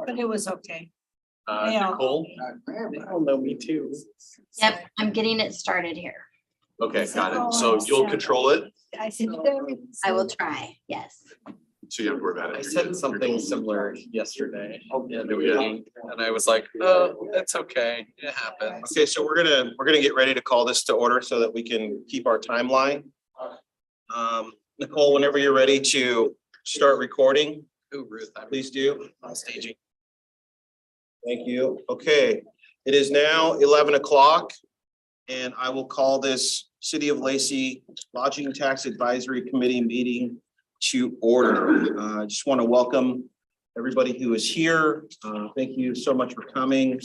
But it was okay. Yeah. Nicole? Oh, no, me too. Yep, I'm getting it started here. Okay, got it. So you'll control it, I said. I will try, yes. so you don't have to worry about I it. said something similar yesterday. Yeah. And I was like, that's okay. It happens. Okay, so we're gonna get ready to call this to order so that we can keep our timeline. Nicole, whenever you're ready to start recording, Ooh, Ruth, I'm please do. staging. Thank you. Okay, it is now 11 o'clock. And I will call this City of Lacey Lodging Tax Advisory Committee meeting to order. I just want to welcome everybody who is here. Thank you so much for coming.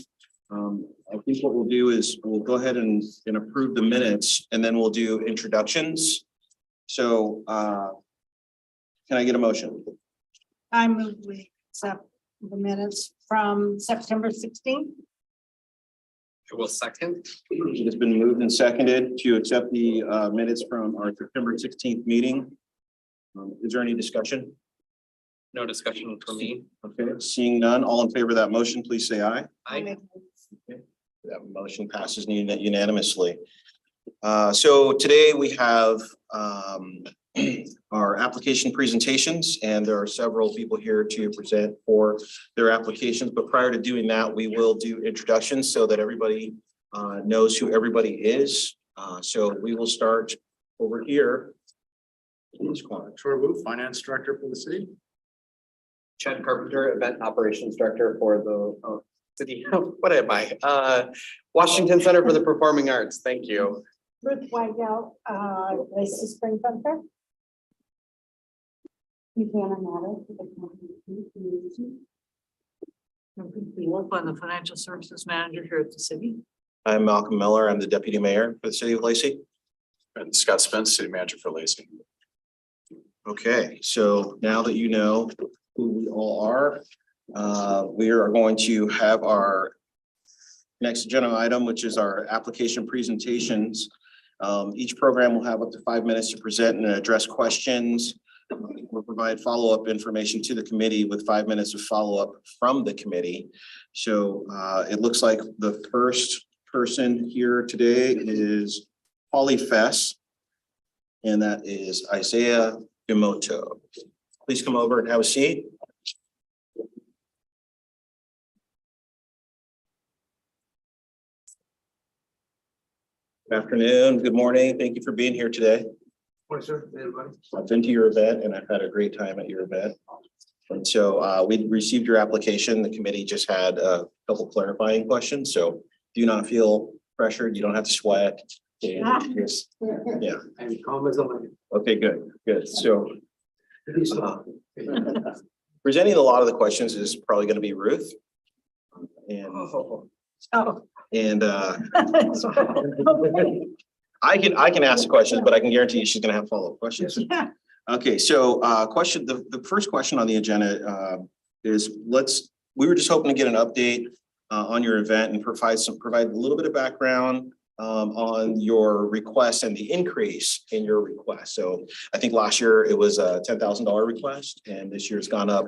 I think what we'll do is we'll go ahead and approve the minutes, and then we'll do introductions. So can I get a motion? I move we accept the minutes from September 16th. I will second. It has been moved and seconded to accept the minutes from our September 16th meeting. Is there any discussion? No discussion for me. Okay, seeing none, all in favor of that motion, please say aye. That motion passes unanimously. So today we have our application presentations, and there are several people here to present for their applications. But prior to doing that, we will do introductions so that everybody knows who everybody is. So we will start over here. Troy Wu, Finance Director for the city. Chad Carpenter, Event Operations Director for the city, what am I? Washington Center for the Performing Arts. Thank you. Ruth Weigel, Lacey Spring Center. I'm the Financial Services Manager here at the city. I'm Malcolm Miller. I'm the Deputy Mayor for the City of Lacey. And Scott Spence, City Manager for Lacey. Okay, so now that you know who we all are, we are going to have our next agenda item, which is our application presentations. Each program will have up to 5 minutes to present and address questions. We'll provide follow-up information to the committee with 5 minutes of follow-up from the committee. So it looks like the first person here today is Holly Fess, and that is Isaiah Yamamoto. Please come over and have a seat. Good afternoon, good morning. Thank you for being here today. Morning, sir. Hey, everybody. I've been to your event and I've had a great time at your event. And so we received your application. The committee just had a couple clarifying questions. So do not feel pressured. You don't have to sweat. Yes. Yeah. Any comments on Okay, good. So that? presenting a lot of the questions is probably going to be Ruth. And Oh. I can ask the questions, but I can guarantee you she's going to have follow-up questions. Yeah. Okay, so the first question on the agenda is we were just hoping to get an update on your event and provide a little bit of background on your request and the increase in your request. So I think last year it was a $10,000 request, and this year's gone up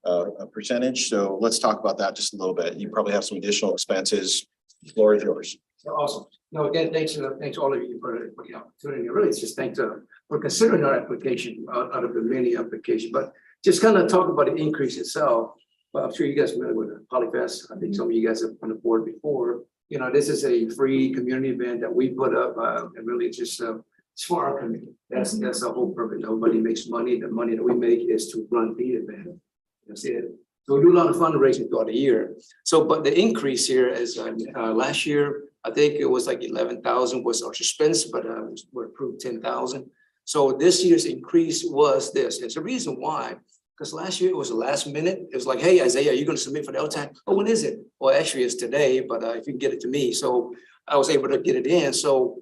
a percentage. So let's talk about that just a little bit. You probably have some additional expenses. The floor is yours. Awesome. No, again, thanks to all of you for the opportunity. Really, it's just thanks for considering our application out of the many applications, but just kind of talk about the increase itself. Well, I'm sure you guys are familiar with Polyfest. I think some of you guys have on the board before. You know, this is a free community event that we put up, and really just it's for our community. That's the whole purpose. Nobody makes money. The money that we make is to run the event. That's it. So we do a lot of fundraising throughout the year. So, but the increase here is last year, I think it was like 11,000 was our suspense, but we're approved 10,000. So this year's increase was this. It's a reason why, because last year it was the last minute. It was like, hey, Isaiah, you're going to submit for the LTAC. Oh, when is it? Well, actually it's today, but if you can get it to me. So I was able to get it in. So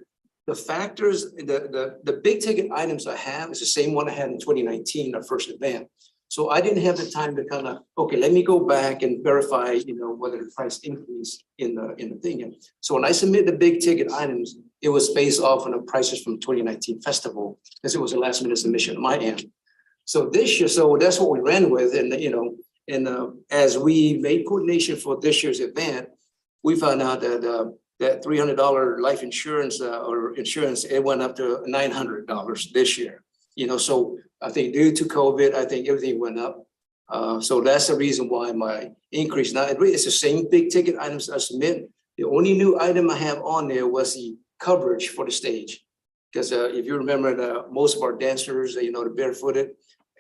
the factors, the big ticket items I have is the same one I had in 2019, our first event. So I didn't have the time to kind of, okay, let me go back and verify, whether the price increase in the thing. So when I submit the big ticket items, it was based off on the prices from 2019 festival, because it was a last minute submission on my end. So this year, so that's what we ran with. And, And as we made coordination for this year's event, we found out that that $300 life insurance or insurance, it went up to $900 this year. You know, so I think due to COVID, I think everything went up. So that's the reason why my increase. Now, it's the same big ticket items I submit. The only new item I have on there was the coverage for the stage. Because if you remember, most of our dancers, you know, the barefooted,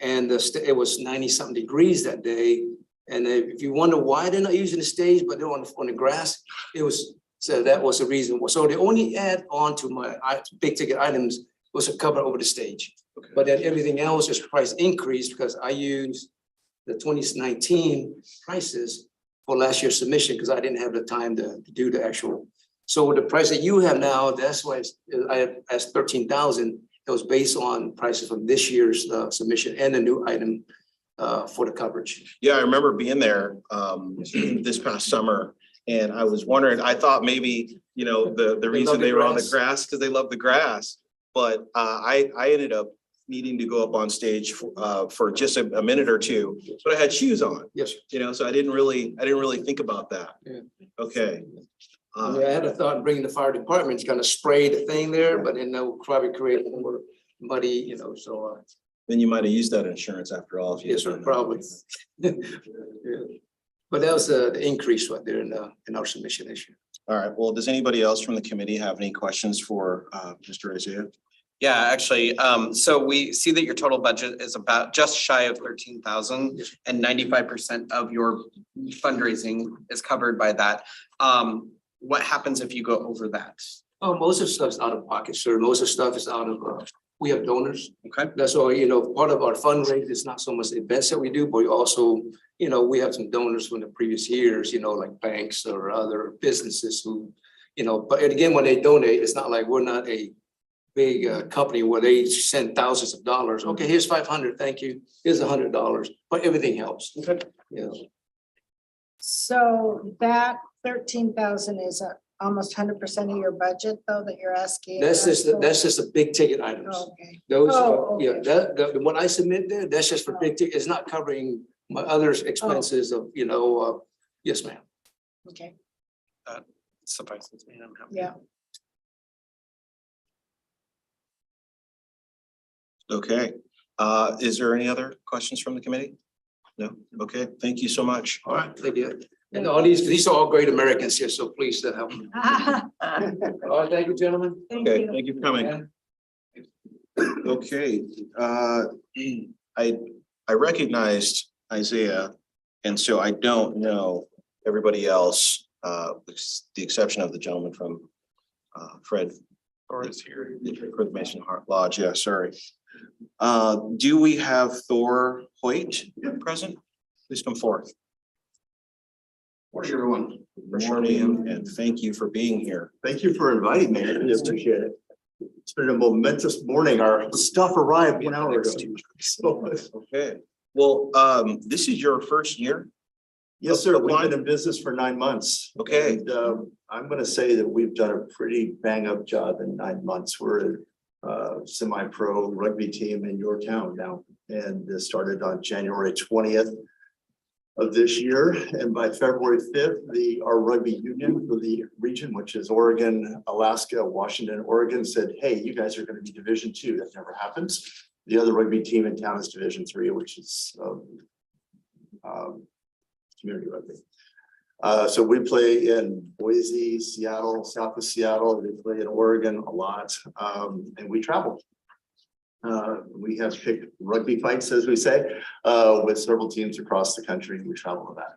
and it was 90-something degrees that day. And if you wonder why they're not using the stage, but they're on the grass, it was, so that was the reason. So the only add on to my big ticket items was a cover over the stage. Okay. But then everything else is price increase because I used the 2019 prices for last year's submission because I didn't have the time to do the actual. So the price that you have now, that's why I have asked 13,000. It was based on prices from this year's submission and the new item for the coverage. Yeah, I remember being there this past summer, and I was wondering, I thought maybe, you know, the reason the they were on the grass. grass, because they love the grass. But I ended up needing to go up on stage for just a minute or two, but I had shoes on, Yes, sir. you know, so I didn't really think about that. Yeah. Okay. Yeah, I had a thought of bringing the fire department to kind of spray the thing there, but then that would probably create more muddy, you know, so. Then you might have used that insurance after all. If you Yes, sir, didn't. probably. Yeah. But that was the increase right there in our submission issue. All right, well, does anybody else from the committee have any questions for Mr. Isaiah? Yeah, actually, so we see that your total budget is about just shy of 13,000 and 95% of your fundraising is covered by that. What happens if you go over that? Oh, most of the stuff's out of pocket, sir. Most of the stuff is out of, we have donors. Okay. That's all, you know, part of our fundraise is not so much events that we do, but we also, you know, we have some donors from the previous years, you know, like banks or other businesses who, you know, but again, when they donate, it's not like we're not a big company where they send thousands of dollars. Okay, here's 500, thank you. Here's $100, but everything helps. Okay. You know, So that 13,000 is almost 100% of your budget though, that you're asking? that's us for? just a big ticket items. Okay, Those, Oh, yeah, okay. the one I submit there, that's just for big ticket. It's not covering my other expenses of, you know, yes, ma'am. okay, Suffices me, I'm happy. yeah. Okay, is there any other questions from the committee? No, okay, thank you so much. All right, thank you. And all these are all great Americans here, so please help me. All right, thank you, gentlemen. Thank Okay, you. thank you for coming. Okay, I recognized Isaiah, and so I don't know everybody else, with the exception of the gentleman from Fred. Or is here. Fred Mason Lodge, yeah, sorry. Do we have Thor Hoyt present? Please come forth. Morning, everyone. Good morning, and thank you for being here. Thank you for inviting me. I really appreciate it. It's been a momentous morning. Our stuff arrived 1 hour ago. So, Okay, well, this is your first year? yes, sir. We've been in business for 9 months. Okay. And, I'm gonna say that we've done a pretty bang up job in 9 months. We're a semi-pro rugby team in your town now. And this started on January 20th of this year. And by February 5th, our rugby union for the region, which is Oregon, Alaska, Washington, Oregon, said, hey, you guys are going to be Division II. That never happens. The other rugby team in town is Division III, which is community rugby. So we play in Boise, Seattle, south of Seattle. We play in Oregon a lot, and we travel. We have picked rugby fights, as we say, with several teams across the country. We travel to that.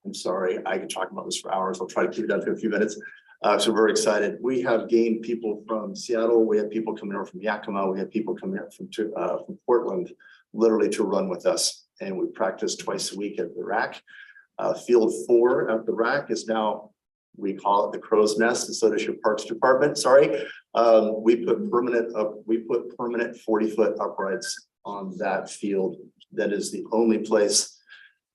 I'm sorry, I could talk about this for hours. I'll try to keep it down to a few minutes. So we're excited. We have gained people from Seattle. We have people coming over from Yakima. We have people coming up from Portland, literally to run with us. And we practice twice a week at the rack. Field 4 at the rack is now, we call it the crow's nest, and so does your parks department. Sorry. We put permanent 40-foot uprights on that field. That is the only place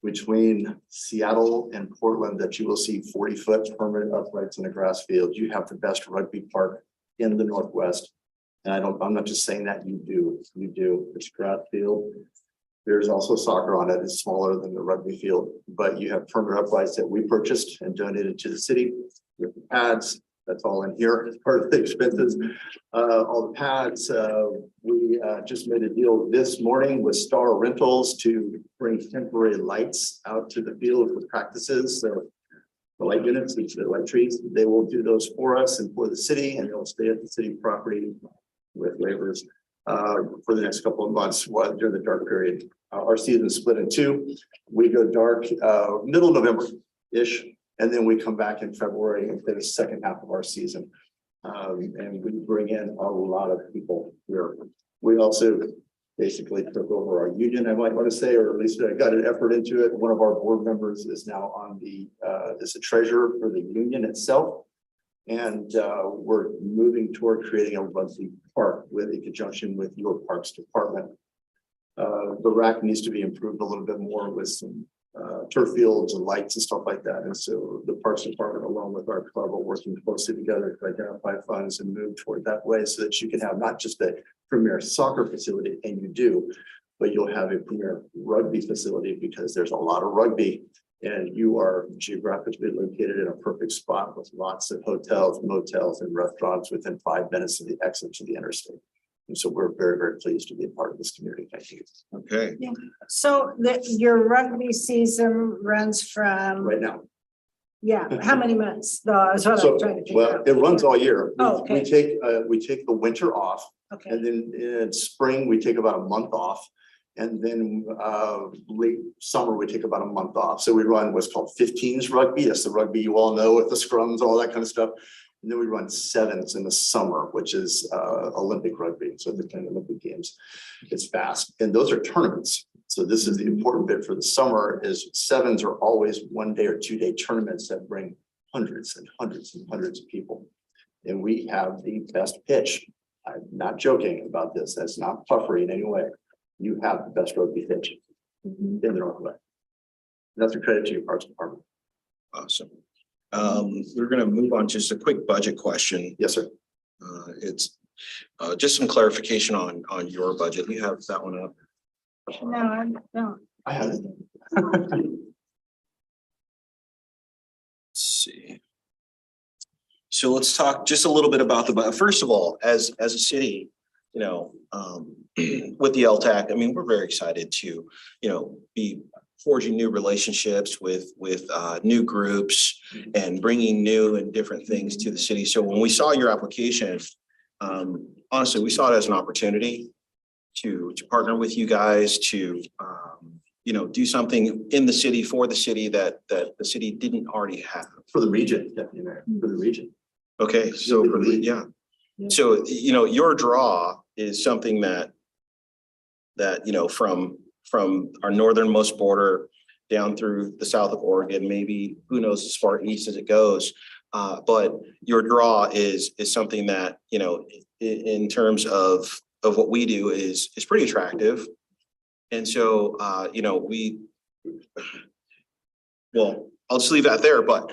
between Seattle and Portland that you will see 40-foot permanent uprights in a grass field. You have the best rugby park in the Northwest. And I'm not just saying that, you do. It's a grass field. There's also soccer on it. It's smaller than the rugby field, but you have perimeter uprights that we purchased and donated to the city with the pads. That's all in here as part of the expenses. All the pads, we just made a deal this morning with Star Rentals to bring temporary lights out to the field for practices. So the light units, the light trees, they will do those for us and for the city, and they'll stay at the city property with waivers for the next couple of months while during the dark period. Our season is split in two. We go dark middle November-ish, and then we come back in February and play the second half of our season. And we bring in a lot of people here. We also basically took over our union, I might want to say, or at least I got an effort into it. One of our board members is now on the, is a treasurer for the union itself. And we're moving toward creating a rugby park with in conjunction with your parks department. The rack needs to be improved a little bit more with some turf fields and lights and stuff like that. And so the Parks Department, along with our club, are working closely together to identify funds and move toward that way so that you can have not just a premier soccer facility, and you do, but you'll have a premier rugby facility because there's a lot of rugby and you are geographically located in a perfect spot with lots of hotels, motels, and restaurants within 5 minutes of the exit to the interstate. And so we're very, very pleased to be a part of this community. Thank you. Okay, So your rugby season runs from, Right now. yeah, how many months? That's what So, I'm trying to figure well, out. it runs all year. Oh, okay. We take the winter off, Okay, and then in spring, we take about a month off. And then late summer, we take about a month off. So we run what's called 15s rugby. That's the rugby you all know with the scrums, all that kind of stuff. And then we run 7s in the summer, which is Olympic rugby. So the kind of Olympic games, it's fast. And those are tournaments. So this is the important bit for the summer is 7s are always 1 day or 2 day tournaments that bring hundreds and hundreds and hundreds of people. And we have the best pitch. I'm not joking about this. That's not puffery in any way. You have the best rugby pitch in the Northwest. That's a credit to your Parks Department. awesome. We're gonna move on to just a quick budget question. Yes, sir. It's just some clarification on your budget. You have that one up. no, I don't. I have it. Let's see. So let's talk just a little bit about the budget. First of all, as a city, you know, with the LTAC, I mean, we're very excited to, you know, be forging new relationships with new groups and bringing new and different things to the city. So when we saw your application, honestly, we saw it as an opportunity to partner with you guys to, you know, do something in the city for the city that the city didn't already have. For the region, Deputy Mayor, for the region. Okay, so yeah. So, you know, your draw is something that, you know, from our northernmost border down through the south of Oregon, maybe who knows as far east as it goes. But your draw is something that, you know, in terms of what we do is pretty attractive. And so, you know, well, I'll just leave that there, but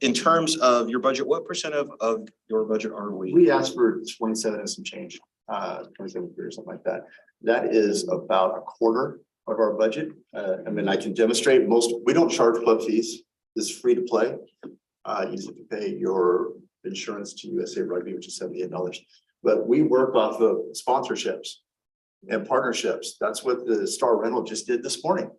in terms of your budget, what percent of your budget are we? We asked for 27 and some change, 27 or something like that. That is about a quarter of our budget. I mean, I can demonstrate we don't charge club fees. It's free to play. You just have to pay your insurance to USA Rugby, which is $78. But we work off of sponsorships and partnerships. That's what the Star Rental just did this morning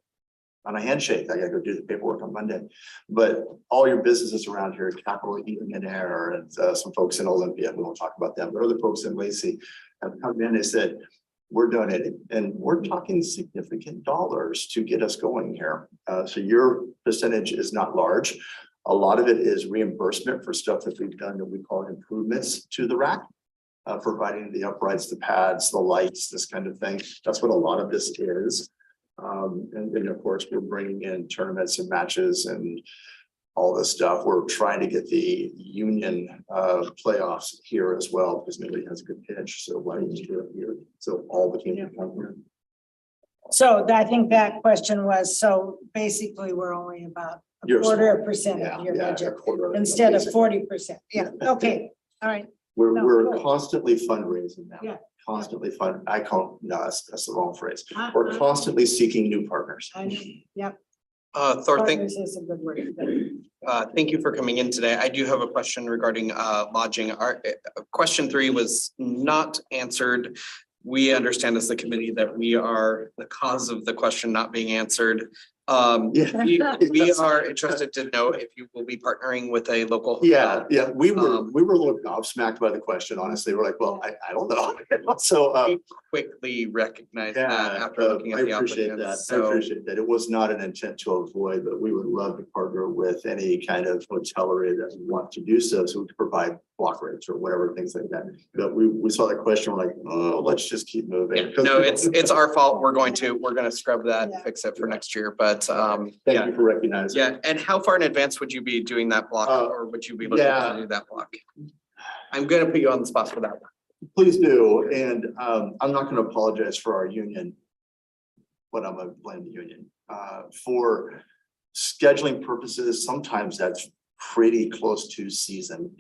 on a handshake. I gotta go do the paperwork on Monday. But all your businesses around here, Capital Eating and Air, and some folks in Olympia, we won't talk about them, but other folks in Lacey have come in and said, we're donating, and we're talking significant dollars to get us going here. So your percentage is not large. A lot of it is reimbursement for stuff that we've done that we call improvements to the rack, providing the uprights, the pads, the lights, this kind of thing. That's what a lot of this is. And then of course, we're bringing in tournaments and matches and all this stuff. We're trying to get the union playoffs here as well, because nobody has a good pitch. So why don't you do it here? So all the teams can come here. So I think that question was, so basically, we're only about a You're quarter percent Yeah, of your yeah, a budget quarter instead of basically. 40%. Yeah, okay, all right. No, We're cool. constantly fundraising now. Yeah. constantly find, I call, no, that's the wrong phrase. Uh, We're constantly seeking new partners. Yep. Thor, thank, Partners is a good word. thank you for coming in today. I do have a question regarding lodging. Our question 3 was not answered. We understand as the committee that we are the cause of the question not being answered. Yeah. We are interested to know if you will be partnering with a local. Yeah, yeah, we were Um, a little gobsmacked by the question, honestly. We're like, well, I don't know. So, We quickly recognize that yeah, after looking I at the appreciate that. applicants. I So appreciate that. It was not an intent to avoid, but we would love to partner with any kind of hotellery that want to do so. So we could provide block rates or whatever, things like that. But we saw that question, we're like, oh, let's just keep moving. no, it's our fault. We're going to scrub that, and Yeah. fix it for next year, but Thank yeah. you for recognizing. Yeah, and how far in advance would you be doing that block, or would you be looking yeah. to do that block? I'm gonna put you on the spot for that one. Please do, and I'm not gonna apologize for our union. But I'm gonna blame the union. For scheduling purposes, sometimes that's pretty close to season.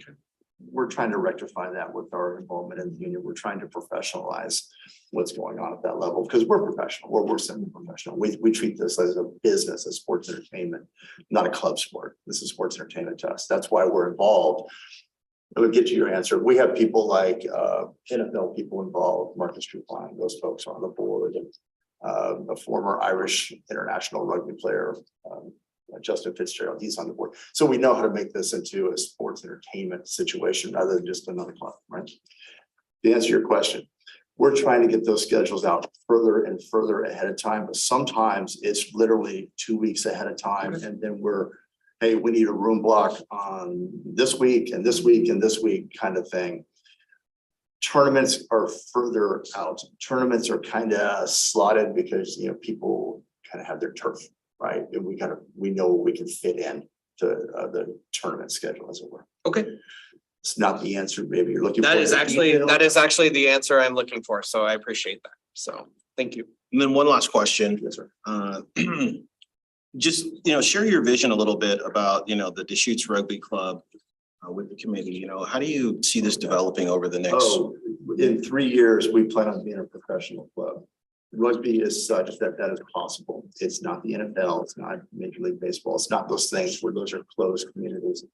We're trying to rectify that with our involvement in the union. We're trying to professionalize what's going on at that level, because we're professional, we're semi-professional. We treat this as a business, as sports entertainment, not a club sport. This is sports entertainment to us. That's why we're involved. It would get to your answer. We have people like NFL people involved, Marcus Trupline, those folks are on the board, and a former Irish international rugby player, Justin Fitzgerald, he's on the board. So we know how to make this into a sports entertainment situation rather than just another club, right? To answer your question, we're trying to get those schedules out further and further ahead of time, but sometimes it's literally 2 weeks ahead of time, and then we're, hey, we need a room block on this week and this week and this week kind of thing. Tournaments are further out. Tournaments are kind of slotted because, you know, people kind of have their turf, right? And we know what we can fit in to the tournament schedule, as it were. Okay, It's not the answer, maybe you're looking for. that is the actually, detail. that is actually the answer I'm looking for, so I appreciate that. So, thank you. And then one last question. Yes, sir. Just, share your vision a little bit about, the Deschutes Rugby Club with the committee. How do you see this developing over the next? Oh, in 3 years, we plan on being a professional club. Rugby is such that is possible. It's not the NFL, it's not Major League Baseball, it's not those things where those are closed communities.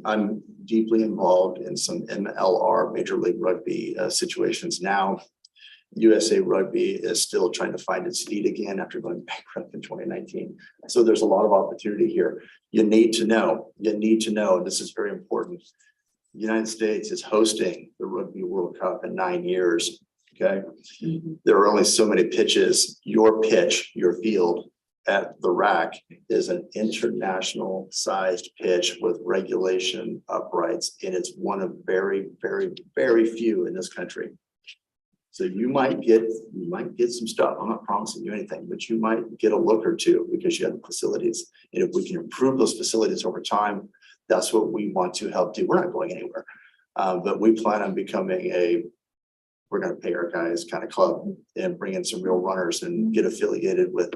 I'm deeply involved in some MLR, Major League Rugby situations now. USA Rugby is still trying to find its feet again after going bankrupt in 2019. So there's a lot of opportunity here. You need to know, and this is very important. The United States is hosting the Rugby World Cup in 9 years, okay? There are only so many pitches. Your pitch, your field at the RAC is an international sized pitch with regulation uprights, and it's one of very, very, very few in this country. So you might get some stuff. I'm not promising you anything, but you might get a look or two because you have the facilities. And if we can improve those facilities over time, that's what we want to help do. We're not going anywhere. But we plan on becoming we're going to pay our guys kind of club and bring in some real runners and get affiliated with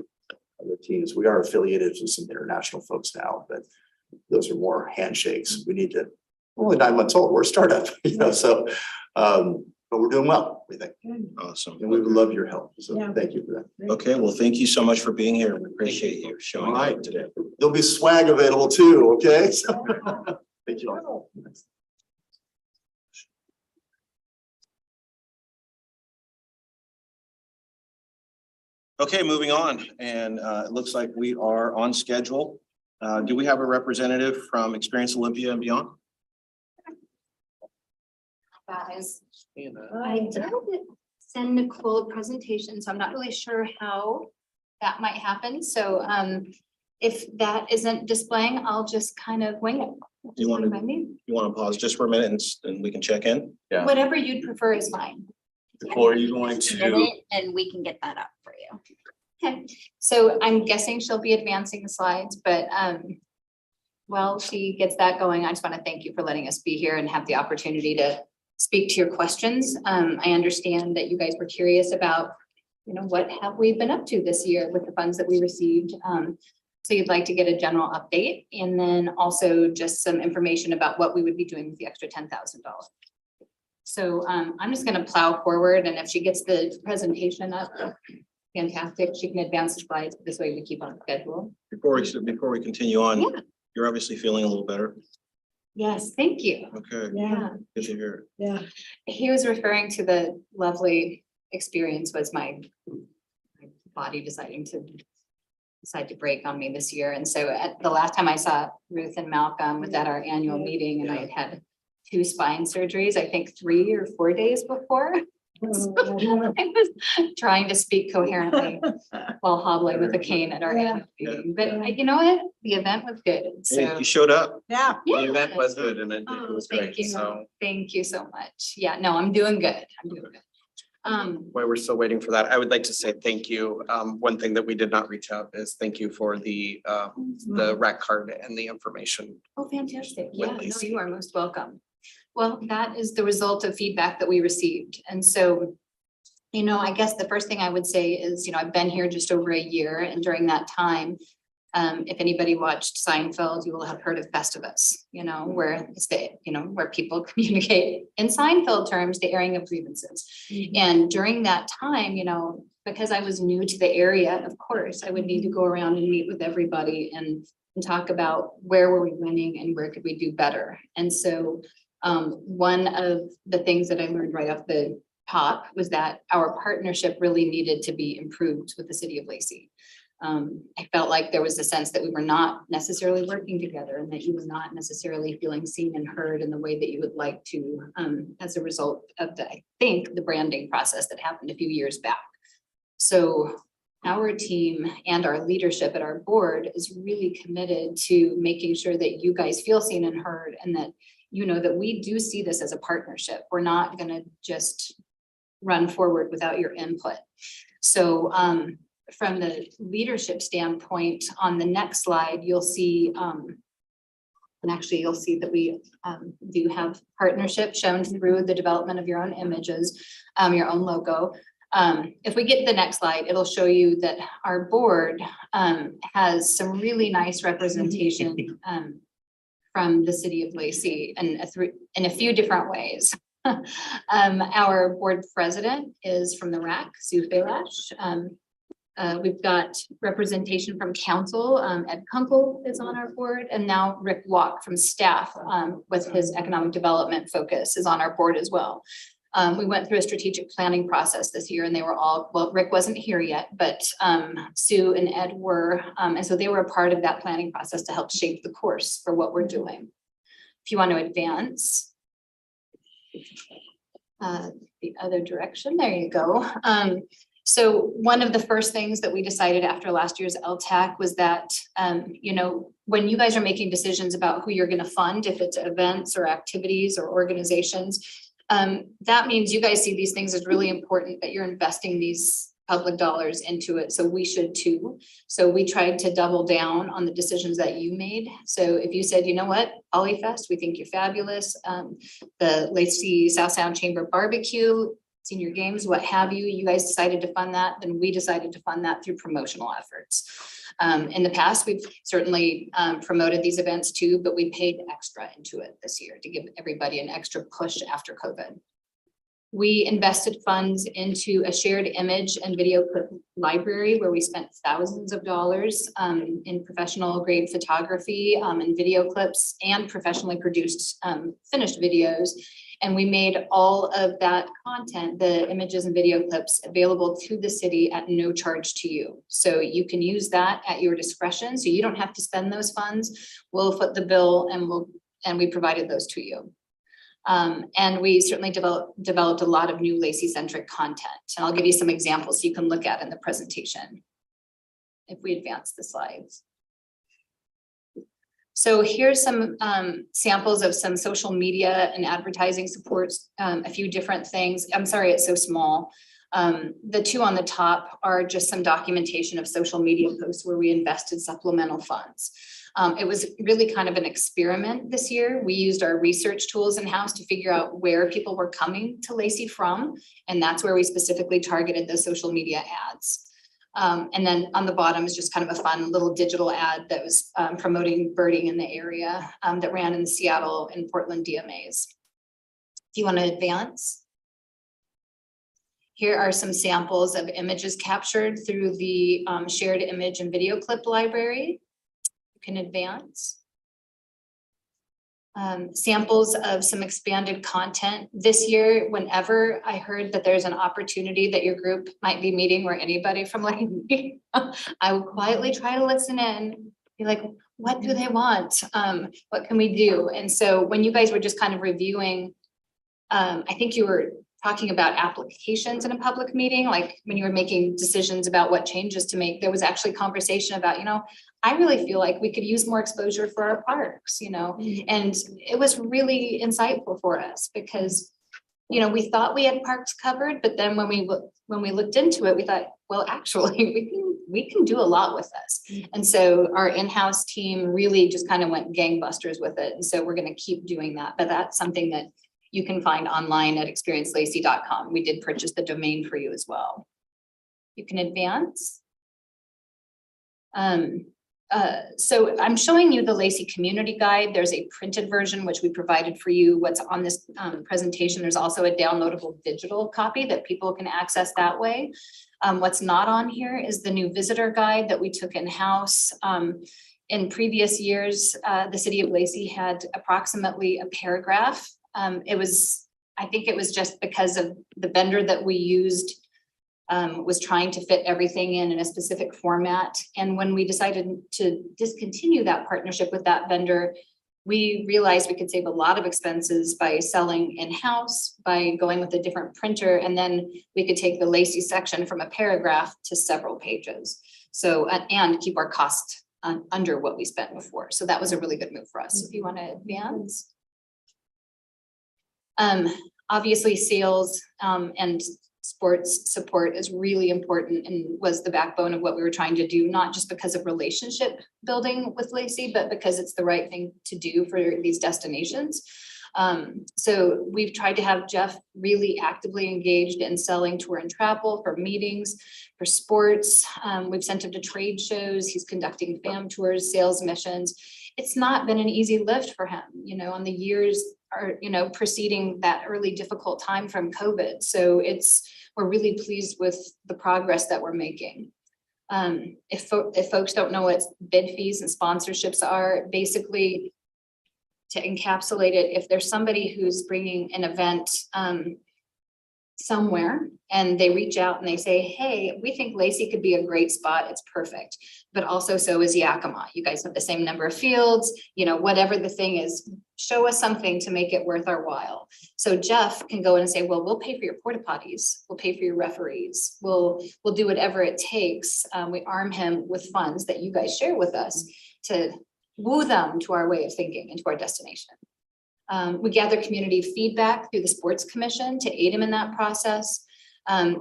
other teams. We are affiliated with some international folks now, but those are more handshakes. We're only 9 months old. We're a startup, so, but we're doing well, we think. Awesome. And we would love your help. So Yeah. thank you for that. Okay, well, thank you so much for being here. We appreciate you showing All right. up today. There'll be swag available too, okay? So, thank you all. Okay, moving on, and it looks like we are on schedule. Do we have a representative from Experience Olympia and Beyond? Guys, I did send Nicole a presentation, so I'm not really sure how that might happen. So if that isn't displaying, I'll just kind of wing it. You want to- By me. You want to pause just for a minute and we can check in? Yeah. Whatever you'd prefer is fine. Nicole, are you going Submit to, it And we can get that up for you. Okay, so I'm guessing she'll be advancing the slides, but while she gets that going, I just want to thank you for letting us be here and have the opportunity to speak to your questions. I understand that you guys were curious about, what have we been up to this year with the funds that we received? So you'd like to get a general update and then also just some information about what we would be doing with the extra $10,000. So I'm just gonna plow forward, and if she gets the presentation up, fantastic, she can advance the slides, this way we keep on schedule. Before we continue on, Yeah. you're obviously feeling a little better. Yes, thank you. Okay, Yeah, good to hear. yeah. He was referring to the lovely experience was my body deciding to decide to break on me this year. And so at the last time I saw Ruth and Malcolm was at our annual meeting, and I had had 2 spine surgeries, I think 3 or 4 days before. So I was trying to speak coherently while hobbling with a cane at our annual meeting. But you know what? The event was good. Hey, So you showed up. Yeah. The event was good and it Oh, was thank great, you. so Thank you so much. Yeah, no, I'm doing good. I'm doing good. while we're still waiting for that, I would like to say thank you. One thing that we did not reach out is thank you for the rec card and the information. Oh, fantastic. With Yeah, no, Lacey. you are most welcome. Well, that is the result of feedback that we received. And so, you know, I guess the first thing I would say is, you know, I've been here just over a year, and during that time, if anybody watched Seinfeld, you will have heard of Festivus, you know, where it's the, you know, where people communicate in Seinfeld terms, the airing of grievances. And during that time, you know, because I was new to the area, of course, I would need to go around and meet with everybody and talk about where were we winning and where could we do better. And so one of the things that I learned right off the top was that our partnership really needed to be improved with the city of Lacey. I felt like there was a sense that we were not necessarily working together, and that you were not necessarily feeling seen and heard in the way that you would like to, as a result of the, I think, the branding process that happened a few years back. So our team and our leadership at our board is really committed to making sure that you guys feel seen and heard, and that you know that we do see this as a partnership. We're not gonna just run forward without your input. So from the leadership standpoint, on the next slide, you'll see, and actually you'll see that we do have partnership shown through the development of your own images, your own logo. If we get to the next slide, it'll show you that our board has some really nice representation from the city of Lacey and in a few different ways. Our board president is from the RAC, Sue Belash. We've got representation from council. Ed Kunkel is on our board, and now Rick Walk from staff with his economic development focus is on our board as well. We went through a strategic planning process this year, and they were all, well, Rick wasn't here yet, but Sue and Ed were, and so they were a part of that planning process to help shape the course for what we're doing. If you want to advance the other direction, there you go. So one of the first things that we decided after last year's LTAC was that, you know, when you guys are making decisions about who you're going to fund, if it's events or activities or organizations, that means you guys see these things as really important, that you're investing these public dollars into it. So we should too. So we tried to double down on the decisions that you made. So if you said, you know what, Polyfest, we think you're fabulous. The Lacey South Sound Chamber Barbecue, senior games, what have you, you guys decided to fund that, then we decided to fund that through promotional efforts. In the past, we've certainly promoted these events too, but we paid extra into it this year to give everybody an extra push after COVID. We invested funds into a shared image and video clip library where we spent thousands of dollars in professional grade photography and video clips and professionally produced finished videos. And we made all of that content, the images and video clips, available to the city at no charge to you. So you can use that at your discretion. So you don't have to spend those funds. We'll foot the bill and we provided those to you. And we certainly developed a lot of new Lacey-centric content. And I'll give you some examples so you can look at in the presentation. If we advance the slides. So here's some samples of some social media and advertising supports, a few different things. I'm sorry, it's so small. The two on the top are just some documentation of social media posts where we invested supplemental funds. It was really kind of an experiment this year. We used our research tools in-house to figure out where people were coming to Lacey from, and that's where we specifically targeted the social media ads. And then on the bottom is just kind of a fun little digital ad that was promoting birding in the area that ran in the Seattle and Portland DMAs. If Do you want to advance? Here are some samples of images captured through the shared image and video clip library. You can advance. Samples of some expanded content. This year, whenever I heard that there's an opportunity that your group might be meeting or anybody from Lacey, I would quietly try to listen in, be like, what do they want? What can we do? And so when you guys were just kind of reviewing, I think you were talking about applications in a public meeting, like when you were making decisions about what changes to make, there was actually conversation about, I really feel like we could use more exposure for our parks, and it was really insightful for us because, we thought we had parks covered, but then when we looked into it, we thought, well, actually, we can do a lot with this. And so our in-house team really just kind of went gangbusters with it. And so we're going to keep doing that, but that's something that you can find online at experiencelacy.com. We did purchase the domain for you as well. You can advance. So I'm showing you the Lacey Community Guide. There's a printed version, which we provided for you. What's on this presentation, there's also a downloadable digital copy that people can access that way. What's not on here is the new visitor guide that we took in-house. In previous years, the city of Lacey had approximately a paragraph. I think it was just because of the vendor that we used was trying to fit everything in a specific format. And when we decided to discontinue that partnership with that vendor, we realized we could save a lot of expenses by selling in-house, by going with a different printer, and then we could take the Lacey section from a paragraph to several pages. So, and keep our cost under what we spent before. So that was a really good move for us. If you want to advance. Obviously sales and sports support is really important and was the backbone of what we were trying to do, not just because of relationship building with Lacey, but because it's the right thing to do for these destinations. So we've tried to have Jeff really actively engaged in selling tour and travel for meetings, for sports. We've sent him to trade shows. He's conducting fam tours, sales missions. It's not been an easy lift for him, on the years preceding that early difficult time from COVID. So we're really pleased with the progress that we're making. If folks don't know what bid fees and sponsorships are, basically to encapsulate it, if there's somebody who's bringing an event somewhere and they reach out and they say, hey, we think Lacey could be a great spot, it's perfect, but also so is Yakima. You guys have the same number of fields, whatever the thing is, show us something to make it worth our while. So Jeff can go in and say, well, we'll pay for your porta potties, we'll pay for your referees, we'll do whatever it takes. We arm him with funds that you guys share with us to woo them to our way of thinking and to our destination. We gather community feedback through the Sports Commission to aid him in that process.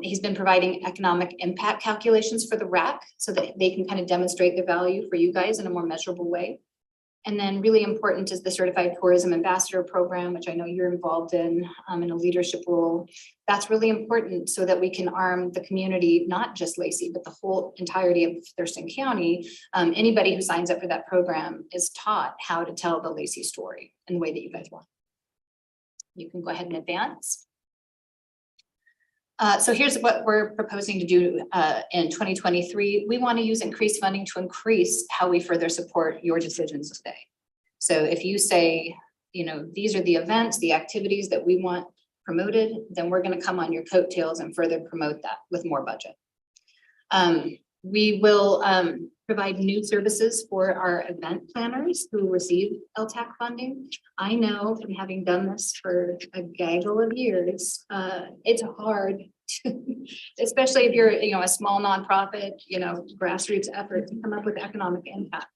He's been providing economic impact calculations for the RAC so that they can kind of demonstrate the value for you guys in a more measurable way. And then really important is the Certified Tourism Ambassador Program, which I know you're involved in a leadership role. That's really important so that we can arm the community, not just Lacey, but the whole entirety of Thurston County. Anybody who signs up for that program is taught how to tell the Lacey story in the way that you guys want. You can go ahead and advance. So here's what we're proposing to do in 2023. We want to use increased funding to increase how we further support your decisions today. So if you say, these are the events, the activities that we want promoted, then we're going to come on your coattails and further promote that with more budget. We will provide new services for our event planners who receive LTAC funding. I know from having done this for a gaggle of years, it's hard, especially if you're a small nonprofit, grassroots effort to come up with economic impact.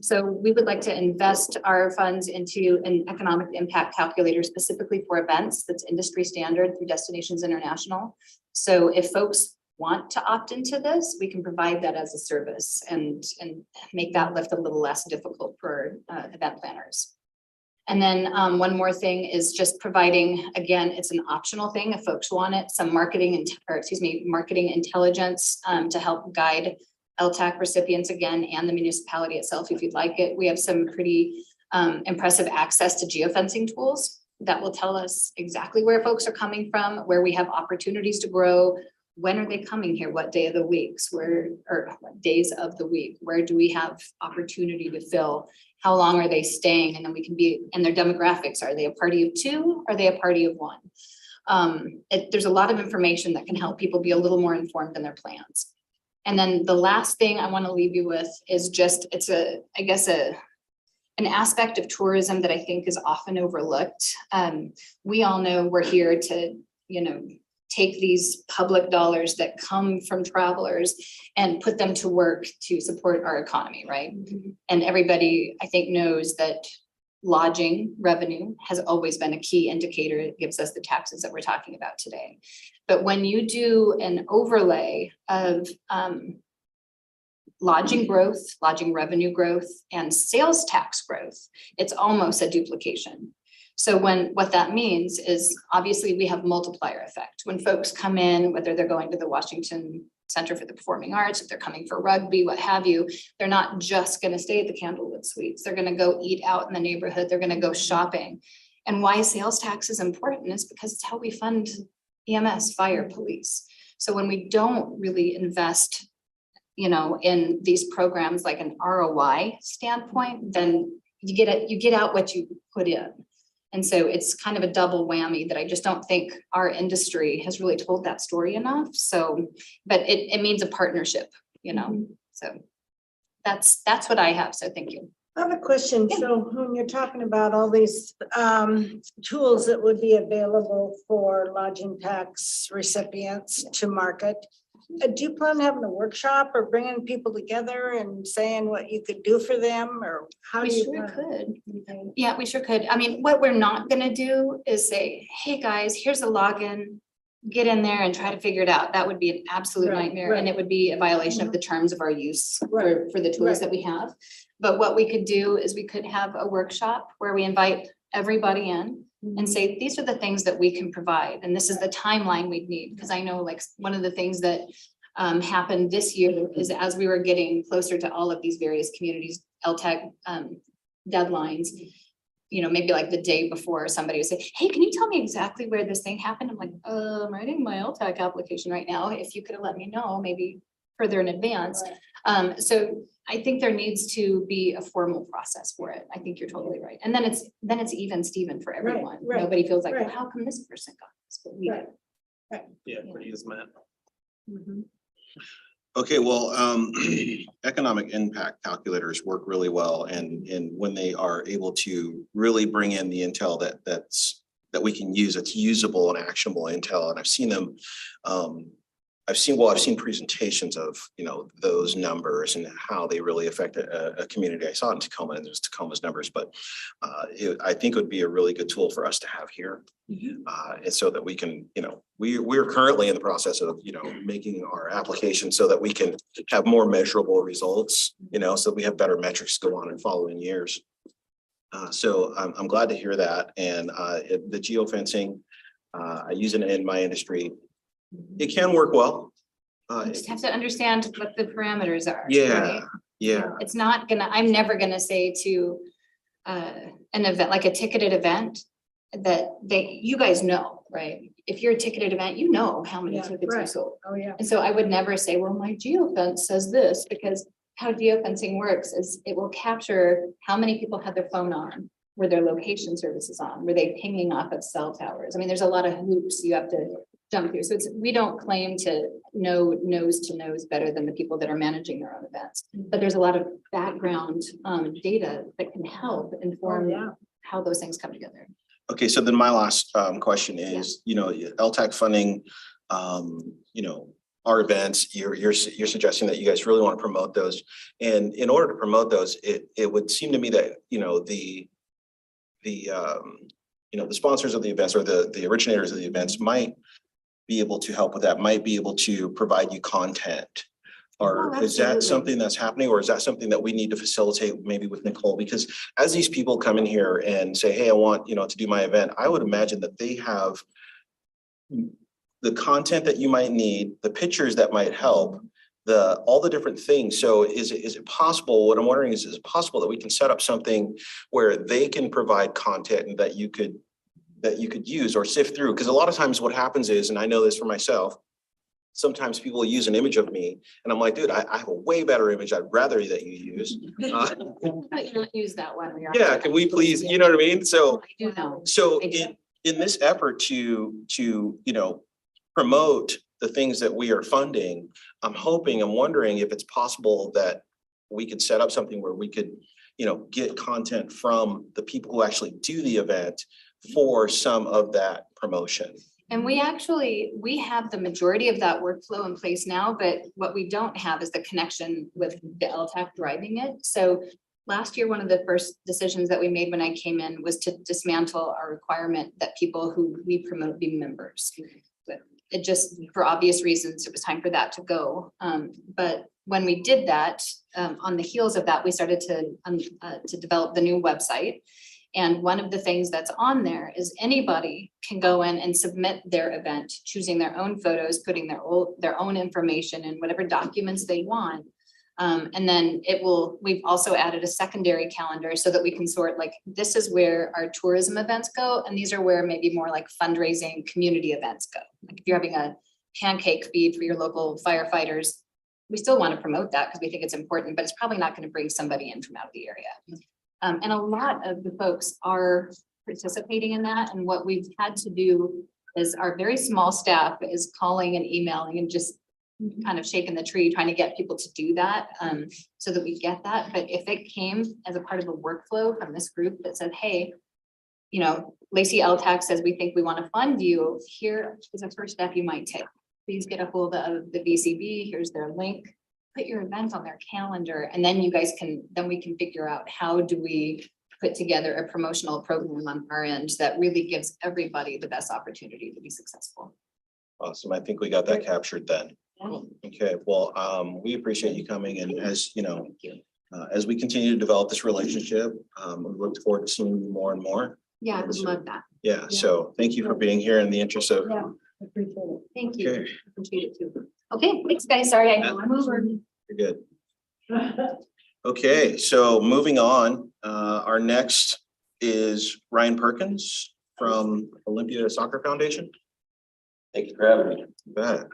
So we would like to invest our funds into an economic impact calculator specifically for events that's industry standard through Destinations International. So if folks want to opt into this, we can provide that as a service and make that lift a little less difficult for event planners. And then one more thing is just providing, again, it's an optional thing if folks want it, some marketing intelligence to help guide LTAC recipients again and the municipality itself if you'd like it. We have some pretty impressive access to geofencing tools. that will tell us exactly where folks are coming from, where we have opportunities to grow. When are they coming here? What day of the weeks? Where, or what days of the week? Where do we have opportunity to fill? How long are they staying? And then we can be, and their demographics, are they a party of two? Are they a party of one? There's a lot of information that can help people be a little more informed in their plans. And then the last thing I want to leave you with is just, it's an aspect of tourism that I think is often overlooked. We all know we're here to, take these public dollars that come from travelers and put them to work to support our economy, right? And everybody, I think, knows that lodging revenue has always been a key indicator. It gives us the taxes that we're talking about today. But when you do an overlay of lodging growth, lodging revenue growth, and sales tax growth, it's almost a duplication. So what that means is obviously we have multiplier effect. When folks come in, whether they're going to the Washington Center for the Performing Arts, if they're coming for rugby, what have you, they're not just going to stay at the Candlewood Suites. They're going to go eat out in the neighborhood. They're going to go shopping. And why sales tax is important is because it's how we fund EMS, fire, police. So when we don't really invest, in these programs like an ROI standpoint, then you get out what you put in. And so it's kind of a double whammy that I just don't think our industry has really told that story enough. So, but it means a partnership, so that's what I have. So thank you. I have a question. So when you're talking about all these tools that would be available for lodging tax recipients to market, do you plan on having a workshop or bringing people together and saying what you could do for them, or how do We you? sure plan? could. Yeah, we sure could. I mean, what we're not gonna do is say, hey, guys, here's a login. Get in there and try to figure it out. That would be an absolute Right, nightmare, and right. it would be a violation of the terms of our use Right, for the tools right. that we have. But what we could do is we could have a workshop where we invite everybody in and say, these are the things that we can provide, and this is the timeline we'd need. Because I know, like, one of the things that happened this year is as we were getting closer to all of these various communities, LTAC deadlines, maybe like the day before, somebody would say, hey, can you tell me exactly where this thing happened? I'm like, I'm writing my LTAC application right now. If you could have let me know, maybe further in advance. So I think there needs to be a formal process for it. I think you're totally right. And then it's even Steven for everyone. right, Nobody feels like, well, right. how come this person got this? But we Right. did. Yeah, pretty is meant. Okay, well, economic impact calculators work really well, and when they are able to really bring in the intel that we can use, it's usable and actionable intel, and I've seen them. I've seen presentations of, those numbers and how they really affect a community. I saw it in Tacoma, and there's Tacoma's numbers, but I think it would be a really good tool for us to have here. And so that we can, we're currently in the process of, making our application so that we can have more measurable results, so we have better metrics to go on in following years. So I'm glad to hear that. And the geofencing, I use it in my industry. It can work well. You just have to understand what the parameters are. Yeah, right? yeah, It's not gonna, I'm never gonna say to an event, like a ticketed event, that you guys know, right? If you're a ticketed event, how many Yeah, tickets are right. sold. Oh, yeah. And so I would never say, well, my geofence says this, because how geofencing works is it will capture how many people had their phone on, were their location services on, were they pinging off of cell towers? I mean, there's a lot of hoops you have to jump through. So we don't claim to know nose to nose better than the people that are managing their own events. But there's a lot of background data that can help inform yeah. how those things come together. Okay, so then my last question is, LTAC funding, our events, you're suggesting that you guys really want to promote those. And in order to promote those, it would seem to me that, the sponsors of the events or the originators of the events might be able to help with that, might be able to provide you content. Or Oh, is that absolutely. something that's happening, or is that something that we need to facilitate maybe with Nicole? Because as these people come in here and say, hey, I want, to do my event, I would imagine that they have the content that you might need, the pictures that might help, all the different things. So is it possible, what I'm wondering is it possible that we can set up something where they can provide content and that you could that you could use or sift through, because a lot of times what happens is, and I know this for myself, sometimes people use an image of me and I'm like, dude, I have a way better image I'd rather that you use. But you not use that one. Yeah, can we please, you know what I mean? So, I do know. so I do. in this effort to, you know, promote the things that we are funding, I'm wondering if it's possible that we could set up something where we could, you know, get content from the people who actually do the event for some of that promotion. And we have the majority of that workflow in place now, but what we don't have is the connection with the LTAC driving it. So last year, one of the first decisions that we made when I came in was to dismantle our requirement that people who we promote be members. But it just, for obvious reasons, it was time for that to go. But when we did that, on the heels of that, we started to develop the new website. And one of the things that's on there is anybody can go in and submit their event, choosing their own photos, putting their own information in whatever documents they want. And then we've also added a secondary calendar so that we can sort, like, this is where our tourism events go. And these are where maybe more like fundraising community events go. Like if you're having a pancake feed for your local firefighters, we still want to promote that because we think it's important, but it's probably not going to bring somebody in from out of the area. And a lot of the folks are participating in that. And what we've had to do is our very small staff is calling and emailing and just kind of shaking the tree, trying to get people to do that, so that we get that. But if it came as a part of a workflow from this group that said, hey, you know, Lacey LTAC says we think we want to fund you, here is a first step you might take. Please get a hold of the VCB. Here's their link. Put your event on their calendar, and then we can figure out how do we put together a promotional program on our end that really gives everybody the best opportunity to be successful. Awesome. I think we got that captured then. Okay, well, we appreciate you coming, and as you know, as we continue to develop this relationship, we look forward to seeing you more and more. Yeah, I would love that. Yeah, so thank you for being here in the interest of. Yeah, I appreciate it. Thank you. Okay, Appreciate it too. Okay, thanks, guys. Sorry, I know I'm over. you're good. Okay, so moving on, our next is Ryan Perkins from Olympia Soccer Foundation. Thank you for having me. You bet.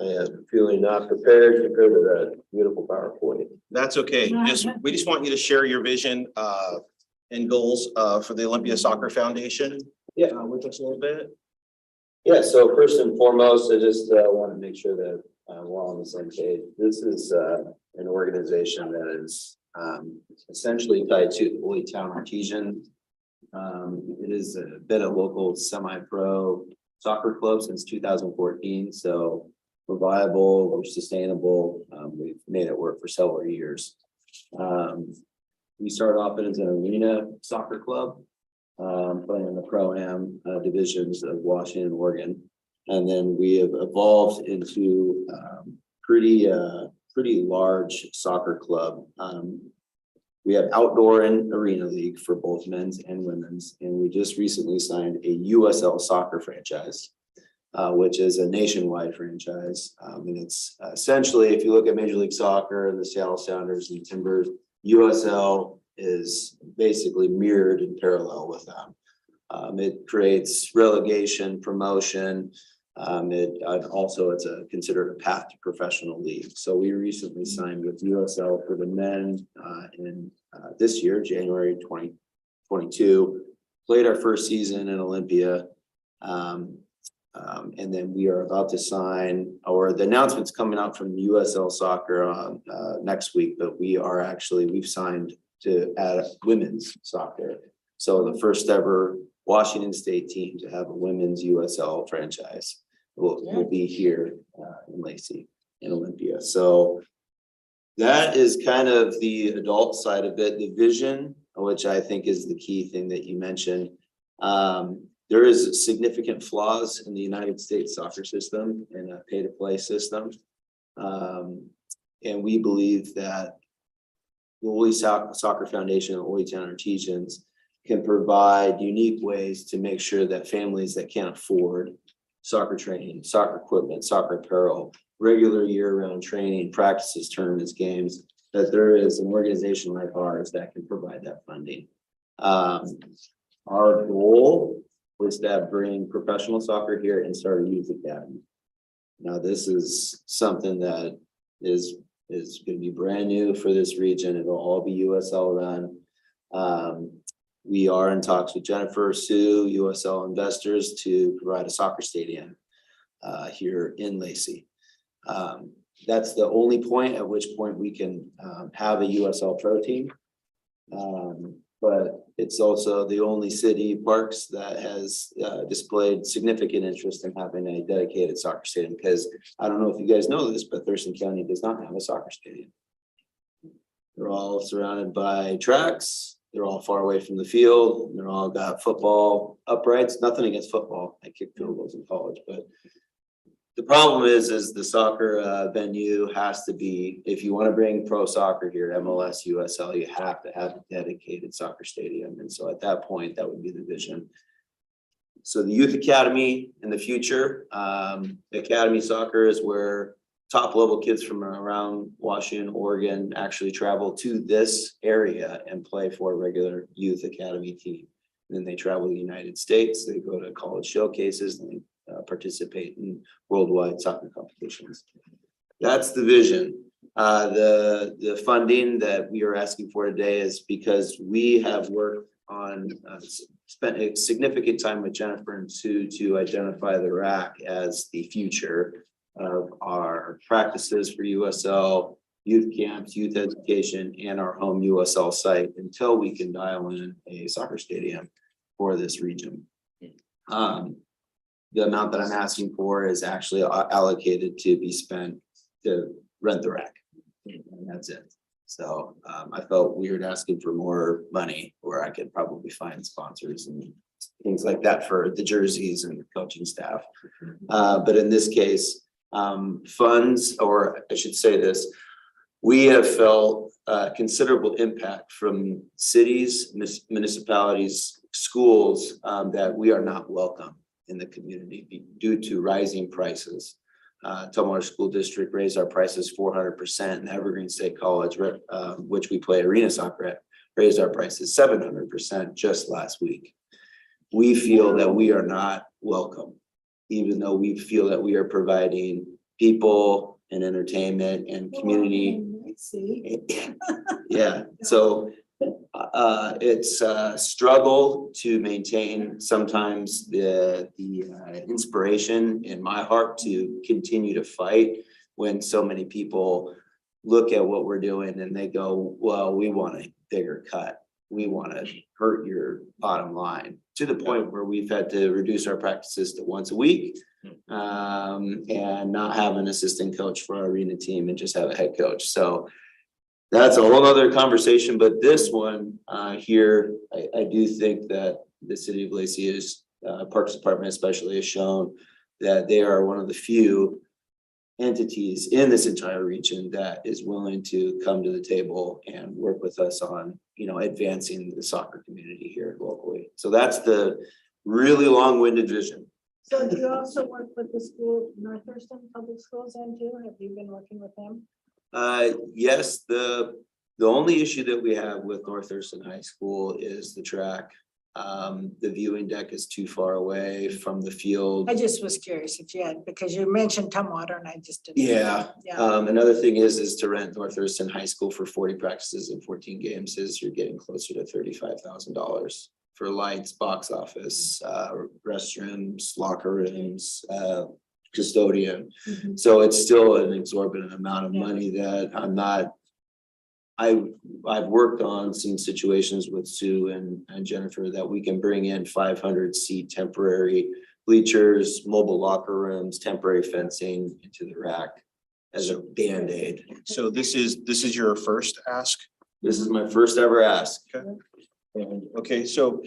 I am feeling not prepared compared to that beautiful PowerPoint. That's okay. We just want you to share your vision and goals for the Olympia Soccer Foundation. Yeah. With us a little bit. Yeah, so first and foremost, I just want to make sure that we're all on the same page. This is an organization that is essentially tied to the Holy Town Artesian. It has been a local semi-pro soccer club since 2014. So we're viable, we're sustainable. We've made it work for several years. We started off as an arena soccer club, playing in the Pro-Am divisions of Washington, Oregon. And then we have evolved into pretty large soccer club. We have outdoor and arena league for both men's and women's. And we just recently signed a USL soccer franchise, which is a nationwide franchise. And it's essentially, if you look at Major League Soccer and the Seattle Sounders and Timbers, USL is basically mirrored and parallel with them. It creates relegation, promotion. It's considered a path to professional league. So we recently signed with USL for the men in this year, January 2022, played our first season in Olympia. And then we are about to sign, or the announcement's coming out from USL Soccer next week, but we've signed to add women's soccer. So the first ever Washington State team to have a women's USL franchise will be here in Lacey, in Olympia. So that is kind of the adult side of it. The vision, which I think is the key thing that you mentioned. There is significant flaws in the United States soccer system and a pay-to-play system. And we believe that the Holy Soccer Foundation and Holy Town Artesians can provide unique ways to make sure that families that can't afford soccer training, soccer equipment, soccer apparel, regular year-round training, practices, tournaments, games, that there is an organization like ours that can provide that funding. our goal was to bring professional soccer here and start a youth academy. Now, this is something that is gonna be brand new for this region. It'll all be USL run. We are in talks with Jennifer Sue, USL investors, to provide a soccer stadium here in Lacey. That's the only point at which point we can have a USL pro team. But it's also the only city parks that has displayed significant interest in having a dedicated soccer stadium, because I don't know if you guys know this, but Thurston County does not have a soccer stadium. They're all surrounded by tracks. They're all far away from the field. They're all got football uprights. Nothing against football. I kicked field goals in college, but the problem is the soccer venue has to be, if you want to bring pro soccer here, MLS, USL, you have to have a dedicated soccer stadium. And so at that point, that would be the vision. So the youth academy in the future, academy soccer is where top level kids from around Washington, Oregon actually travel to this area and play for a regular youth academy team. And then they travel to the United States, they go to college showcases, and they participate in worldwide soccer competitions. That's the vision. The funding that we are asking for today is because we have worked on, spent a significant time with Jennifer and Sue to identify the RAC as the future of our practices for USL, youth camps, youth education, and our home USL site until we can dial in a soccer stadium for this region. The amount that I'm asking for is actually allocated to be spent to rent the rack. And that's it. So I felt weird asking for more money where I could probably find sponsors and things like that for the jerseys and the coaching staff. But in this case, funds, or I should say this, we have felt considerable impact from cities, municipalities, schools that we are not welcome in the community due to rising prices. Tumwater School District raised our prices 400%, and Evergreen State College, which we play arena soccer at, raised our prices 700% just last week. We feel that we are not welcome, even though we feel that we are providing people and entertainment and community. Yeah, so it's a struggle to maintain sometimes the inspiration in my heart to continue to fight when so many people look at what we're doing and they go, well, we want a bigger cut. We want to hurt your bottom line, to the point where we've had to reduce our practices to once a week and not have an assistant coach for our arena team and just have a head coach. So that's a whole other conversation, but this one here, I do think that the city of Lacey is, Parks Department especially, has shown that they are one of the few entities in this entire region that is willing to come to the table and work with us on, advancing the soccer community here locally. So that's the really long-winded vision. So do you also work with the school, North Thurston Public Schools, and too? Have you been working with them? Yes, the only issue that we have with North Thurston High School is the track. The viewing deck is too far away from the field. I just was curious if you had, because you mentioned Tumwater and I just didn't. Yeah. Yeah. Another thing is to rent North Thurston High School for 40 practices and 14 games is you're getting closer to $35,000 for lights, box office, restrooms, locker rooms, custodian. Mhm. So it's still an exorbitant amount of Yeah. money that I'm not. I've worked on some situations with Sue and Jennifer that we can bring in 500 seat temporary bleachers, mobile locker rooms, temporary fencing into the rack as a Band-Aid. So this is your first ask? This is my first ever ask. Okay, so,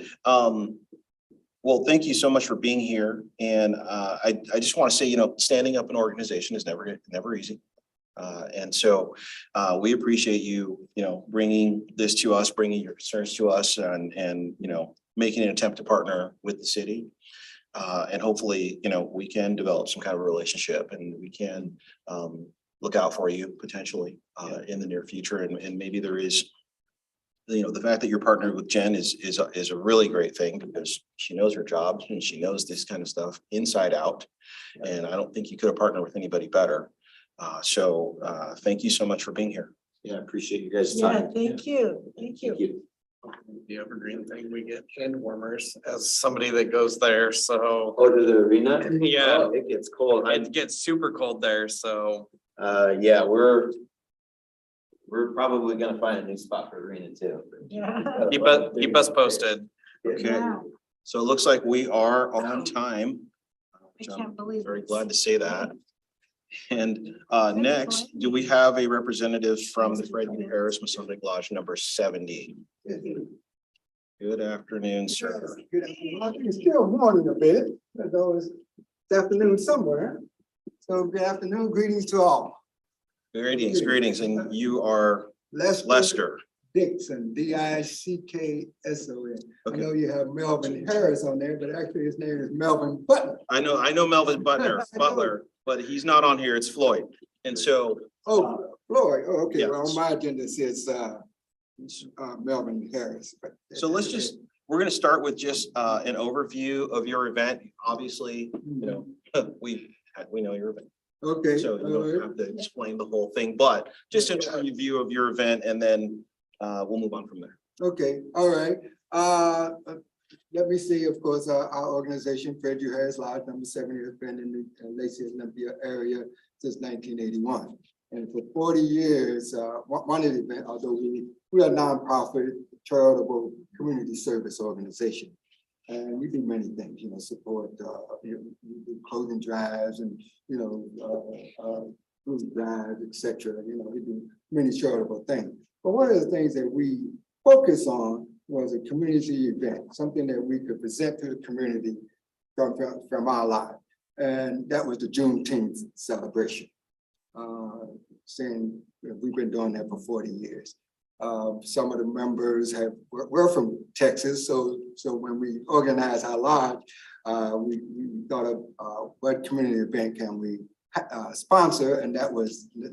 well, thank you so much for being here. And I just want to say, standing up an organization is never easy. And so we appreciate you, bringing this to us, bringing your concerns to us and making an attempt to partner with the city. And hopefully, we can develop some kind of a relationship and we can look out for you potentially in the near future. And maybe there is you know, the fact that you're partnered with Jen is a really great thing because she knows her job and she knows this kind of stuff inside out. And I don't think you could have partnered with anybody better. Thank you so much for being here. Yeah, I appreciate you guys' Yeah, time. thank you. Thank you. The evergreen thing, we get hand warmers as somebody that goes there, so Oh, to the arena? Yeah. Oh, it gets cold. it gets super cold there, so. Yeah, we're probably gonna find a new spot for arena too. Yeah. Keep us posted. Okay, Wow, so it looks like we are on time. I can't believe Very it. glad to say that. And next, do we have a representative from the Fred E. Harris Masonic Lodge number 70? Good afternoon, sir. Good afternoon. It's still morning a bit, although it's afternoon somewhere. So good afternoon, greetings to all. Greetings, and you are Lester. Dixon, Dickson. I Okay. know you have Melvin Harris on there, but actually his name is Melvin Butler. I know Melvin Butler, but he's not on here. It's Floyd. And so, Oh, Floyd, oh, okay, Yeah. well, on my agenda it says Melvin Harris. but- we're gonna start with just an overview of your event. Obviously, you know, we know your event. Okay. So you all don't right. have to explain the whole thing, but just an overview of your event and then we'll move on from there. Okay, all right. Let me see, of course, our organization, Fred U. Harris Lodge, number 70, has been in the Lacey Olympia area since 1981. And for 40 years, one of the events, although we are a nonprofit charitable community service organization. And we do many things, you know, support, we do clothing drives and, you know, food drives, et cetera. You know, we do many charitable things. But one of the things that we focus on was a community event, something that we could present to the community from our life. And that was the Juneteenth celebration. Saying that we've been doing that for 40 years. Some of the members we're from Texas, so when we organized our lodge, we thought of what community event can we sponsor, and that was the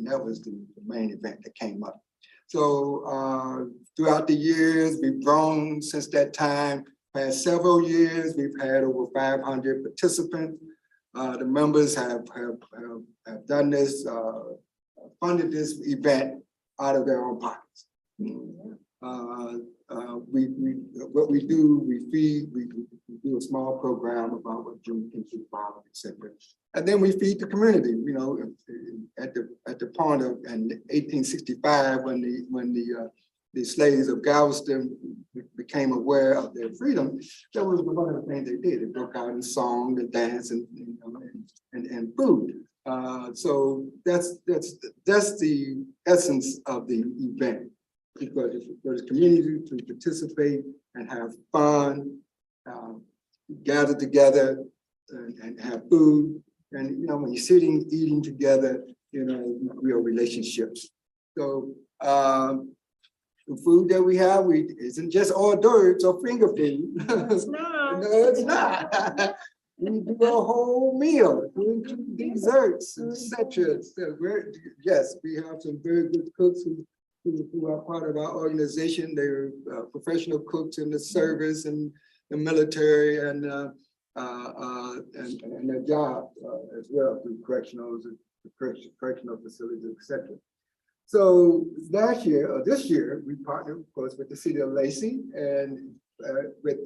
main event that came up. So throughout the years, we've grown since that time. Past several years, we've had over 500 participants. The members have done this, funded this event out of their own pockets. What we do, we feed, we do a small program about what Juneteenth is about, et cetera. And then we feed the community, you know, at the point of in 1865, when the slaves of Galveston became aware of their freedom, that was one of the things they did. They broke out in song, and dance, and food. So that's the essence of the event, because for the community to participate and have fun, gather together and have food. And, you know, when you're sitting, eating together, you know, real relationships. So the food that we have, isn't just hors d'oeuvres or finger food. It's not. No, it's not. We do a whole meal, we include desserts, etc. So yes, we have some very good cooks who are part of our organization. They're professional cooks in the service and the military and their job as well through correctional facilities, etc. So this year, we partnered, of course, with the city of Lacey, and with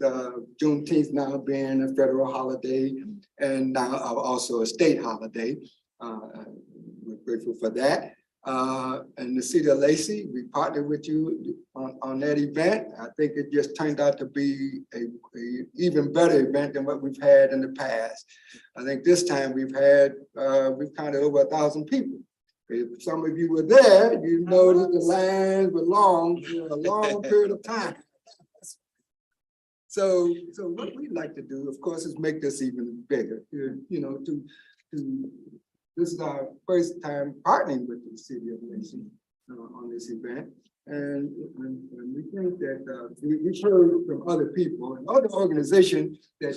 Juneteenth now being a federal holiday and now also a state holiday. We're grateful for that. And the city of Lacey, we partnered with you on that event. I think it just turned out to be a even better event than what we've had in the past. I think this time we've counted over 1,000 people. If some of you were there, you know that the lines were long for a long period of time. So what we'd like to do, of course, is make this even bigger. You know, this is our first time partnering with the city of Lacey on this event. And we think that we've heard from other people and other organizations that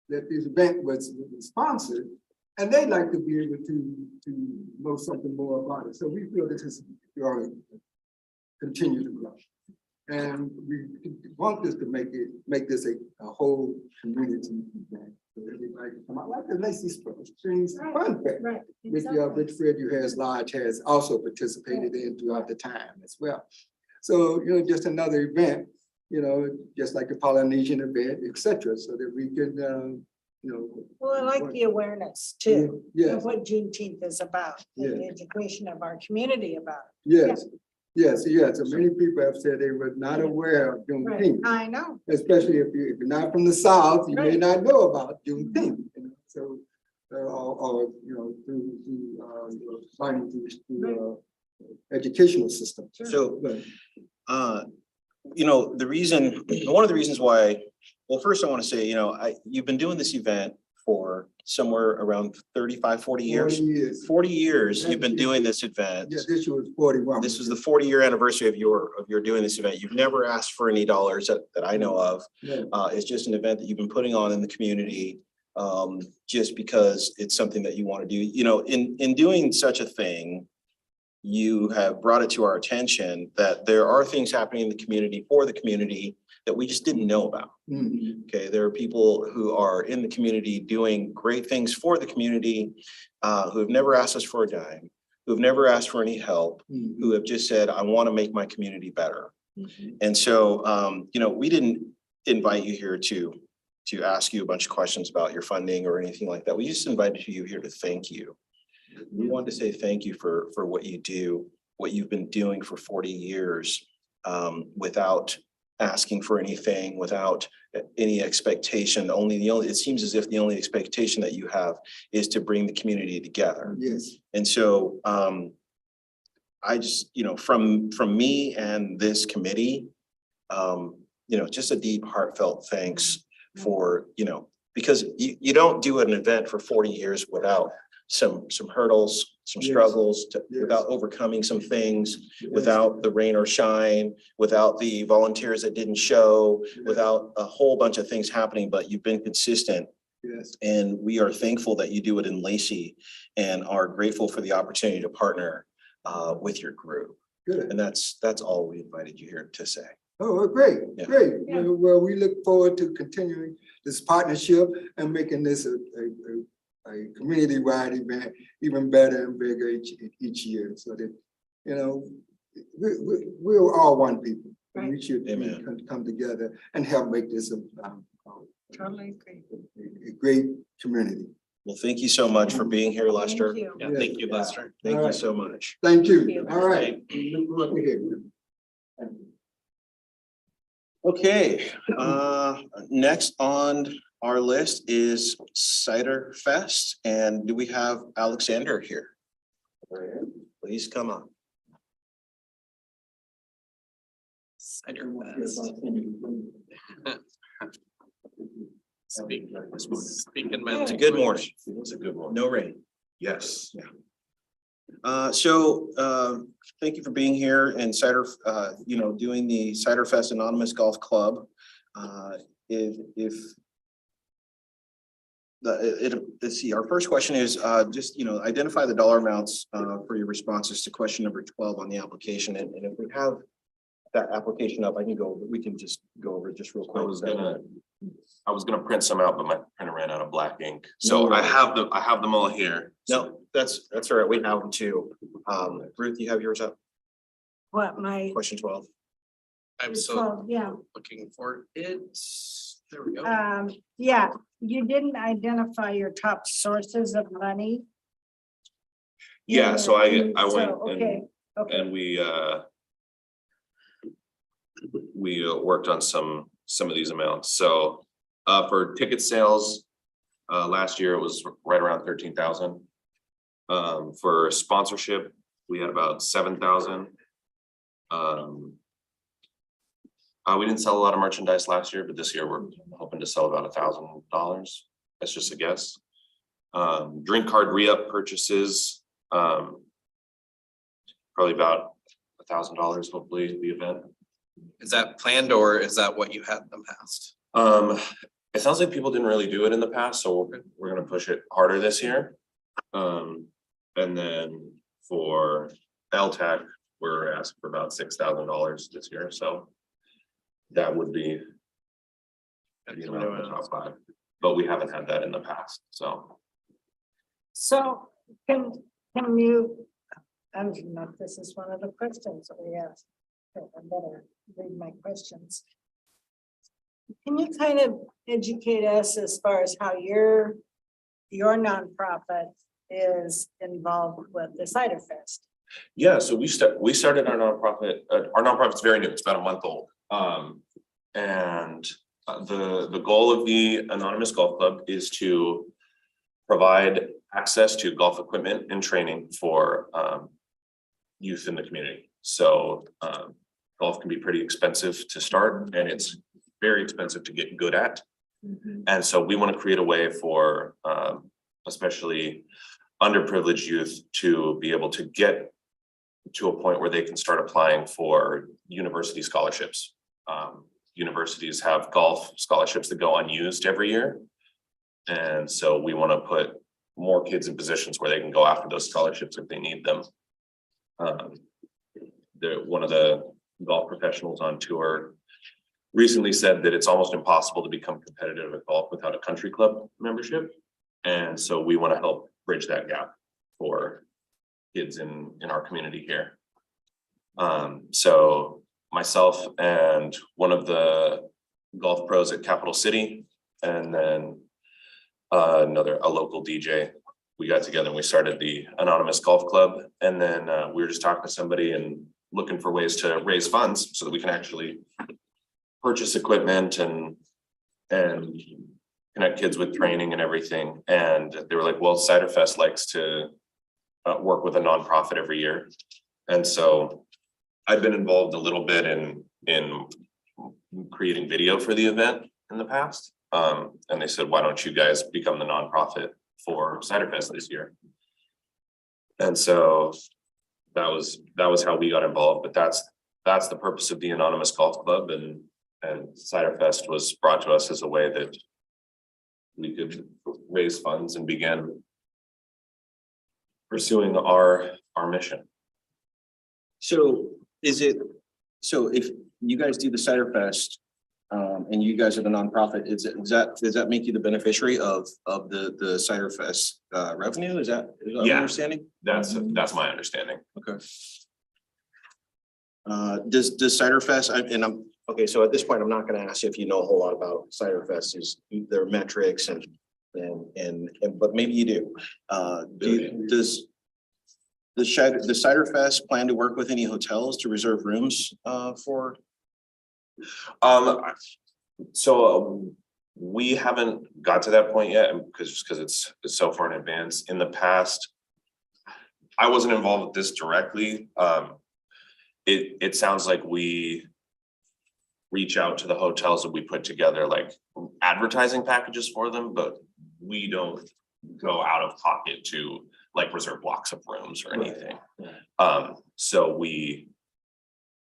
this event was sponsored, and they'd like to be able to know something more about it. So we feel this is going to continue to grow. And we want this to make this a whole community event. So everybody can come out, like the Lacey Springs Fun Fair. Right. Which Fred has Lodge has also participated in throughout the time as well. So, just another event, just like the Polynesian event, et cetera, so that we can, Well, I like the awareness too, Yes, of what Juneteenth is about, and the Yeah. education of our community about yes, yes. So many people have said they were not aware of it. Right, Juneteenth, I know. especially if you're not from the South, you may Right. not know about Juneteenth. So, or, finding through educational system. So, But, the reason, one of the reasons why, well, first I want to say, you've been doing this event for somewhere around 35, 40 years. 40 years. 40 years you've been doing this event. Yeah, this year was 41. This was the 40-year anniversary of your doing this event. You've never asked for any dollars that I know of. Yeah. It's just an event that you've been putting on in the community, just because it's something that you want to do. In doing such a thing, you have brought it to our attention that there are things happening in the community for the community that we just didn't know about. Mhm. Okay, there are people who are in the community doing great things for the community, who have never asked us for a dime, who have never asked for any help, Mhm. who have just said, I want to make my community better. Mhm. And so, we didn't invite you here to ask you a bunch of questions about your funding or anything like that. We just invited you here to thank you. We wanted to say thank you for what you do, what you've been doing for 40 years, without asking for anything, without any expectation. It seems as if the only expectation that you have is to bring the community together. Yes. And so, I just, from me and this committee, just a deep heartfelt thanks for, because you don't do an event for 40 years without some hurdles, some Yes. struggles, Yes. without overcoming some things, without the rain or shine, without the volunteers that didn't show, without a whole bunch of things happening, but you've been consistent. Yes. And we are thankful that you do it in Lacey and are grateful for the opportunity to partner with your group. Good. And that's all we invited you here to say. Oh, great, Yeah. great. Yeah. Well, we look forward to continuing this partnership and making this a community-wide event even better and bigger each year, so that, we're all one people. And we should Amen. come together and help make this Totally agree. a great community. Well, thank you so much for being here, Lester. Thank you. Yeah, thank you, Lester. Thank All you right. so much. Thank you. Thank you. All right. We look forward to hearing you. Okay, next on our list is Cider Fest, and do we have Alexander here? Please come on. Cider Fest. Speaking It's a good morning. It's a good one. No rain. Yes. Thank you for being here and Cider, doing the Cider Fest Anonymous Golf Club. Let's see, our first question is, just, identify the dollar amounts, for your responses to question number 12 on the application. And if we have that application up, we can just go over it just real quick. I was gonna print some out, but my printer ran out of black ink. So I have them all here. No, that's all right. We have them too. Ruth, you have yours up? What, my, Question 12. I'm so 12, yeah. looking for it. There we go. Yeah, you didn't identify your top sources of money. Yeah, so I So, went okay, okay. and we worked on some of these amounts. So for ticket sales, last year it was right around 13,000. For sponsorship, we had about 7,000. We didn't sell a lot of merchandise last year, but this year we're hoping to sell about $1,000. That's just a guess. Drink card re-up purchases, probably about $1,000, hopefully, the event. Is that planned or is that what you had in the past? It sounds like people didn't really do it in the past, so we're gonna push it harder this year. And then for LTAC, we're asking for about $6,000 this year, so that would be. The amount of the top five, but we haven't had that in the past, so. So can you, I don't know if this is one of the questions we asked. I better read my questions. Can you kind of educate us as far as how your nonprofit is involved with the Cider Fest? Yeah, so we started our nonprofit, our nonprofit's very new, it's about a month old. And the goal of the Anonymous Golf Club is to provide access to golf equipment and training for youth in the community. So golf can be pretty expensive to start, and it's very expensive to get good at. And so we want to create a way for especially underprivileged youth to be able to get to a point where they can start applying for university scholarships. Universities have golf scholarships that go unused every year. And so we want to put more kids in positions where they can go after those scholarships if they need them. One of the golf professionals on tour recently said that it's almost impossible to become competitive at golf without a country club membership. And so we want to help bridge that gap for kids in our community here. So myself and one of the golf pros at Capital City, and then a local DJ, we got together and we started the Anonymous Golf Club. And then we were just talking to somebody and looking for ways to raise funds so that we can actually purchase equipment and connect kids with training and everything. And they were like, well, Cider Fest likes to work with a nonprofit every year. And so I've been involved a little bit in creating video for the event in the past. And they said, why don't you guys become the nonprofit for Cider Fest this year? And so that was how we got involved, but that's the purpose of the Anonymous Golf Club, and Cider Fest was brought to us as a way that we could raise funds and begin pursuing our mission. So if you guys do the Cider Fest, and you guys are the nonprofit, does that make you the beneficiary of the Cider Fest revenue? Is that my Yeah. understanding? That's my understanding. Okay. Does Cider Fest, okay, so at this point, I'm not gonna ask you if you know a whole lot about Cider Fest, is their metrics and but maybe you do. Does the Cider Fest plan to work with any hotels to reserve rooms for? So we haven't got to that point yet because it's so far in advance. In the past, I wasn't involved with this directly. It sounds like we reach out to the hotels and we put together like advertising packages for them, but we don't go out of pocket to like reserve blocks of rooms or anything. So we,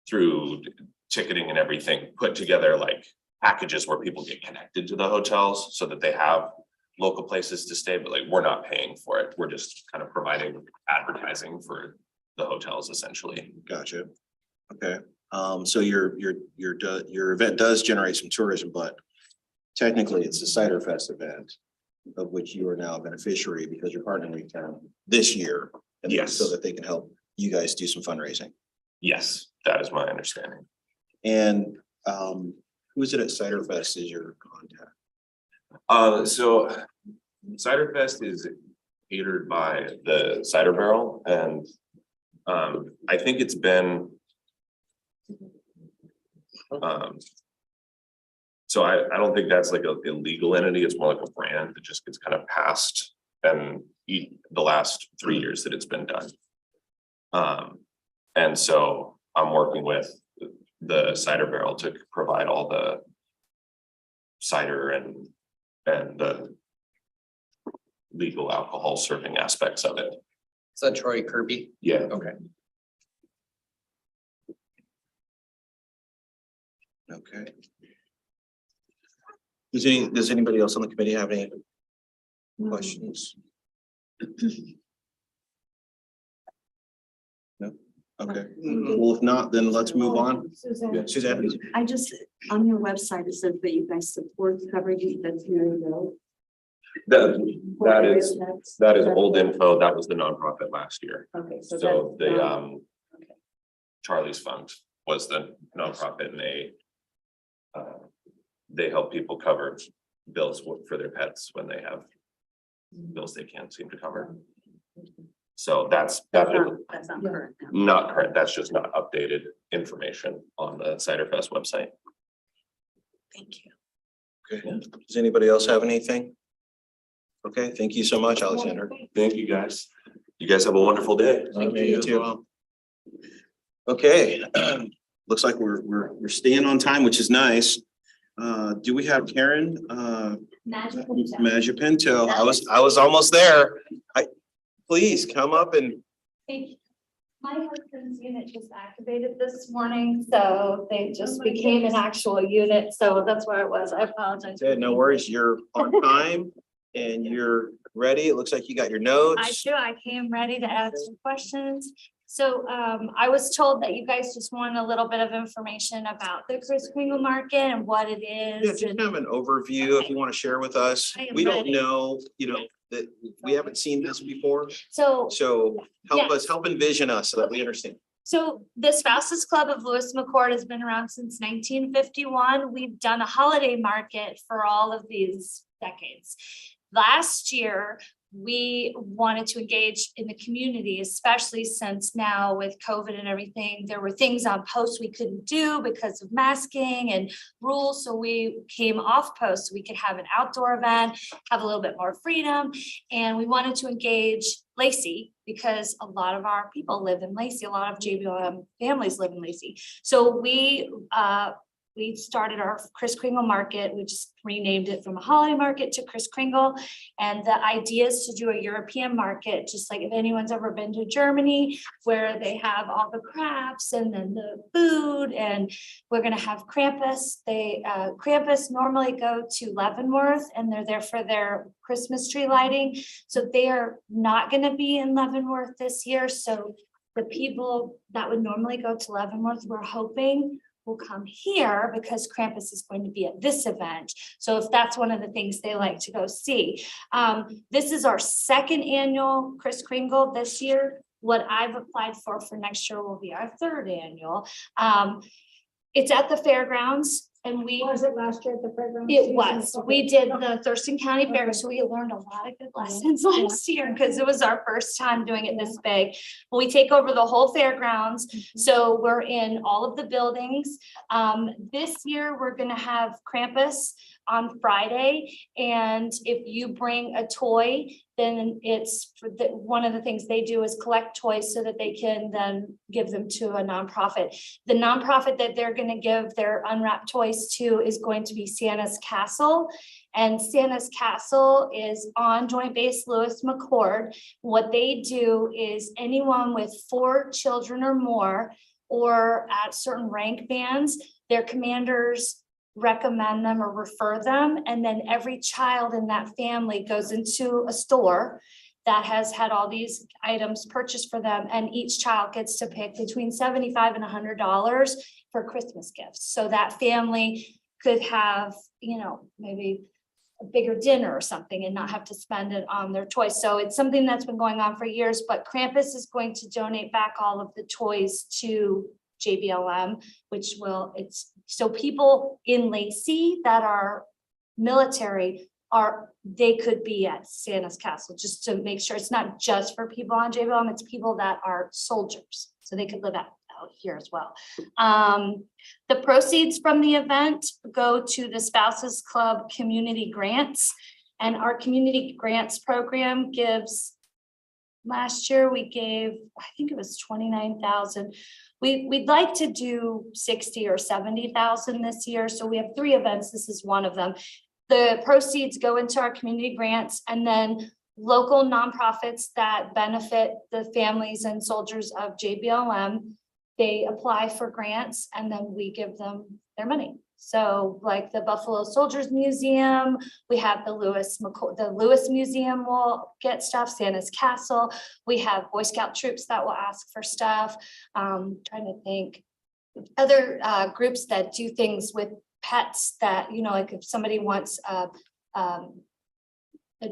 through ticketing and everything, put together like packages where people get connected to the hotels so that they have local places to stay, but like we're not paying for it. We're just kind of providing advertising for the hotels essentially. Gotcha. Okay. So your event does generate some tourism, but technically it's a Cider Fest event of which you are now a beneficiary because you're partnering with them this year. And Yes. so that they can help you guys do some fundraising. Yes, that is my understanding. And who is it at Cider Fest is your contact? So Cider Fest is catered by the Cider Barrel, and I think it's been so I don't think that's like a legal entity. It's more like a brand that just gets kind of passed and the last 3 years that it's been done. And so I'm working with the Cider Barrel to provide all the cider and the legal alcohol serving aspects of it. Is that Troy Kirby? Yeah. Okay. Okay. Does anybody else on the committee have any questions? No? Okay, well, if not, then let's move on. Suzanne. Suzanne? I just, on your website, it says that you guys support coverage that's very low. That is old info. That was the nonprofit last year. Okay, so So that's the not- Charlie's Fund was the nonprofit and they help people cover bills for their pets when they have bills they can't seem to cover. So that's That's not current now. not current. That's just not updated information on the Cider Fest website. Thank you. Okay, does anybody else have anything? Okay, thank you so much, Alexander. Thank you, guys. You guys have a wonderful day. You too. Okay, looks like we're staying on time, which is nice. Do we have Karen, Majipinto? I was almost there. Please come up and, My husband's unit just activated this morning, so they just became an actual unit, so that's where I was. I apologize. no worries, you're on time and you're ready. It looks like you got your notes. I came ready to ask some questions. So I was told that you guys just want a little bit of information about the Kris Kringle Market and what it Yeah, is. just have an overview if you want to share with us. I am We don't ready. know, that we haven't seen this before. So So help Yes. us, help envision us so that we understand. So the Spouses Club of Lewis McCord has been around since 1951. We've done a holiday market for all of these decades. Last year, we wanted to engage in the community, especially since now with COVID and everything, there were things on post we couldn't do because of masking and rules. So we came off post, so we could have an outdoor event, have a little bit more freedom. And we wanted to engage Lacey because a lot of our people live in Lacey, a lot of JBLM families live in Lacey. So we started our Kris Kringle Market. We just renamed it from a holiday market to Kris Kringle. And the idea is to do a European market, just like if anyone's ever been to Germany, where they have all the crafts and then the food, and we're gonna have Krampus. Krampus normally go to Leavenworth and they're there for their Christmas tree lighting. So they are not gonna be in Leavenworth this year. So the people that would normally go to Leavenworth, we're hoping will come here because Krampus is going to be at this event. So if that's one of the things they like to go see. This is our second annual Kris Kringle this year. What I've applied for next year will be our third annual. It's at the fairgrounds and we. Was it last year at the fairgrounds? It was. We did the Thurston County Fair, so we learned a lot of good lessons last year because it was our first time doing it this big. But we take over the whole fairgrounds, so we're in all of the buildings. This year, we're gonna have Krampus on Friday, and if you bring a toy, then it's one of the things they do is collect toys so that they can then give them to a nonprofit. The nonprofit that they're gonna give their unwrapped toys to is going to be Santa's Castle. And Santa's Castle is on Joint Base Lewis McCord. What they do is anyone with 4 children or more, or at certain rank bands, their commanders recommend them or refer them. And then every child in that family goes into a store that has had all these items purchased for them. And each child gets to pick between $75 and $100 for Christmas gifts. So that family could have, maybe a bigger dinner or something and not have to spend it on their toys. So it's something that's been going on for years, but Krampus is going to donate back all of the toys to JBLM, which so people in Lacey that are military they could be at Santa's Castle, just to make sure it's not just for people on JBLM, it's people that are soldiers. So they could live out here as well. The proceeds from the event go to the Spouses Club Community Grants. And our Community Grants program gives, last year we gave, I think it was 29,000. We'd like to do 60 or 70,000 this year. So we have 3 events. This is one of them. The proceeds go into our community grants, and then local nonprofits that benefit the families and soldiers of JBLM, they apply for grants and then we give them their money. So like the Buffalo Soldiers Museum, we have the Lewis Museum will get stuff, Santa's Castle. We have Boy Scout troops that will ask for stuff. Trying to think. Other groups that do things with pets that, you know, like if somebody wants a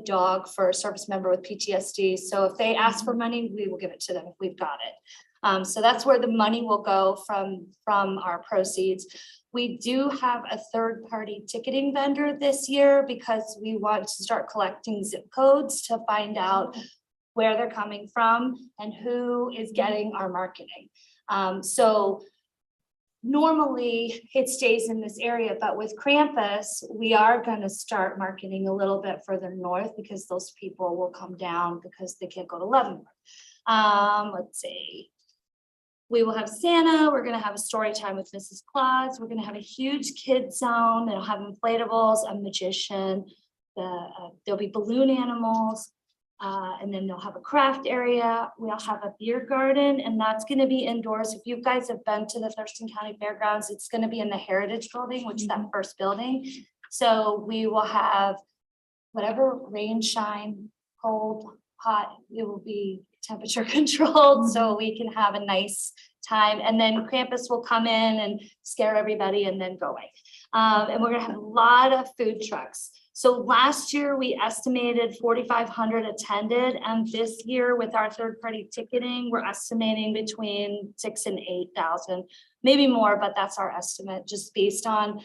dog for a service member with PTSD. So if they ask for money, we will give it to them if we've got it. So that's where the money will go from our proceeds. We do have a third-party ticketing vendor this year because we want to start collecting zip codes to find out where they're coming from and who is getting our marketing. So normally it stays in this area, but with Krampus, we are going to start marketing a little bit further north because those people will come down because they can't go to Leavenworth. Let's see. We will have Santa. We're going to have a story time with Mrs. Claus. We're going to have a huge kids zone. They'll have inflatables, a magician. There'll be balloon animals. And then they'll have a craft area. We'll have a beer garden, and that's going to be indoors. If you guys have been to the Thurston County Fairgrounds, it's going to be in the Heritage Building, which is that first building. So we will have whatever rain, shine, cold, hot, it will be temperature controlled so we can have a nice time. And then Krampus will come in and scare everybody and then go away. And we're gonna have a lot of food trucks. So last year we estimated 4,500 attended, and this year with our third-party ticketing, we're estimating between 6,000 and 8,000, maybe more, but that's our estimate just based on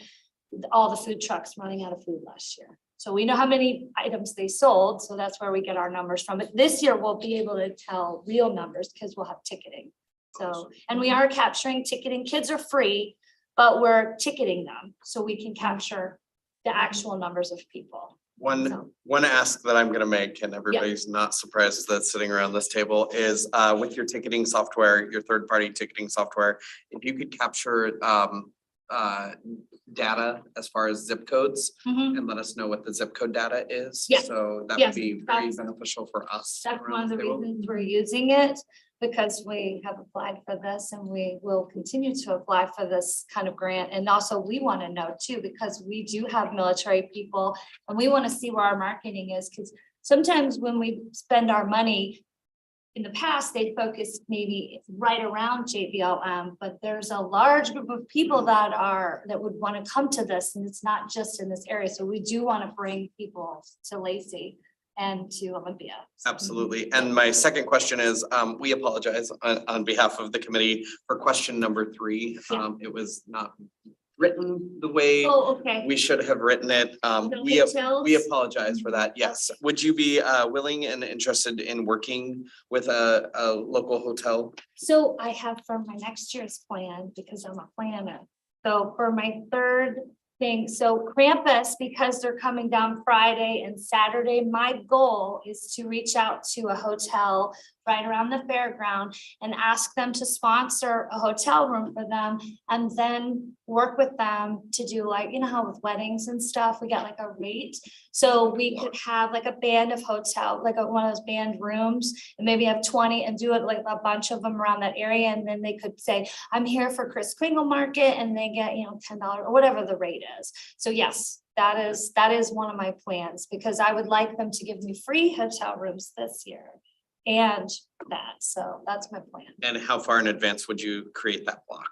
all the food trucks running out of food last year. So we know how many items they sold, so that's where we get our numbers from. But this year we'll be able to tell real numbers because we'll have ticketing. So, and we are capturing ticketing. Kids are free, but we're ticketing them so we can capture the actual numbers of people. One ask that I'm gonna make, and everybody's not surprised that's sitting around this table, is with your ticketing software, your third-party ticketing software, if you could capture data as far as zip codes and let us know what the zip code data is. Yeah. So that would Yes, be very that's- beneficial for us. That's around one of the table. reasons we're using it, because we have applied for this and we will continue to apply for this kind of grant. And also we want to know too, because we do have military people and we want to see where our marketing is, because sometimes when we spend our money, in the past, they focused maybe right around JBLM, but there's a large group of people that would want to come to this, and it's not just in this area. So we do want to bring people to Lacey and to Olympia. Absolutely. And my second question is, we apologize on behalf of the committee for question number 3. Yeah. It was not written the way Oh, okay. we should have written it. The We hotels? apologize for that. Yes. Would you be willing and interested in working with a local hotel? So I have for my next year's plan, because I'm a planner. So for my third thing, so Krampus, because they're coming down Friday and Saturday, my goal is to reach out to a hotel right around the fairground and ask them to sponsor a hotel room for them, and then work with them to do, like, you know how with weddings and stuff, we got like a rate. So we could have like a band of hotel, like one of those band rooms, and maybe have 20 and do it like a bunch of them around that area. And then they could say, I'm here for Kris Kringle Market, and they get, $10 or whatever the rate is. So yes, that is one of my plans, because I would like them to give me free hotel rooms this year. And that, so that's my plan. And how far in advance would you create that block?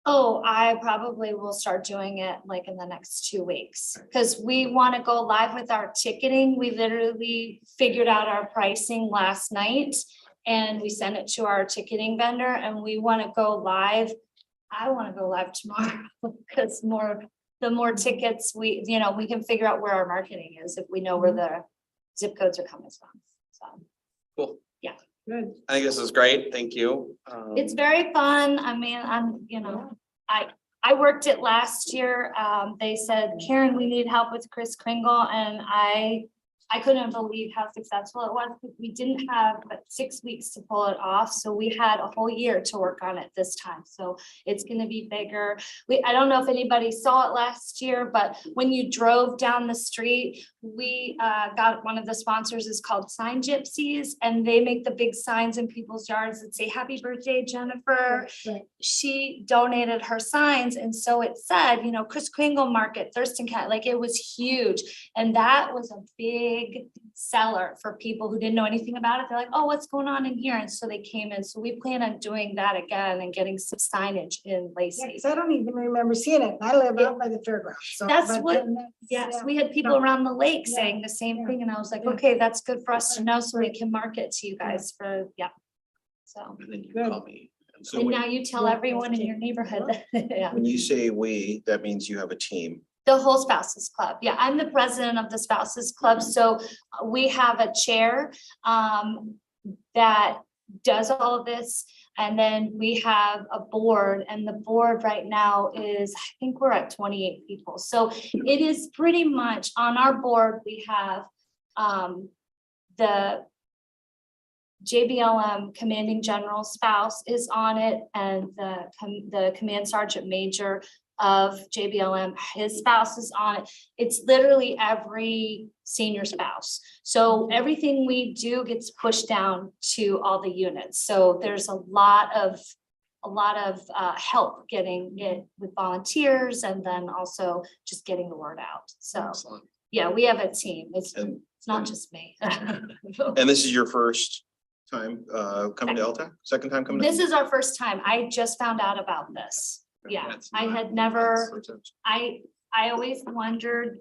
Oh, I probably will start doing it like in the next 2 weeks, because we want to go live with our ticketing. We literally figured out our pricing last night and we sent it to our ticketing vendor, and we want to go live. I want to go live tomorrow because the more tickets we can figure out where our marketing is if we know where the zip codes are coming from. So. Cool. Yeah. Good. I think this is great. Thank you. It's very fun. I mean, I worked it last year. They said, Karen, we need help with Kris Kringle, and I I couldn't believe how successful it was. We didn't have but 6 weeks to pull it off, so we had a whole year to work on it this time. So it's gonna be bigger. I don't know if anybody saw it last year, but when you drove down the street, we got one of the sponsors is called Sign Gypsies, and they make the big signs in people's yards that say, "Happy birthday, Jennifer." She donated her signs, and so it said, you know, Kris Kringle Market, Thurston County, like it was huge. And that was a big seller for people who didn't know anything about it. They're like, "Oh, what's going on in here?" And so they came in. So we plan on doing that again and getting some signage in Yeah, Lacey. 'cause I don't even remember seeing it. I live out by the fairgrounds. So, That's but what- then that's- Yes, yeah. we had people No. around the lake Yeah. saying the same Yeah. thing, and I was like, Yeah. okay, that's good for us to know, so we can market to you guys for, yeah. So, And then you Good. call me. So and when now you tell Yeah. everyone in your neighborhood that, yeah. when you say we, that means you have a team. The whole spouses club. Yeah, I'm the president of the spouses club. So we have a chair that does all of this. And then we have a board, and the board right now is, I think we're at 28 people. So it is pretty much on our board, we have the JBLM Commanding General spouse is on it, and the Command Sergeant Major of JBLM, his spouse is on it. It's literally every senior spouse. So everything we do gets pushed down to all the units. So there's a lot of help getting it with volunteers, and then also just getting the word out. So, Excellent. yeah, we have a team. It's And, not just me. and this is your first time coming to LTAC? Second time coming? to- This is our first time. I just found out about this. Yeah, That's I not- had never, I always wondered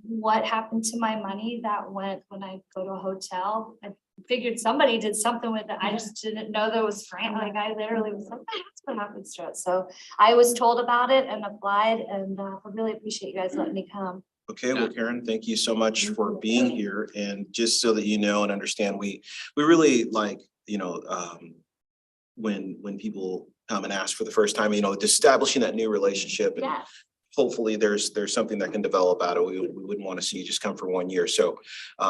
what happened to my money that went when I go to a hotel. I figured somebody did something with it. I just didn't know there was grant, like I literally was like, "What's what happens to it?" So I was told about it and applied, and I really appreciate you guys letting me come. Okay, well, Karen, thank you so much for being here. And just so that you know and understand, we really like, you know, when people come and ask for the first time, you know, establishing that new relationship. And Yeah. hopefully there's something that can develop out of it. We wouldn't want to see you just come for 1 year. So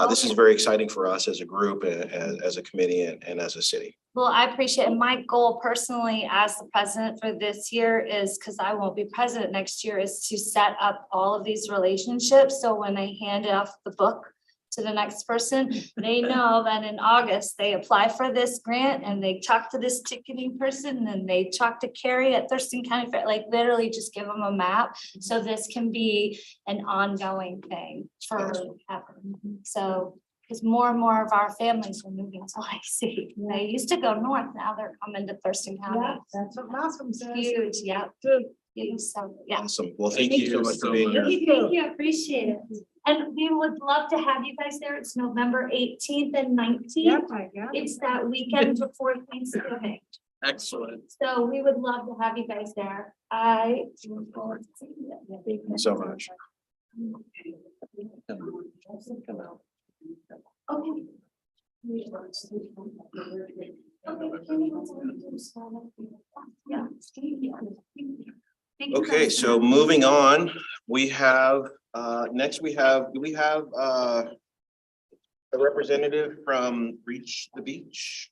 this is Okay. very exciting for us as a group, as a committee and as a city. Well, I appreciate it. My goal personally as the president for this year is, because I won't be president next year, is to set up all of these relationships. So when I hand off the book to the next person, they know that in August, they apply for this grant and they talk to this ticketing person and they talk to Carrie at Thurston County Fair, like literally just give them a map. So this can be an ongoing thing forever. So, because more and more of our families are moving to Lacey. They used to go north, now they're coming to Thurston Yeah, County. that's what Malcolm says. Huge, yeah. Good. Huge, so, yeah. Awesome. Well, thank you so much for being here. Thank you, I appreciate it. And we would love to have you guys there. It's November 18th and 19th. Yep, I got it. It's that weekend before Thanksgiving. Excellent. So we would love to have you guys there. I look forward to seeing you. Thank you so much. Okay. Yeah. Thank you Okay, guys. so moving on, we have, next we have, do we have a representative from Reach the Beach?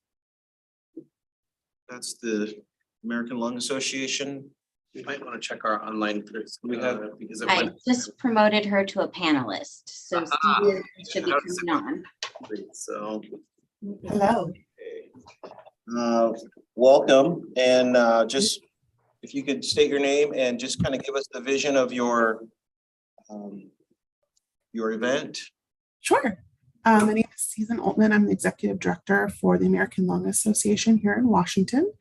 That's the American Lung Association. We might want to check our online first. We have- Because it I went just promoted her to a panelist, so Steve should be coming on. great, so. Hello. Welcome, and just if you could state your name and just kind of give us the vision of your event. Sure. My name is Susan Altman. I'm the executive director for the American Lung Association here in Washington.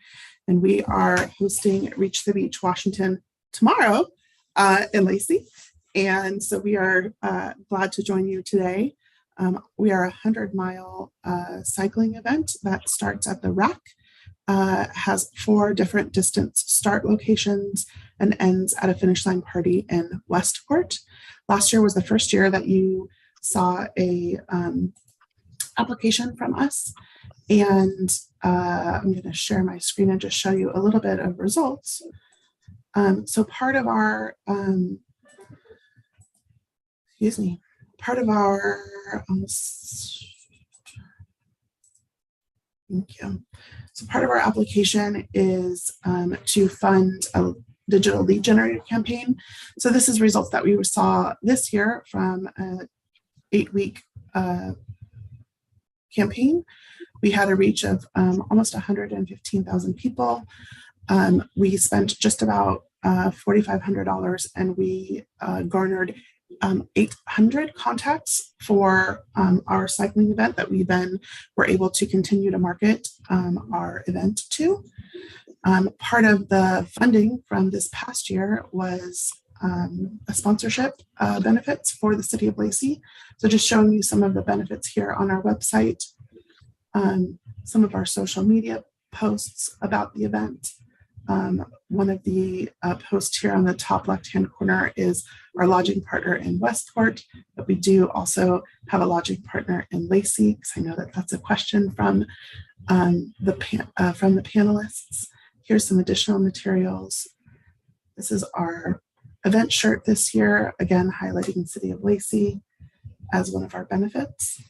And we are hosting Reach the Beach, Washington tomorrow in Lacey. And so we are glad to join you today. We are a 100-mile cycling event that starts at the RAC, has 4 different distance start locations and ends at a finish line party in Westport. Last year was the first year that you saw a application from us. And I'm going to share my screen and just show you a little bit of results. So part of our part of our, thank you. So part of our application is to fund a digital lead generator campaign. So this is results that we saw this year from a 8-week campaign. We had a reach of almost 115,000 people. We spent just about $4,500 and we garnered 800 contacts for our cycling event that we then were able to continue to market our event to. Part of the funding from this past year was a sponsorship benefits for the city of Lacey. So just showing you some of the benefits here on our website, some of our social media posts about the event. One of the posts here on the top left-hand corner is our lodging partner in Westport, but we do also have a lodging partner in Lacey, because I know that that's a question from the panelists. Here's some additional materials. This is our event shirt this year, again highlighting the city of Lacey as one of our benefits.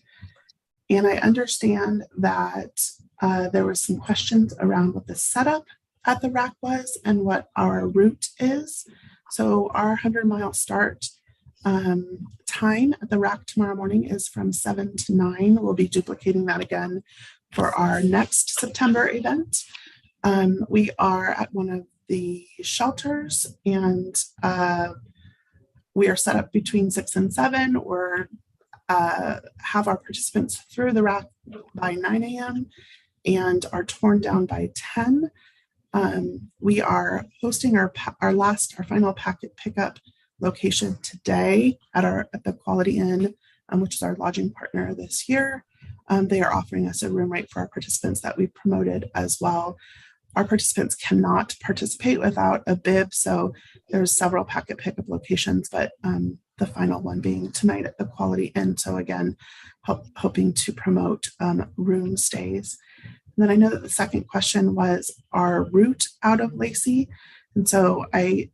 And I understand that there were some questions around what the setup at the rack was and what our route is. So our 100-mile start time at the rack tomorrow morning is from 7 to 9. We'll be duplicating that again for our next September event. We are at one of the shelters and we are set up between 6 and 7. We're have our participants through the rack by 9 a.m. and are torn down by 10. We are hosting our final packet pickup location today at the Quality Inn, which is our lodging partner this year. They are offering us a room rate for our participants that we promoted as well. Our participants cannot participate without a bib, so there's several packet pickup locations, but the final one being tonight at the Quality Inn. So again, hoping to promote room stays. And then I know that the second question was our route out of Lacey. And so I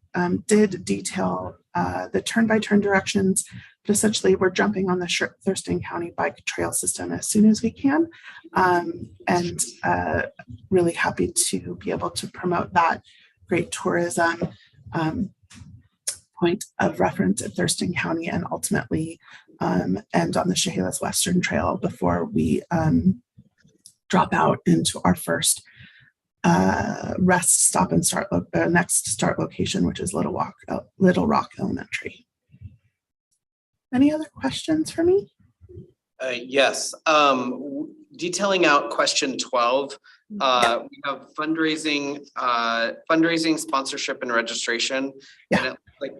did detail the turn-by-turn directions, but essentially we're jumping on the Thurston County bike trail system as soon as we can. And really happy to be able to promote that great tourism point of reference at Thurston County and ultimately end on the Chehalis Western Trail before we drop out into our first rest stop and start next start location, which is Little Rock Elementary. Any other questions for me? Yes, detailing out question 12. We have fundraising, sponsorship and registration. Yeah. And it, like,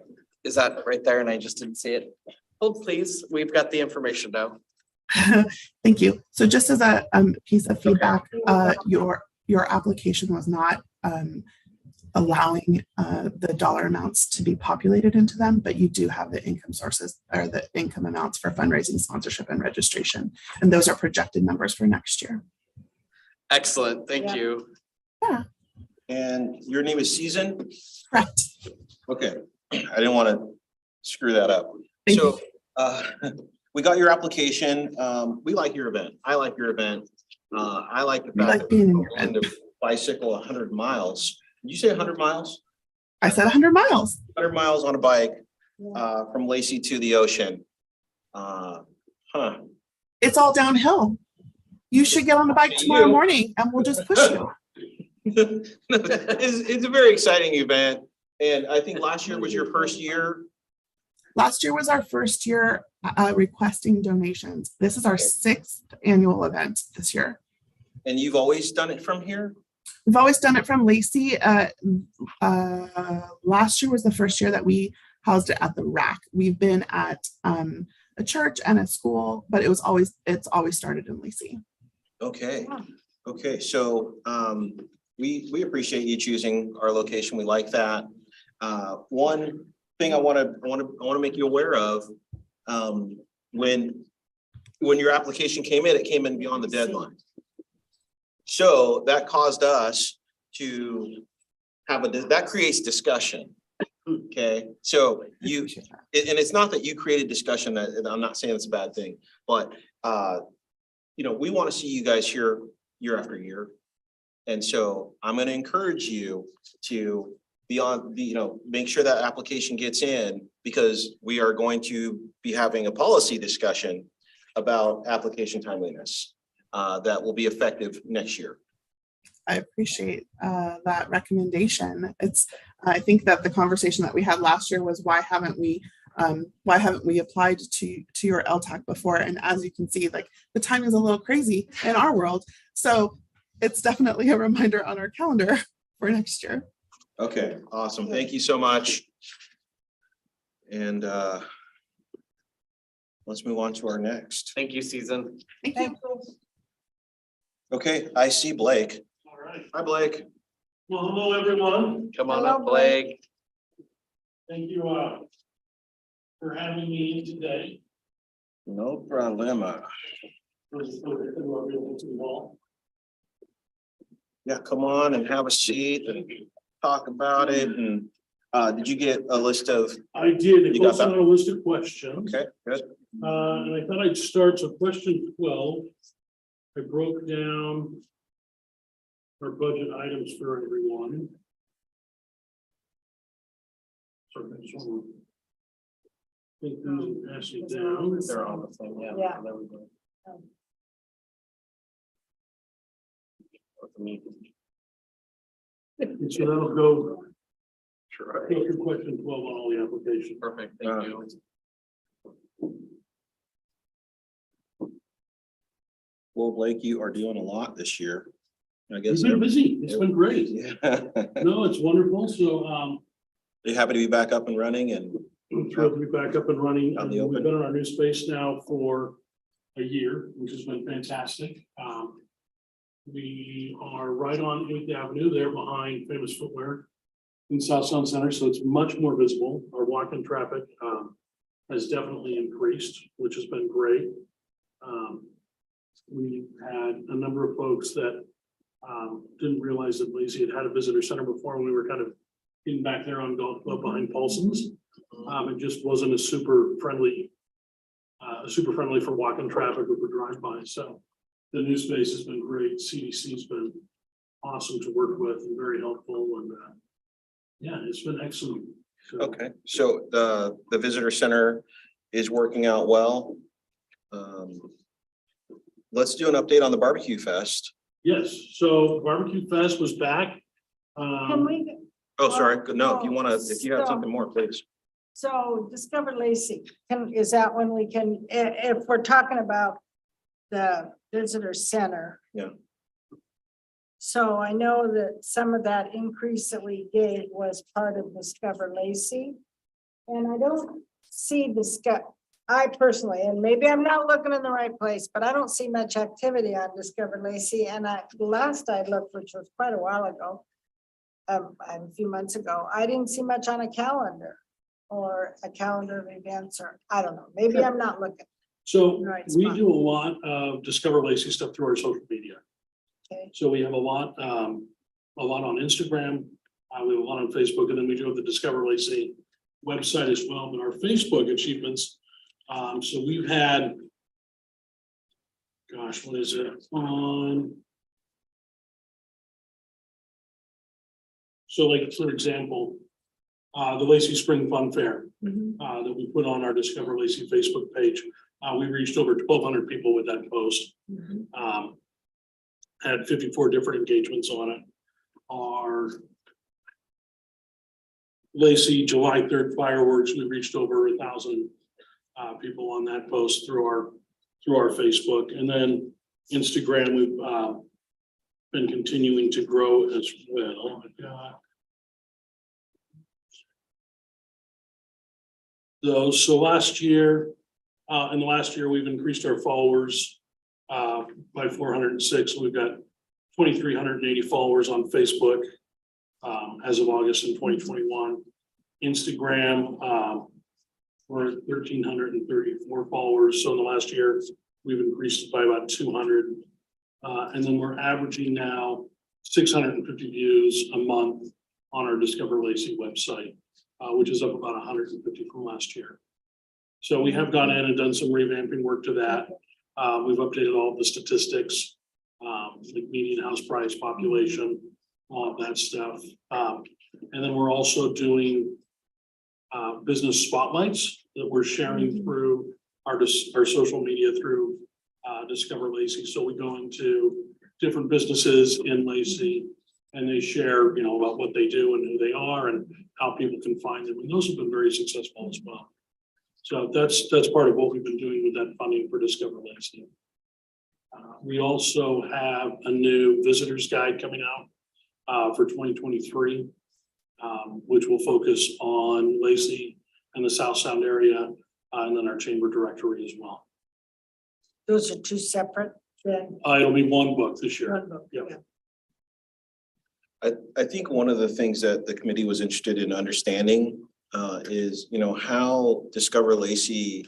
is that right there? And I just didn't see it. Hold please, we've got the information now. Thank you. So just as a piece of feedback, your application was not allowing the dollar amounts to be populated into them, but you do have the income sources or the income amounts for fundraising, sponsorship, and registration. And those are projected numbers for next year. Excellent, thank you. Yeah. And your name is Season? Correct. Okay, I didn't want to screw that up. Thank So we got your application. We like your event. I like your event. I like the fact that being in we're your going to bicycle 100 miles. Did you say 100 miles? I said 100 miles. 100 miles on a bike from Lacey to the ocean. It's all downhill. You should get on the bike tomorrow morning and we'll just push you. It's a very exciting event. And I think last year was your first year. Last year was our first year requesting donations. This is our 6th annual event this year. And you've always done it from here? We've always done it from Lacey. Last year was the first year that we housed it at the rack. We've been at a church and a school, but it's always started in Lacey. Okay. Okay. So we appreciate you choosing our location. We like that. One thing I want to make you aware of, when your application came in, it came in beyond the deadline. So that caused us to have that creates discussion. Okay. Okay, so I you, appreciate that. and it's not that you created discussion, and I'm not saying it's a bad thing, but we want to see you guys here year after year. And so I'm gonna encourage you to make sure that application gets in, because we are going to be having a policy discussion about application timeliness that will be effective next year. I appreciate that recommendation. I think that the conversation that we had last year was why haven't we applied to your LTAC before? And as you can see, like the time is a little crazy in our world. So it's definitely a reminder on our calendar for next year. Okay, awesome. Thank you so much. And let's move on to our next. Thank you, Susan. Thank you. Okay, I see Blake. All right. Hi, Blake. Well, hello, everyone. Come on Hello, up, Blake. Thank you for having me in today. No problema. Yeah, come on and have a seat and talk about it. And did you get a list of? I did. They You got posted that? on a list of questions. Okay, good. And I thought I'd start, so question 12. I broke down our budget items for everyone. So I just want to take these and pass it down. They're on the thing, yeah. Yeah. There we go. And so that'll go Sure. through question 12 on all the applications. Perfect, thank you. Well, Blake, you are doing a lot this year. I It's guess. been busy. It's been great. Yeah. No, it's wonderful. So, You happy to be back up and running and I'm thrilled to be back up and running. Out in the We've open. been in our new space now for a year, which has been fantastic. We are right on 8th Avenue there behind Famous Footwear in South Sound Center, so it's much more visible. Our walk-in traffic has definitely increased, which has been great. We've had a number of folks that didn't realize that Lacey had a visitor center before, and we were kind of getting back there on Golf Club behind Paulson's. It just wasn't a super friendly for walk-in traffic or for drive-by, so the new space has been great. CDC's been awesome to work with and very helpful, and yeah, it's been excellent. So, okay, so the visitor center is working out well. Let's do an update on the barbecue fest. yes, so Barbecue Fest was back. Can we? Oh, sorry. No, if you want to, if you have So- something more, please. So Discover Lacey, is that when we can, if we're talking about the visitor center? Yeah. So I know that some of that increase that we gave was part of Discover Lacey. And I don't see I personally, and maybe I'm not looking in the right place, but I don't see much activity on Discover Lacey. And last I looked, which was quite a while ago, a few months ago, I didn't see much on a calendar. Or a calendar of events, or I don't know, maybe I'm not looking. So Right, we spot. do a lot of Discover Lacey stuff through our social media. Okay. So we have a lot on Instagram, we have a lot on Facebook, and then we do have the Discover Lacey website as well, but our Facebook achievements. So we've had, gosh, what is it on? So like, for example, the Lacey Spring Fun Fair that we put on our Discover Lacey Facebook page. We reached over 1,200 people with that post. Had 54 different engagements on it. Our Lacey July 3rd fireworks, we reached over 1,000 people on that post through our Facebook. And then Instagram, we've been continuing to grow as well. So last year, in the last year, we've increased our followers by 406. We've got 2,380 followers on Facebook as of August in 2021. Instagram, we're at 1,334 followers. So in the last year, we've increased it by about 200. And then we're averaging now 650 views a month on our Discover Lacey website. which is up about 150 from last year. So we have gone in and done some revamping work to that. We've updated all of the statistics, like median house price, population, all of that stuff. And then we're also doing business spotlights that we're sharing through our social media through Discover Lacey. So we go into different businesses in Lacey and they share, you know, about what they do and who they are and how people can find them. And those have been very successful as well. So that's part of what we've been doing with that funding for Discover Lacey. We also have a new visitors guide coming out for 2023, which will focus on Lacey and the South Sound area, and then our chamber directory as well. Those are two separate then? It'll be one book this year. One book, Yeah. I think one of the things that the committee was interested in understanding is, you know, how Discover Lacey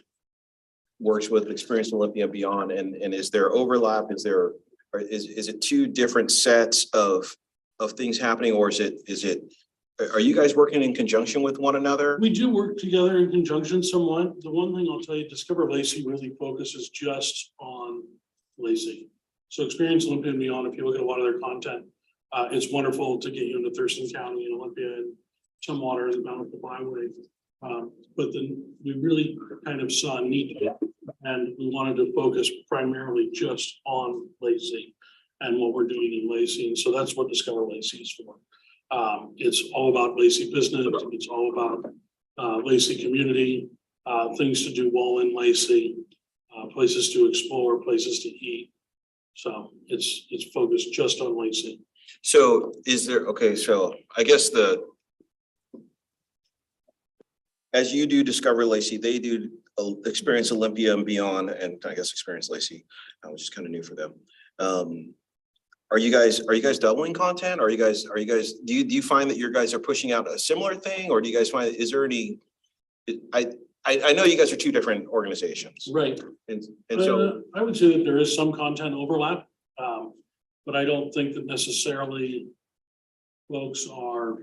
works with Experience Olympia and beyond, and is there overlap? Is there, or is it two different sets of things happening, or is it, are you guys working in conjunction with one another? We do work together in conjunction somewhat. The one thing I'll tell you, Discover Lacey really focuses just on Lacey. So Experience Olympia and beyond, if you look at a lot of their content, it's wonderful to get you into Thurston County and Olympia and Tumwater and the Bountiful Byway. But then we really kind of saw a need and we wanted to focus primarily just on Lacey and what we're doing in Lacey. And so that's what Discover Lacey is for. It's all about Lacey business. It's all about Lacey community, things to do while in Lacey, places to explore, places to eat. So it's focused just on Lacey. So is there, okay, so I guess as you do Discover Lacey, they do Experience Olympia and beyond, and I guess Experience Lacey, which is kind of new for them. Are you guys doubling content? Are you guys, do you find that your guys are pushing out a similar thing, or do you guys find, is there any, I know you guys are two different organizations. Right. And so. I would say that there is some content overlap, but I don't think that necessarily folks are,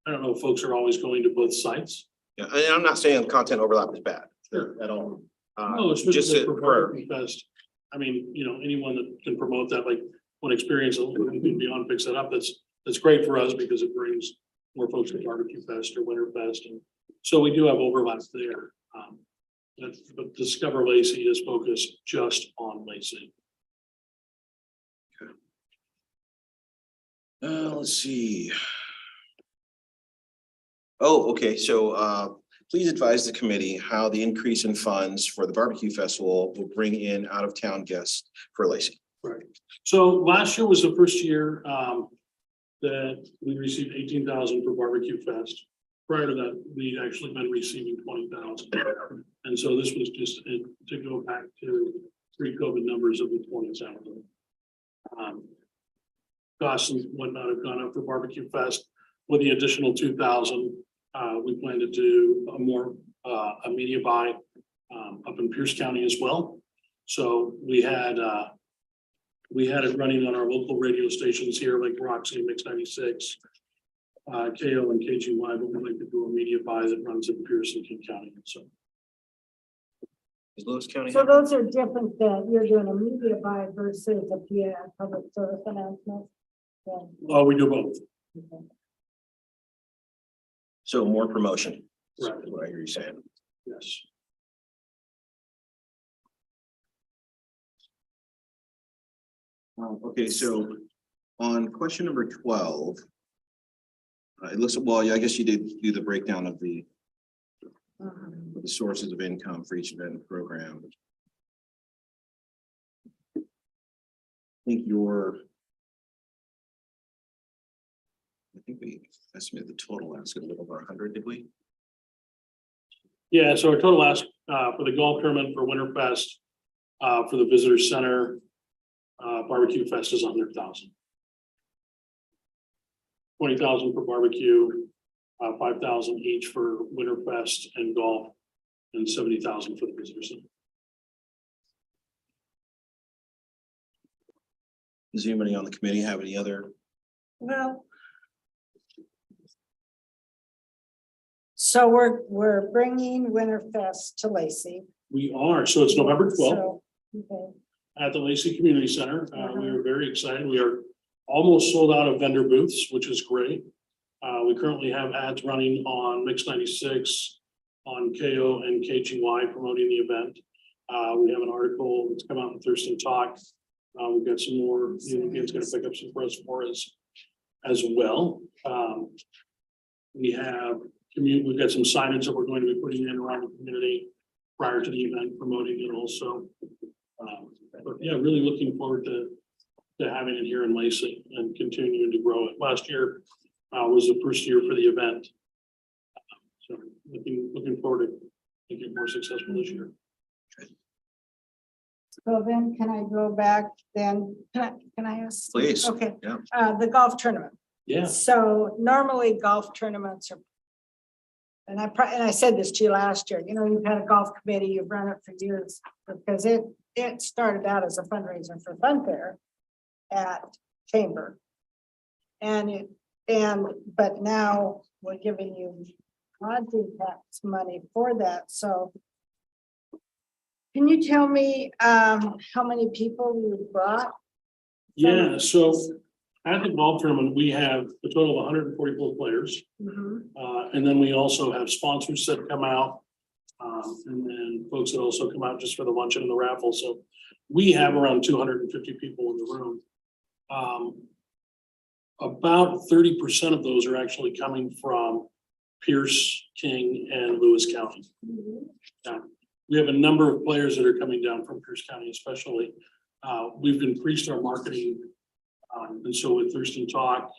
I don't know if folks are always going to both sites. Yeah, and I'm not saying content overlap is bad at all. No, especially just for Barbecue Fest. I mean, you know, anyone that can promote that, like when Experience and Beyond picks that up, that's great for us because it brings more folks to Barbecue Fest or Winter Fest. And so we do have overlaps there. But Discover Lacey is focused just on Lacey. Let's see. Oh, okay, so please advise the committee how the increase in funds for the barbecue festival will bring in out-of-town guests for Lacey. Right. So last year was the first year that we received 18,000 for Barbecue Fest. Prior to that, we'd actually been receiving 20,000. And so this was just to go back to pre-COVID numbers of the 20,000. Costs and whatnot have gone up for Barbecue Fest. With the additional 2,000, we plan to do a media buy up in Pierce County as well. So we had it running on our local radio stations here, like Roxy, Mix 96, KO and KGY, but we'd like to do a media buy that runs in Pierce and King County. So. Is Lewis County? So those are different that you're doing a media buy versus a PA public service announcement. Yeah. Oh, we do both. Okay. So more promotion. Right. Is what I hear you saying. Yes. Okay, so on question number 12, it looks, well, yeah, I guess you did do the breakdown of the sources of income for each event and program. I think we estimated the total ask a little over 100, did we? Yeah, so our total ask for the golf tournament, for Winterfest, for the visitor center, Barbecue Fest is 100,000. 20,000 for barbecue, 5,000 each for Winterfest and golf, and 70,000 for the visitor center. Does anybody on the committee have any other? Well, So we're bringing Winterfest to Lacey. We are, so it's November twelfth So, okay. at the Lacey Community Center. We are very excited. We are almost sold out of vendor booths, which is great. We currently have ads running on Mix 96, on KO and KGY promoting the event. We have an article that's come out in Thurston Talk. We've got some more, it's gonna pick up some press for us as well. We've got some signage that we're going to be putting in around the community prior to the event, promoting it also. But yeah, really looking forward to having it here in Lacey and continuing to grow it. Last year was the first year for the event. So looking forward to making it more successful this year. So then can I go back then? Can I ask? Please. Okay, Yeah. the golf tournament. Yeah. So normally golf tournaments are. And I said this to you last year, you know, you've had a golf committee, you've run it for years, because it started out as a fundraiser for Fun Fair at Chamber. But now we're giving you lodging tax money for that, so. Can you tell me, how many people you brought? Yeah, so at the golf tournament, we have a total of 144 players. And then we also have sponsors that come out. And then folks that also come out just for the luncheon and the raffle. So we have around 250 people in the room. About 30% of those are actually coming from Pierce, King, and Lewis County. We have a number of players that are coming down from Pierce County especially. We've increased our marketing. And so with Thurston Talk,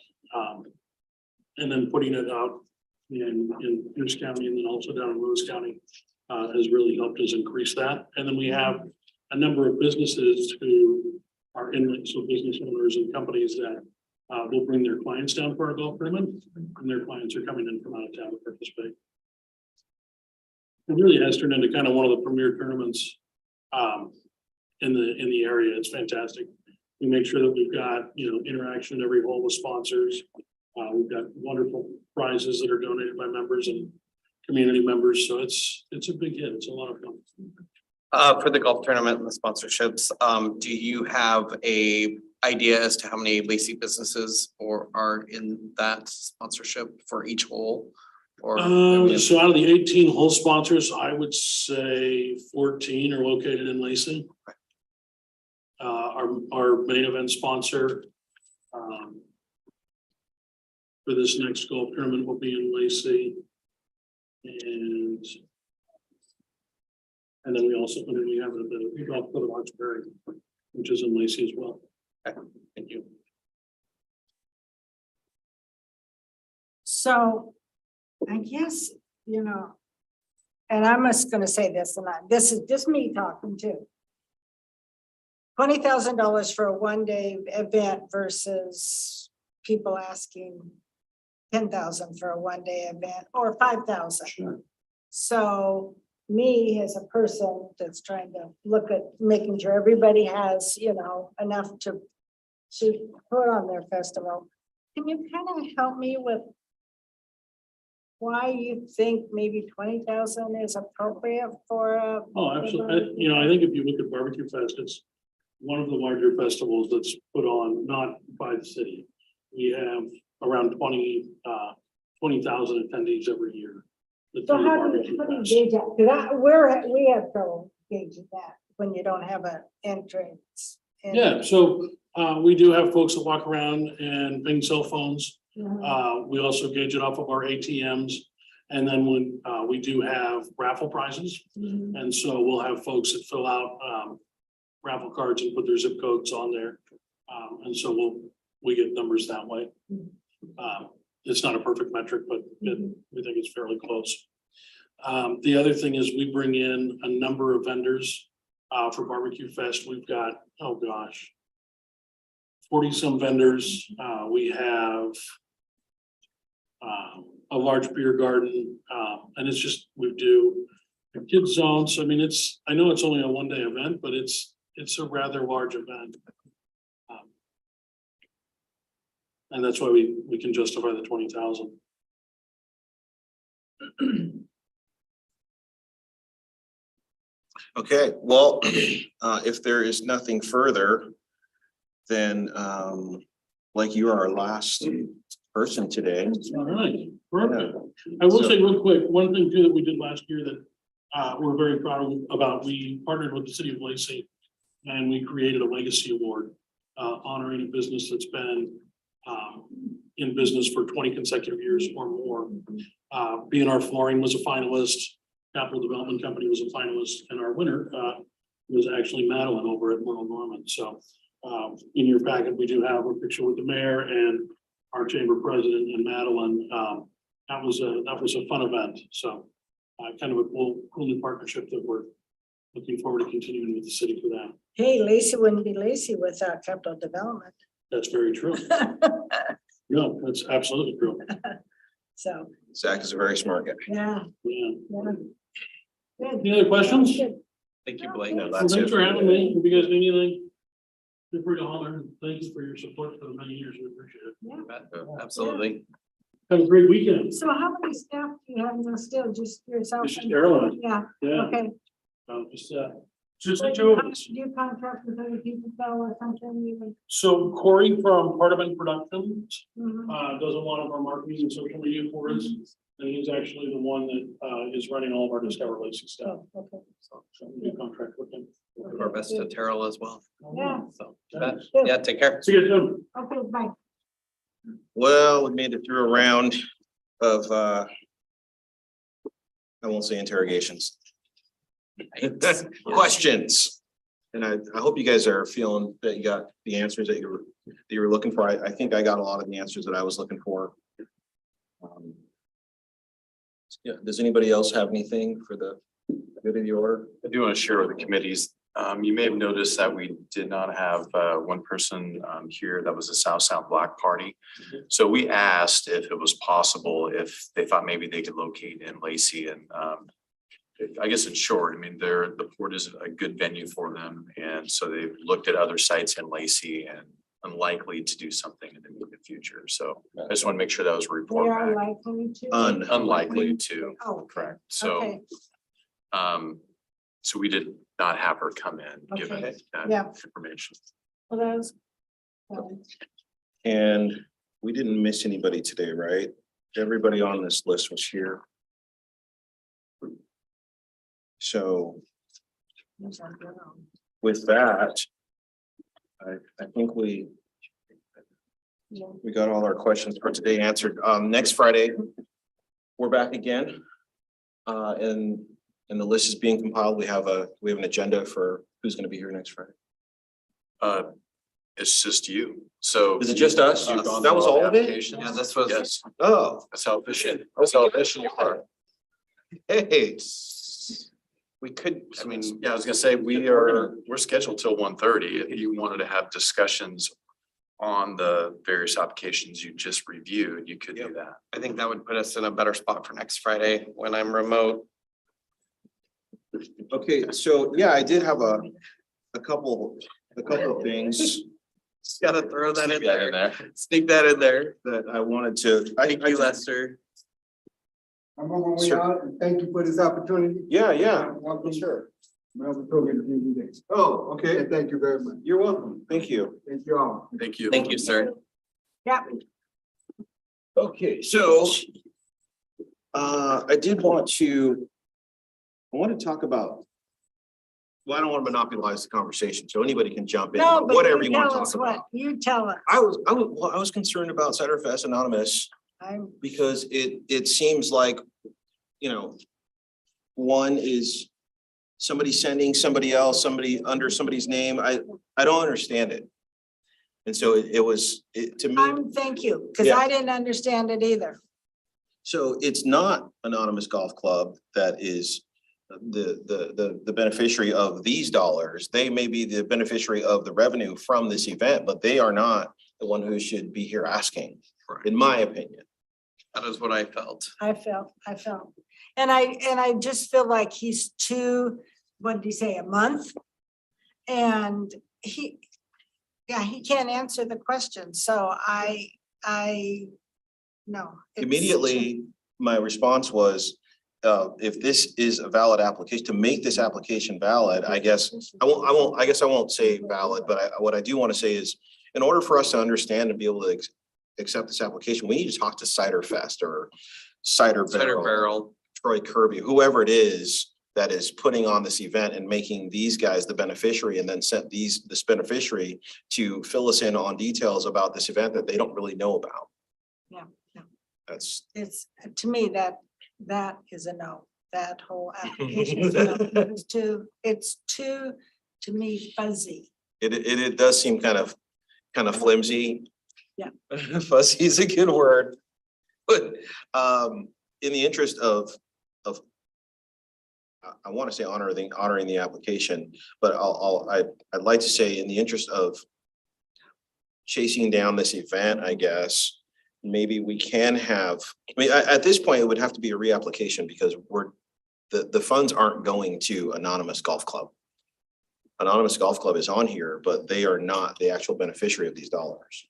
and then putting it out in Pierce County and then also down in Lewis County has really helped us increase that. And then we have a number of businesses who are in, so business owners and companies that will bring their clients down for our golf tournament, and their clients are coming in from out of town to participate. It really has turned into kind of one of the premier tournaments in the area. It's fantastic. We make sure that we've got, interaction every hole with sponsors. We've got wonderful prizes that are donated by members and community members. So it's a big hit. It's a lot of fun. For the golf tournament and the sponsorships, do you have a idea as to how many Lacey businesses are in that sponsorship for each hole? Or so out of the 18 hole sponsors, I would say 14 are located in Lacey. Our main event sponsor for this next golf tournament will be in Lacey. And then we have the golf club of Oxbury, which is in Lacey as well. Okay, thank you. So I guess, and I'm just gonna say this, and this is just me talking too. $20,000 for a one-day event versus people asking 10,000 for a one-day event or 5,000. Sure. So me as a person that's trying to look at making sure everybody has, enough to put on their festival. Can you kind of help me with why you think maybe 20,000 is appropriate for a? Oh, absolutely. I think if you look at Barbecue Fest, it's one of the larger festivals that's put on, not by the city. We have around 20,000 attendees every year. So how do you gauge that? Because we have trouble gauging that when you don't have an entrance. Yeah, so we do have folks that walk around and bring cell phones. We also gauge it off of our ATMs. And then when we do have raffle prizes. And so we'll have folks that fill out raffle cards and put their zip codes on there. And so we get numbers that way. It's not a perfect metric, but we think it's fairly close. The other thing is we bring in a number of vendors for Barbecue Fest. We've got, 40 some vendors. We have a large beer garden, and it's just, we do a kids zone. So I mean, I know it's only a one-day event, but it's a rather large event. And that's why we can justify the 20,000. Okay, well, if there is nothing further, then like you are our last person today. All right, perfect. I will say real quick, one thing too that we did last year that we're very proud about, we partnered with the city of Lacey and we created a legacy award honoring a business that's been in business for 20 consecutive years or more. B&R Flooring was a finalist, Capital Development Company was a finalist, and our winner was actually Madeline over at Merle Norman. So in your packet, we do have a picture with the mayor and our chamber president and Madeline. That was a fun event. So kind of a cool new partnership that we're looking forward to continuing with the city for that. Hey, Lacey wouldn't be Lacey without capital development. That's very true. No, that's absolutely true. So, Zach is a very smart guy. yeah. Yeah. Yeah. Good. Any other questions? Good. Thank you, Blake. No, Well, that's thanks it. for having me. If you guys need anything, feel free to holler. Thank you for your support for the many years. We appreciate it. Absolutely. Have a great weekend. So how many staff do you have now still, just yourself? It's just Caroline. Yeah, Yeah, okay. just So the two of us. Do you contract with other people though or something even? So Corey from Parliament Productions Mhm. does a lot of our marketing and social media for us. And he's actually the one that is running all of our Discover Lacey stuff. Oh, okay. So we do contract with him. We'll do our best to Terrell as well. Yeah. So, Thanks. yeah, take care. See you soon. Okay, bye. Well, we made it through a round of I won't say interrogations. Questions. And I hope you guys are feeling that you got the answers that you were looking for. I think I got a lot of the answers that I was looking for. Yeah, does anybody else have anything for the good of the order? I do want to share with the committees. You may have noticed that we did not have one person here that was a South Sound Black Party. So we asked if it was possible, if they thought maybe they could locate in Lacey, and I guess in short, I mean, the port is a good venue for them. And so they've looked at other sites in Lacey and unlikely to do something in the immediate future. So I just want to make sure that was We reported are back. likely to. Unlikely to, Oh, correct. So okay. So we did not have her come in, given Okay. that Yeah. information. Well, that was. And we didn't miss anybody today, right? Everybody on this list was here. So with that, I think we got all our questions for today answered. Next Friday, we're back again. And the list is being compiled. We have an agenda for who's going to be here next Friday. It's just you. So. Is it just us? You've gone That was through all of it? applications? Yeah, this was- Yes, Oh, that's how efficient you are. hey, We could, I mean, Yeah, I was gonna say, we're scheduled till 1:30. If you wanted to have discussions on the various applications you just reviewed, you could do that. I think that would put us in a better spot for next Friday when I'm remote. okay, so yeah, I did have a couple of things Just gotta throw that in Sneak that in there. there. Sneak that in there. that I wanted to. Thank you, Lester. I'm on my way Sure. out, and thank you for this opportunity. Yeah, Welcome. sure. Well, we told you to do this. Oh, okay. And thank you very much. You're welcome. Thank you. Thank you all. Thank you. Thank you, sir. Yeah. Okay, so I did want to, I want to talk about, well, I don't want to monopolize the conversation, so anybody can jump in, No, but whatever you want tell to us talk what, about. you tell us. I was concerned about Cider Fest Anonymous I'm, because it seems like, you know, one is somebody sending somebody else, somebody under somebody's name. I don't understand it. And so to me, thank you, because Yeah. I didn't understand it either. so it's not Anonymous Golf Club that is the beneficiary of these dollars. They may be the beneficiary of the revenue from this event, but they are not the one who should be here asking, in my opinion. That is what I felt. I felt. And I just feel like he's too, what did he say, a month? And he can't answer the question, so no. it's- Immediately, my response was, if this is a valid application, to make this application valid, I guess, I won't say valid, but what I do want to say is, in order for us to understand and be able to accept this application, we need to talk to Cider Fest or Cider Barrel, Troy Kirby, whoever it is that is putting on this event and making these guys the beneficiary, and then sent this beneficiary to fill us in on details about this event that they don't really know about. Yeah, yeah. That's. It's, to me, that is a no. That whole application is a no. It's too, to me, fuzzy. It does seem kind of flimsy. Yeah. Fuzzy is a good word. But in the interest of I want to say honoring the application, but I'd like to say, in the interest of chasing down this event, I guess, maybe we can have, I mean, at this point, it would have to be a reapplication, because the funds aren't going to Anonymous Golf Club. Anonymous Golf Club is on here, but they are not the actual beneficiary of these dollars.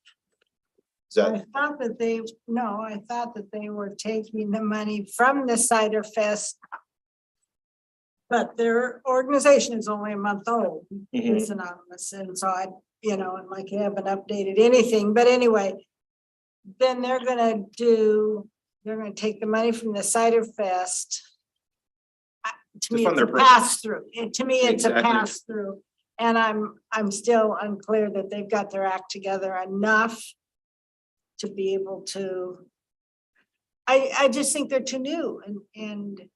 Is I that, thought that I thought that they were taking the money from the Cider Fest. But their organization is only a month old. It's anonymous, and so and like you haven't updated anything, but anyway. Then they're gonna take the money from the Cider Fest. To me, fund it's a their program. pass through. To me, it's a Exactly. pass through. And I'm still unclear that they've got their act together enough to be able to. I just think they're too new, and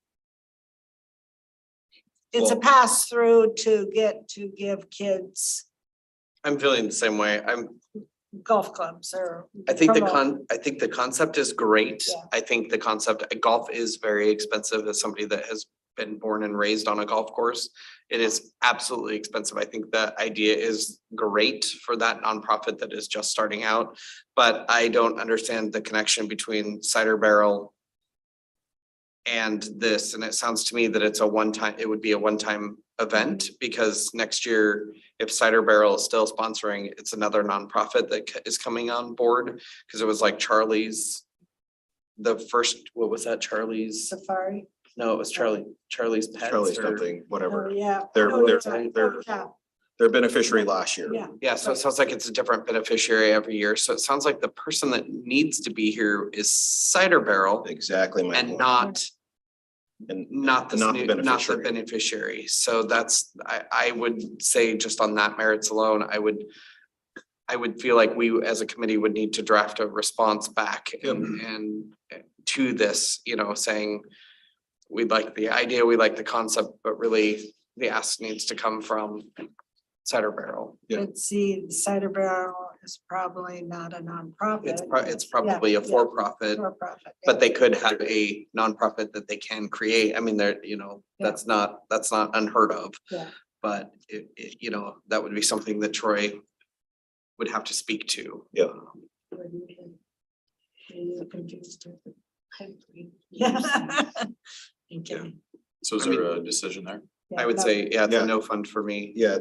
it's a Well- pass through to give kids I'm feeling the same way. golf clubs or. I think promote. I think the concept is great. Yeah. I think the concept, golf is very expensive as somebody that has been born and raised on a golf course. It is absolutely expensive. I think the idea is great for that nonprofit that is just starting out, but I don't understand the connection between Cider Barrel and this, and it sounds to me that it would be a one-time event, because next year, if Cider Barrel is still sponsoring, it's another nonprofit that is coming on board, because it was like Charlie's. The first, what was that, Charlie's? Safari. No, it was Charlie's Pets. Charlie or- something, whatever. Oh, yeah. They're Oh, yeah. Yeah. their beneficiary last year. Yeah. Yeah, so it sounds like it's a different beneficiary every year. So it sounds like the person that needs to be here is Cider Barrel Exactly my and point. not Not the beneficiary. So that's, I would say, just on that merits alone, I would feel like we as a committee would need to draft a response back and to this, saying we like the idea, we like the concept, but really the ask needs to come from Cider Barrel. Yeah. But see, the Cider Barrel is probably not a nonprofit. It's probably a for-profit, For-profit. but they could have a nonprofit that they can create. I mean, that's not unheard of. Yeah. But that would be something that Troy would have to speak to. Yeah. You're confused too. Yeah. Okay. So is there a decision there? I would say, yeah, it's a no fund for me. Yeah,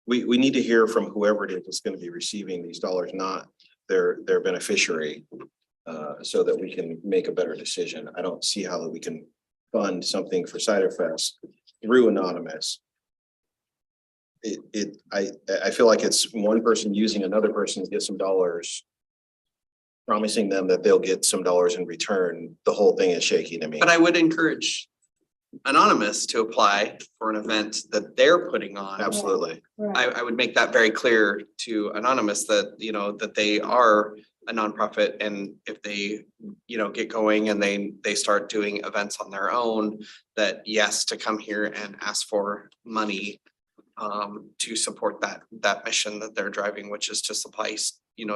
we need to hear from whoever it is that's going to be receiving these dollars, not their beneficiary. So that we can make a better decision. I don't see how we can fund something for Cider Fest through Anonymous. I feel like it's one person using another person to get some dollars, promising them that they'll get some dollars in return. The whole thing is shaky to me. But I would encourage Anonymous to apply for an event that they're putting on. Absolutely. I would make that very clear to Anonymous that, that they are a nonprofit, and if they, get going and they start doing events on their own, that yes, to come here and ask for money to support that mission that they're driving, which is to supply,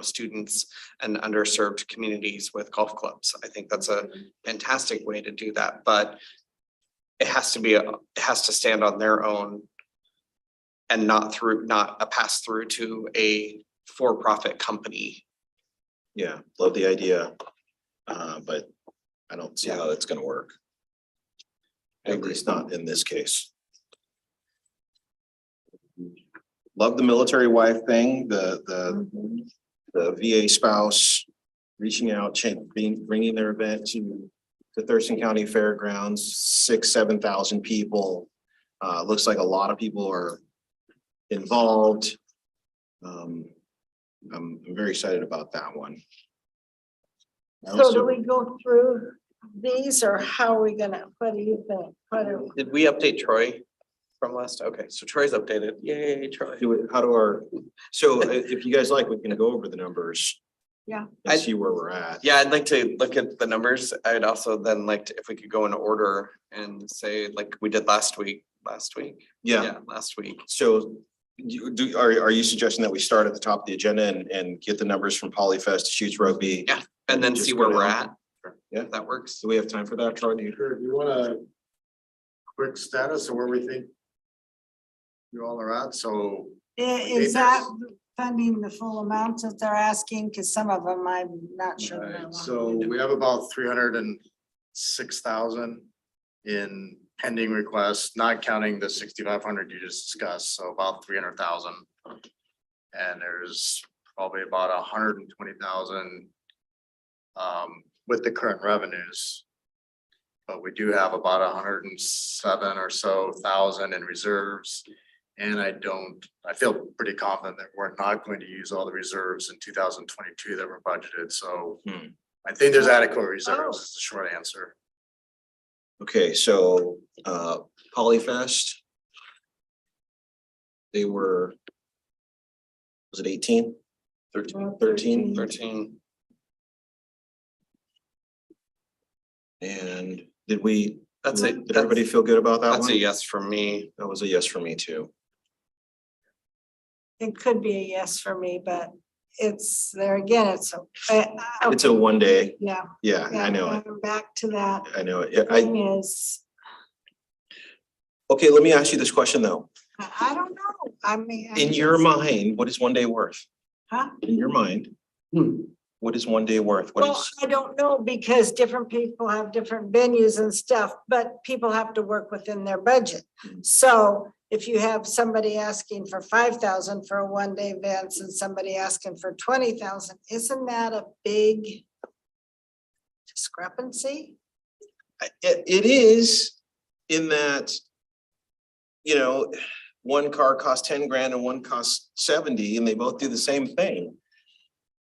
students and underserved communities with golf clubs. I think that's a fantastic way to do that, but it has to stand on their own and not a pass through to a for-profit company. Yeah, love the idea. But I don't see how that's gonna work. At least not in this case. Love the military wife thing, the VA spouse reaching out, bringing their event to the Thurston County Fairgrounds, 7,000 people. Looks like a lot of people are involved. I'm very excited about that one. So do we go through these or how are we gonna, what do you think? Did we update Troy from last? Okay, so Troy's updated. Yay, Troy. So if you guys like, we can go over the numbers. Yeah. And see where we're at. Yeah, I'd like to look at the numbers. I'd also then like to, if we could go in order and say like we did last week. Yeah. Last week. So are you suggesting that we start at the top of the agenda and get the numbers from Polyfest, Shoots Rugby? Yeah, and then just see go where we're down? at. Yeah, If that works. do we have time for that, Troy? Sure, do you want a quick status of where we think you all are at? So Is that funding the full amount that they're asking? Cause some of them I'm not sure. I right, want. so we have about 306,000 in pending requests, not counting the 6,500 you just discussed, so about 300,000. And there's probably about 120,000 with the current revenues. But we do have about 107 or so thousand in reserves. And I feel pretty confident that we're not going to use all the reserves in 2022 that were budgeted, so I think there's adequate reserves, is the short answer. Okay, so Polyfest. They were, was it 18? 13? And did everybody feel good about that one? That's a yes for me. That was a yes for me too. It could be a yes for me, but it's there again, it's It's a one day. yeah. Yeah, I know it. Going back to that I know it. Yeah, thing is, okay, let me ask you this question though. I don't know. I mean. In your mind, what is one day worth? Huh? In your mind, what is one day worth? What Well, is, I don't know because different people have different venues and stuff, but people have to work within their budget. So if you have somebody asking for 5,000 for a one-day event and somebody asking for 20,000, isn't that a big discrepancy? it is in that, you know, one car costs 10 grand and one costs 70 and they both do the same thing.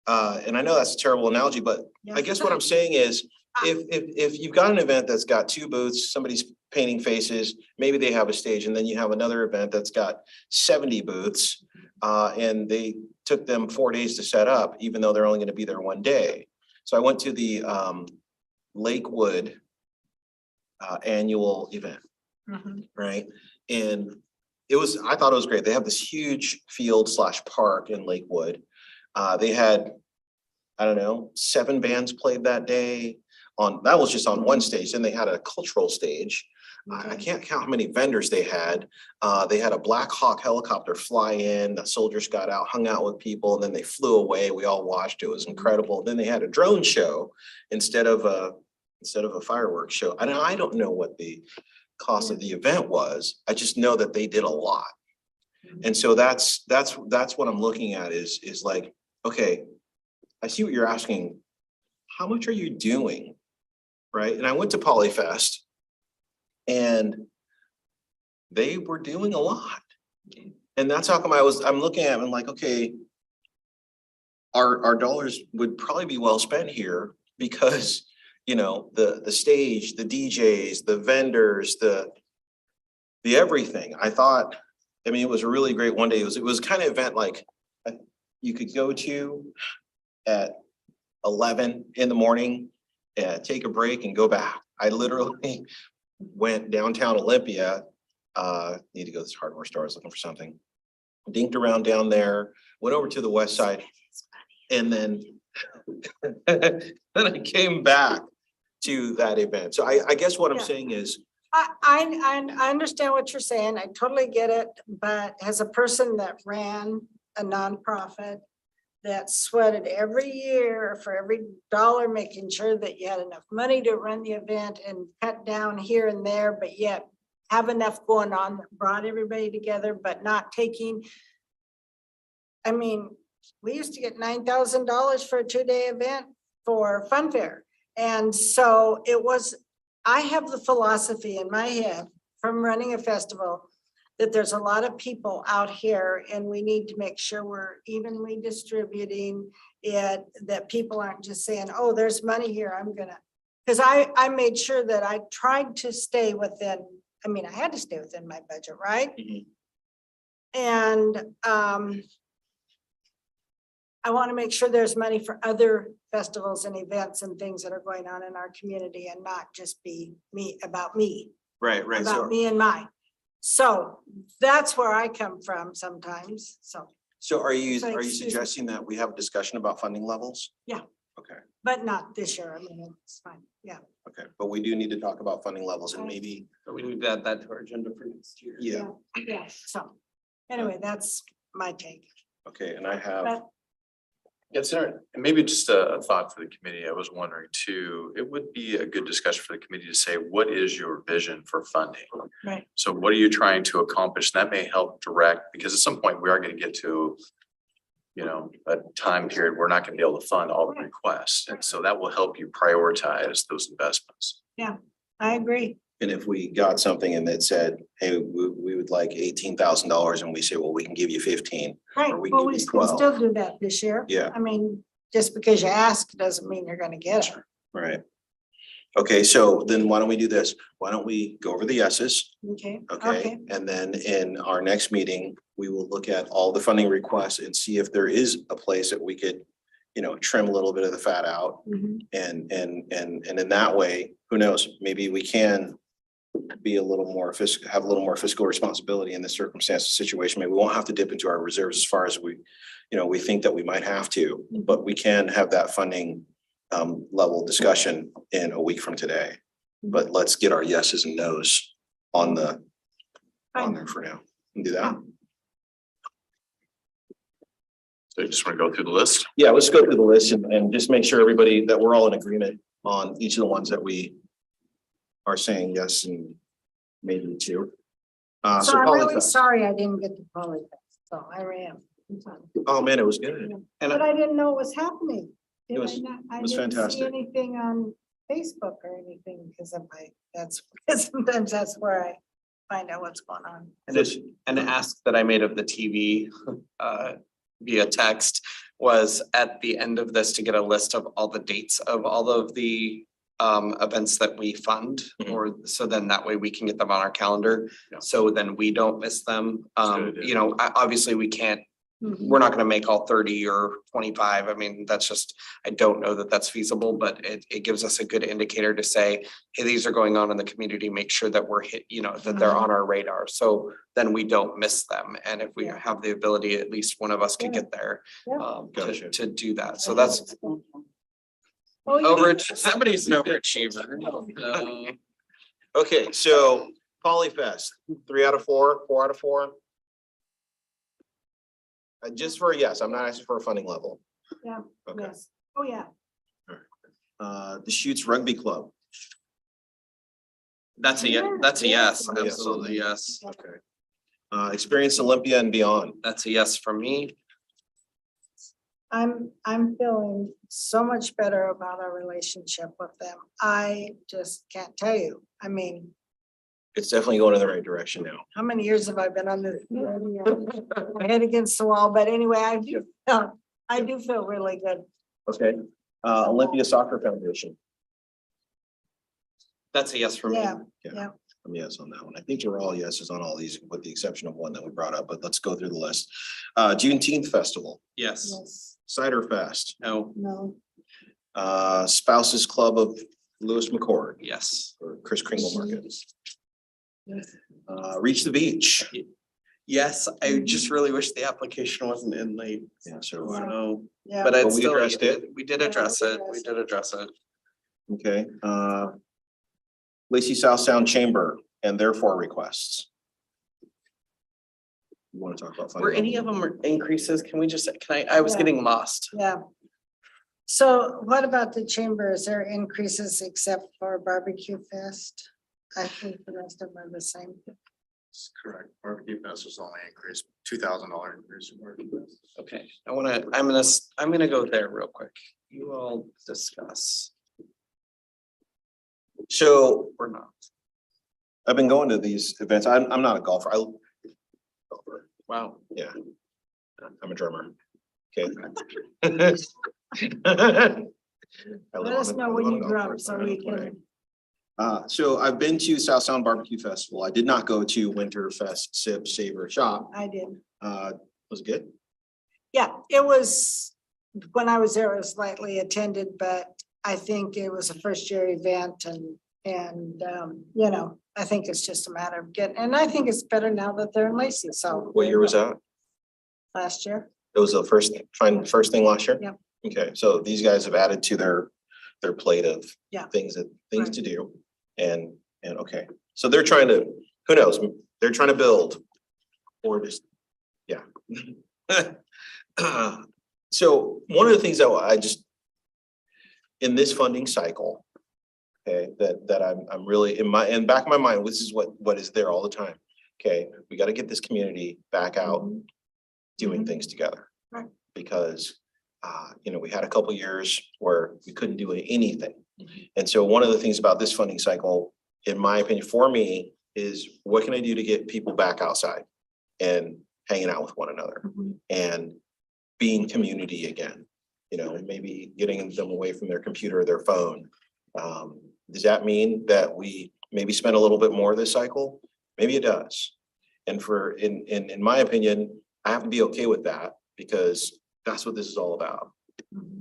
And I know that's a terrible analogy, but I guess what I'm saying is if you've got an event that's got 2 booths, somebody's painting faces, maybe they have a stage, and then you have another event that's got 70 booths, and they took them 4 days to set up, even though they're only gonna be there one day. So I went to the Lakewood annual event, right? And I thought it was great. They have this huge field / park in Lakewood. They had, I don't know, 7 bands played that day that was just on one stage. Then they had a cultural stage. I can't count how many vendors they had. They had a Black Hawk helicopter fly in, the soldiers got out, hung out with people, and then they flew away. We all watched. It was incredible. Then they had a drone show instead of a fireworks show. And I don't know what the cost of the event was. I just know that they did a lot. And so that's what I'm looking at is like, okay, I see what you're asking. How much are you doing? Right? And I went to Polyfest and they were doing a lot. And that's how come I'm looking at them and like, okay, our dollars would probably be well spent here because, you know, the stage, the DJs, the vendors, the everything. I mean, it was a really great one day. It was kind of event like you could go to at 11 in the morning, take a break and go back. I literally went downtown Olympia, need to go to this hardware store, I was looking for something. Dinked around down there, went over to the west side, and then I came back to that event. So I guess what I'm saying is, I understand what you're saying. I totally get it, but as a person that ran a nonprofit that sweated every year for every dollar, making sure that you had enough money to run the event and cut down here and there, but yet have enough going on that brought everybody together, but not taking. I mean, we used to get $9,000 for a 2-day event for Fun Fair. And so it was, I have the philosophy in my head from running a festival that there's a lot of people out here and we need to make sure we're evenly distributing it, that people aren't just saying, oh, there's money here, I'm gonna. Because I made sure that I tried to stay within, I mean, I had to stay within my budget, right? And I want to make sure there's money for other festivals and events and things that are going on in our community and not just be about me, Right, about me and mine. So that's where I come from sometimes, so, So are you So, excuse me. suggesting that we have a discussion about funding levels? Yeah. Okay, but not this year, I mean, it's fine, yeah. okay, but we do need to talk about funding levels and maybe, So we need to add that to our agenda for next year. yeah, Yeah, so, anyway, that's my take. okay, and I have, But Yes, sir. And maybe just a thought for the committee. I was wondering too, it would be a good discussion for the committee to say, what is your vision for funding? Right. So what are you trying to accomplish? That may help direct, because at some point we are going to get to, you know, a time period, we're not going to be able to fund all the requests. And so that will help you prioritize those investments. I agree. and if we got something and that said, hey, we would like $18,000 and we say, well, we can give you 15. Right, Or we can well, give we you can 12. still do that this year. Yeah. I mean, just because you ask doesn't mean you're gonna get it. Right. Okay, so then why don't we do this? Why don't we go over the yeses? Okay, Okay, and then in our next meeting, we will look at all the funding requests and see if there is a place that we could, you know, trim a little bit of the fat out. Mhm. And in that way, who knows, maybe we can be a little more fiscal, have a little more fiscal responsibility in this circumstance situation. Maybe we won't have to dip into our reserves as far as we, you know, we think that we might have to, but we can have that funding level discussion in a week from today. But let's get our yeses and nos on the, on there for now and do that. So you just want to go through the list? Yeah, let's go through the list and just make sure everybody, that we're all in agreement on each of the ones that we are saying yes and maybe two. So So I'm really Polyfest. sorry I didn't get to Polyfest, so I ran. Oh, man, it was good. But I didn't know it was happening. It Did I was- not? I was didn't see fantastic. anything on Facebook or anything because of that's, sometimes that's where I find out what's going on. And this, an ask that I made of the TV via text was at the end of this to get a list of all the dates of all of the events that we fund, or so then that way we can get them on our calendar. Yeah. So then we don't miss them. That's a good idea. You know, obviously we can't, Mhm. we're not gonna make all 30 or 25. I mean, that's just, I don't know that that's feasible, but it gives us a good indicator to say, hey, these are going on in the community, make sure that we're hit, you know, that they're on our radar. So then we don't miss them. And if we Yeah. have the ability, at least one of us could Yeah. get there Yeah. Gotcha. to do that. So that's Oh, yeah. somebody's an overachiever. Okay, so Polyfest, 3 out of 4, 4 out of 4. Just for a yes, I'm not asking for a funding level. Yeah, Okay. yes. Oh, yeah. The Shoots Rugby Club. That's a, Yeah, that's a yes, yeah. absolutely yes. Okay. Experience Olympia and Beyond. That's a yes for me. I'm feeling so much better about our relationship with them. I just can't tell you. I mean, It's definitely going in the right direction now. how many years have I been on the my head against the wall? But anyway, I do feel really good. Okay. Olympia Soccer Foundation. That's a yes for me. Yeah, yeah. I'm yes on that one. I think we're all yeses on all these, with the exception of one that we brought up, but let's go through the list. Juneteenth Festival, Yes, Yes, Cider Fest, no, no, Spouses Club of Lewis McCord, yes. or Chris Kringle Market, yes. Reach the Beach. Yes, I just really wish the application wasn't in late. Yeah, so, So, Yeah. but But it's we still, addressed it. we did address it. We did address it. okay, Lacey South Sound Chamber and their 4 requests. You want to talk about? Were any of them increases? Can we just, I was Yeah. getting lost. Yeah. So what about the chamber? Is there increases except for barbecue fest? I think the rest of them are the same. That's correct. Barbecue Fest was only increased $2,000 increase. in Barbecue Fest. Okay, I'm gonna go there real quick. You all discuss So or not. I've been going to these events. I'm not a golfer. Golfer. Wow. Yeah. I'm a drummer. Okay. Let us know when you drop so we can. So I've been to South Sound Barbecue Festival. I did not go to Winterfest Sip Savor Shop. I did. Was it good? Yeah, it was, when I was there, it was lightly attended, but I think it was a first year event and you know, I think it's just a matter of getting, and I think it's better now that they're in Lacey, so. What year was that? Last year. It was the first thing last year? Yep. Okay, so these guys have added to their plate of Yeah. things Right. to do. And okay, so they're trying to, who knows, they're trying to build or just, yeah. So one of the things that I just, in this funding cycle, okay, that I'm really in back of my mind, this is what is there all the time. Okay, we got to get this community back out doing things together. Right. Because you know, we had a couple years where we couldn't do anything. And so one of the things about this funding cycle, in my opinion, for me, is what can I do to get people back outside and hanging out with one another and being community again, you know, maybe getting them away from their computer or their phone. Does that mean that we maybe spend a little bit more this cycle? Maybe it does. And in my opinion, I have to be okay with that because that's what this is all about.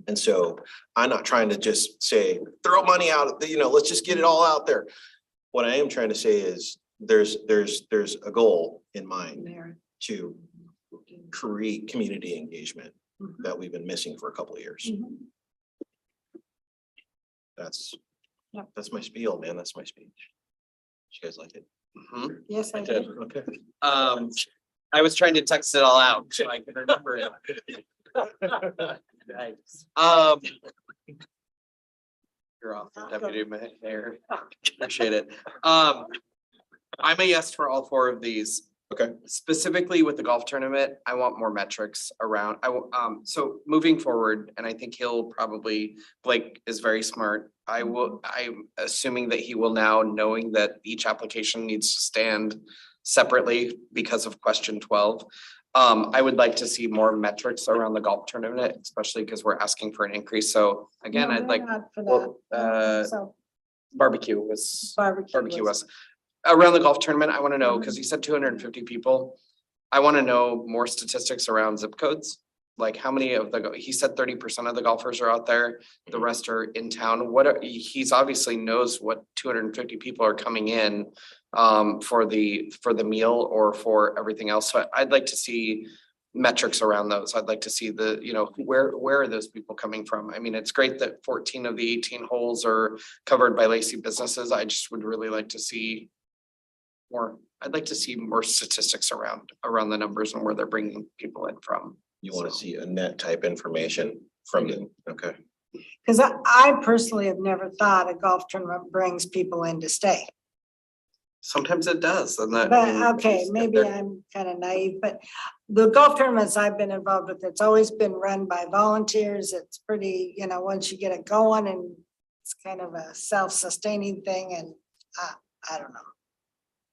And so I'm not trying to just say, throw money out, you know, let's just get it all out there. What I am trying to say is there's a goal in mind to create community engagement that we've been missing for a couple of years. That's my spiel, man. That's my speech. You guys like it? Yes, I did. Okay. I was trying to text it all out so I could remember it. Nice. You're off, Deputy Mayor. Appreciate it. I'm a yes for all four of these. Okay. Specifically with the golf tournament, I want more metrics around. So moving forward, and I think Blake is very smart. I'm assuming that he will now, knowing that each application needs to stand separately because of question 12. I would like to see more metrics around the golf tournament, especially because we're asking for an increase. So again, No, I'd they're like, not for well, that. So barbecue was barbecue was around the golf tournament. I want to know, because he said 250 people. I want to know more statistics around zip codes. Like how many of he said 30% of the golfers are out there, the rest are in town. He's obviously knows what 250 people are coming in for the meal or for everything else. So I'd like to see metrics around those. I'd like to see where are those people coming from? I mean, it's great that 14 of the 18 holes are covered by Lacey businesses. I just would really like to see more. I'd like to see more statistics around the numbers and where they're bringing people in from. You want to see a net type information from them. Okay. because I personally have never thought a golf tournament brings people in to stay. Sometimes it does, and that. But okay, maybe I'm kind of naive, but the golf tournaments I've been involved with, it's always been run by volunteers. It's pretty, you know, once you get it going and it's kind of a self-sustaining thing and I don't know.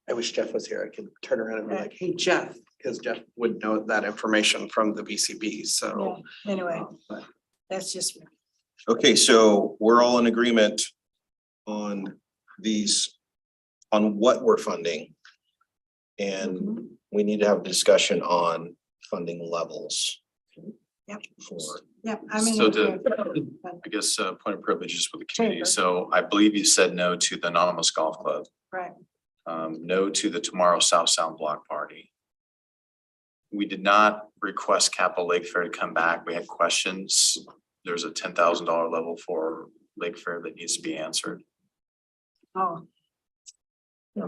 I wish Jeff was here. I could turn around and be like, hey, Jeff, because Jeff would know that information from the BCB, so. Yeah, anyway, that's just me. Okay, so we're all in agreement on what we're funding. And we need to have a discussion on funding levels. Yep. For. Yep, I mean. So I guess point of privilege is with the committee. Chamber. So I believe you said no to the Anonymous Golf Club, Right. no to the Tomorrow South Sound Block Party. We did not request Capital Lake Fair to come back. We had questions. There's a $10,000 level for Lake Fair that needs to be answered. Oh.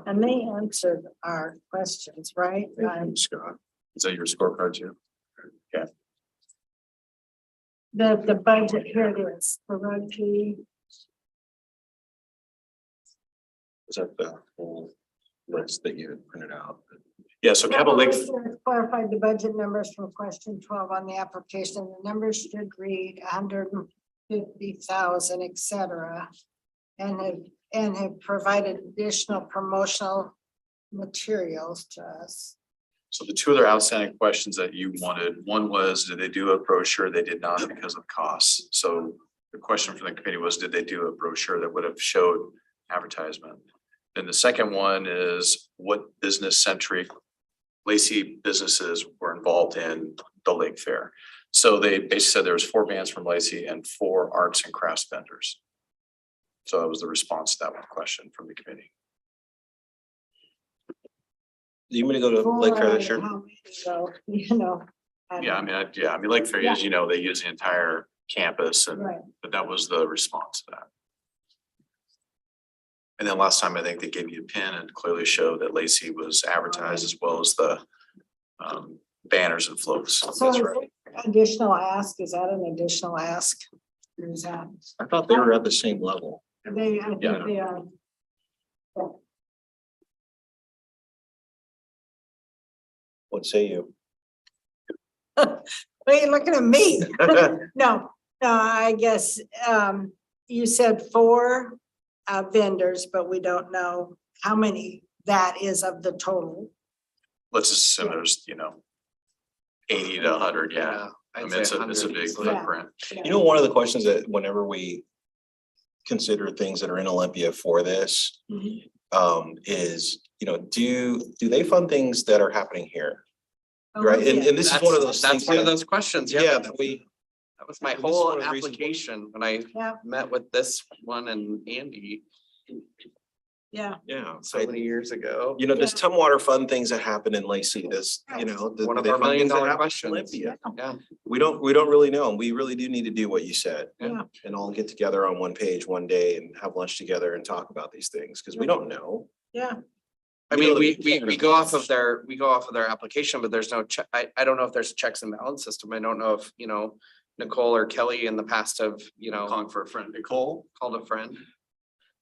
And they answered our questions, right? Scott, is that your scorecard too? Okay. The budget, here it is, for rugby. Is that the whole? list that you had printed out. Yeah, so Cabot Lake, Clarified the budget numbers from question 12 on the application. The numbers should read 150,000, et cetera. And have provided additional promotional materials to us. so the two other outstanding questions that you wanted, one was, did they do a brochure? They did not because of costs. So the question from the committee was, did they do a brochure that would have showed advertisement? Then the second one is, what business centric Lacey businesses were involved in the Lake Fair? So they basically said there was 4 bands from Lacey and 4 arts and crafts vendors. So that was the response to that one question from the committee. Do you want me to go to Lake Fair this year? How many, though, you know. Yeah, I mean, Lake Fair, as you know, they use the entire campus and, Right. but that was the response to that. And then last time, I think they gave you a pin and clearly showed that Lacey was advertised as well as the banners and floats. So That's is right. there additional ask, is that an additional ask? Or is that, I thought they were at the same level. I think Yeah. they are. What say you? Why are you looking at me? No, I guess, you said 4 vendors, but we don't know how many that is of the total. Let's assume there's, 80 to 100, yeah. I mean, it's a big footprint. You know, one of the questions that whenever we consider things that are in Olympia for this, is, do they fund things that are happening here? Right, and this is one of those things. That's one of that- those questions, Yeah, yeah. that we, That was my this is one whole of the reasons why- application when I Yeah, met with this one and Andy yeah. yeah, so many years ago. does Tumwater fund things that happen in Lacey? Does, do One of they our fund things that $1 million happen in questions. Olympia? Yeah. We don't really know. And we really do need to do what you said. Yeah. And all get together on one page one day and have lunch together and talk about these things, because we don't know. Yeah, I mean, we go off of their application, but there's no check. I don't know if there's a checks and balance system. I don't know if, Nicole or Kelly in the past have, Calling for a friend, Nicole. called a friend.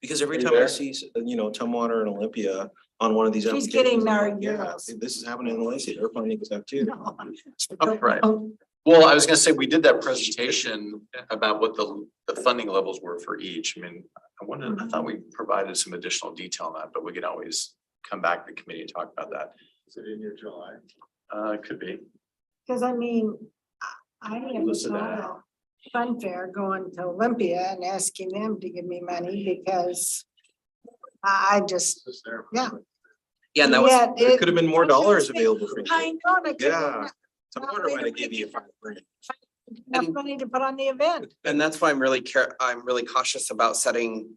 Because every Are you time I there? see, Tumwater and Olympia on one of these She's applications. getting I'm our like, yeah, euros. this is happening in Lacey. They're funding stuff too. Oh, right. Well, I was gonna say, we did that presentation about what the funding levels were for each. I mean, I thought we provided some additional detail on that, but we can always come back to the committee and talk about that. Is it in your July? It could be. because I mean, I never Listen to saw that. a fun fair going to Olympia and asking them to give me money because I just, yeah. Yeah, and that was, Yeah, There could have been more I was gonna dollars say, available for you. I know, and I couldn't Yeah. Not Tumwater way might to have given make you it. $5,000. enough money to put on the event. and that's why I'm really cautious about setting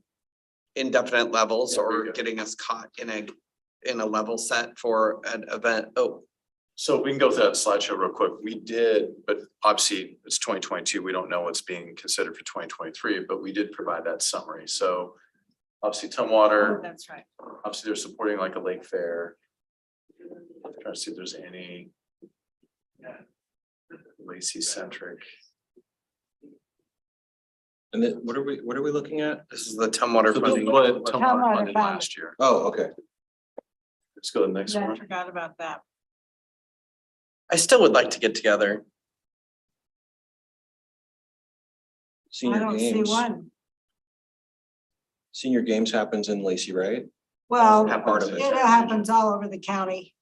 indefinite levels or getting us caught in a level set for an event. Oh, So we can go through that slideshow real quick. We did, but obviously it's 2022. We don't know what's being considered for 2023, but we did provide that summary. So obviously Oh, Tumwater, that's right. obviously they're supporting like a lake fair. Trying to see if there's any Lacey centric. And then what are we looking at? this is the Tumwater So funding. this is what Tumwater Tumwater funded funded. last year. Oh, okay. Let's go to the next I one. forgot about that. I still would like to get together. I Senior don't see games. one. Senior games happens in Lacey, right? Well, That part of it it. happens all over the county.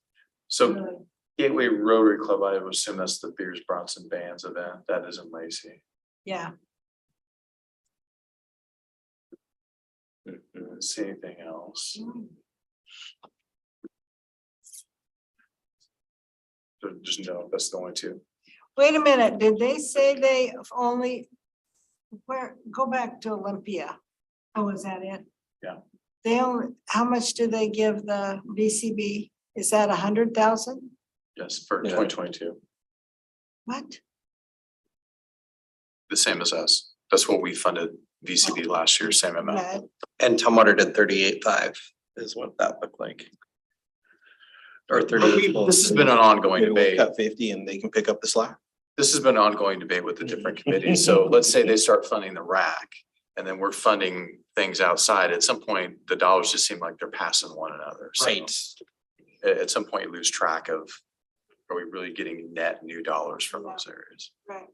So Gateway Rotary Club, I would assume that's the Beers Bronson Bands event. That is in Lacey. Yeah, See anything else? Just no, that's the only two. wait a minute, did they say they only, go back to Olympia? Oh, is that it? Yeah. They only, how much do they give the VCB? Is that 100,000? Yes, for Yeah. 2022, What? the same as us. That's what we funded VCB last year, same amount. Right. And Tumwater did 38.5 is what that looked like. Or But 38. This has been an ongoing Maybe we'll debate. cut 50 and they can pick up the slack. This has been an ongoing debate with the different committees. So let's say they start funding the rack. and then we're funding things outside, at some point, the dollars just seem like they're passing one another. So Right. at some point, you lose track of, are we really getting net new dollars from those areas? Right.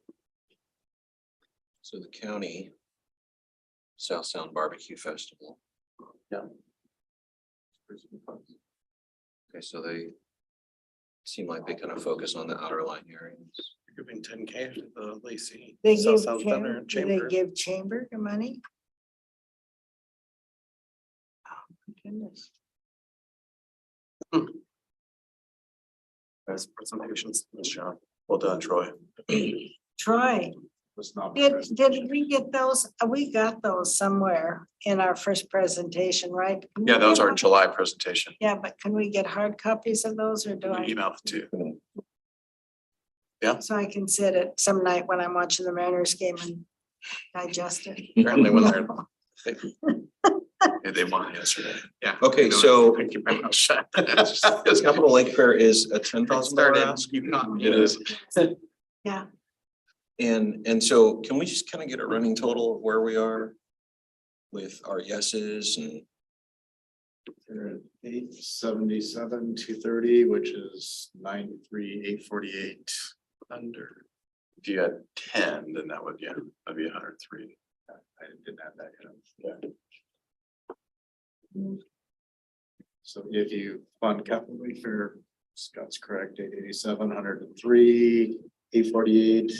So the county South Sound Barbecue Festival. Yeah. Okay, so they seem like they kind of focus on the outer line areas. Giving 10K to the Lacey. They South give Sound Center chamber, do they Chamber. give chamber the money? Oh, my goodness. That's presentations, nice job. Well done, Troy. Troy, Was not. did we get those? We got those somewhere in our first presentation, right? Can we Yeah, that was get- our July presentation. Yeah, but can we get hard copies of those or do I? Email it to you. So I can sit at some night when I'm watching the Mariners game and digest it. Apparently when they're, Yeah, they won yesterday. yeah. Okay, No, so thank you very much. Capital Lake Fair is a $10,000 ask. It is. Yeah, And so can we just kind of get a running total of where we are with our yeses and 877, 230, which is 93, 848. Under. If you had 10, then that would, yeah, that'd be 103. I didn't have that yet. Yeah. So if you fund capital fair, Scott's correct, 887, 103, 848.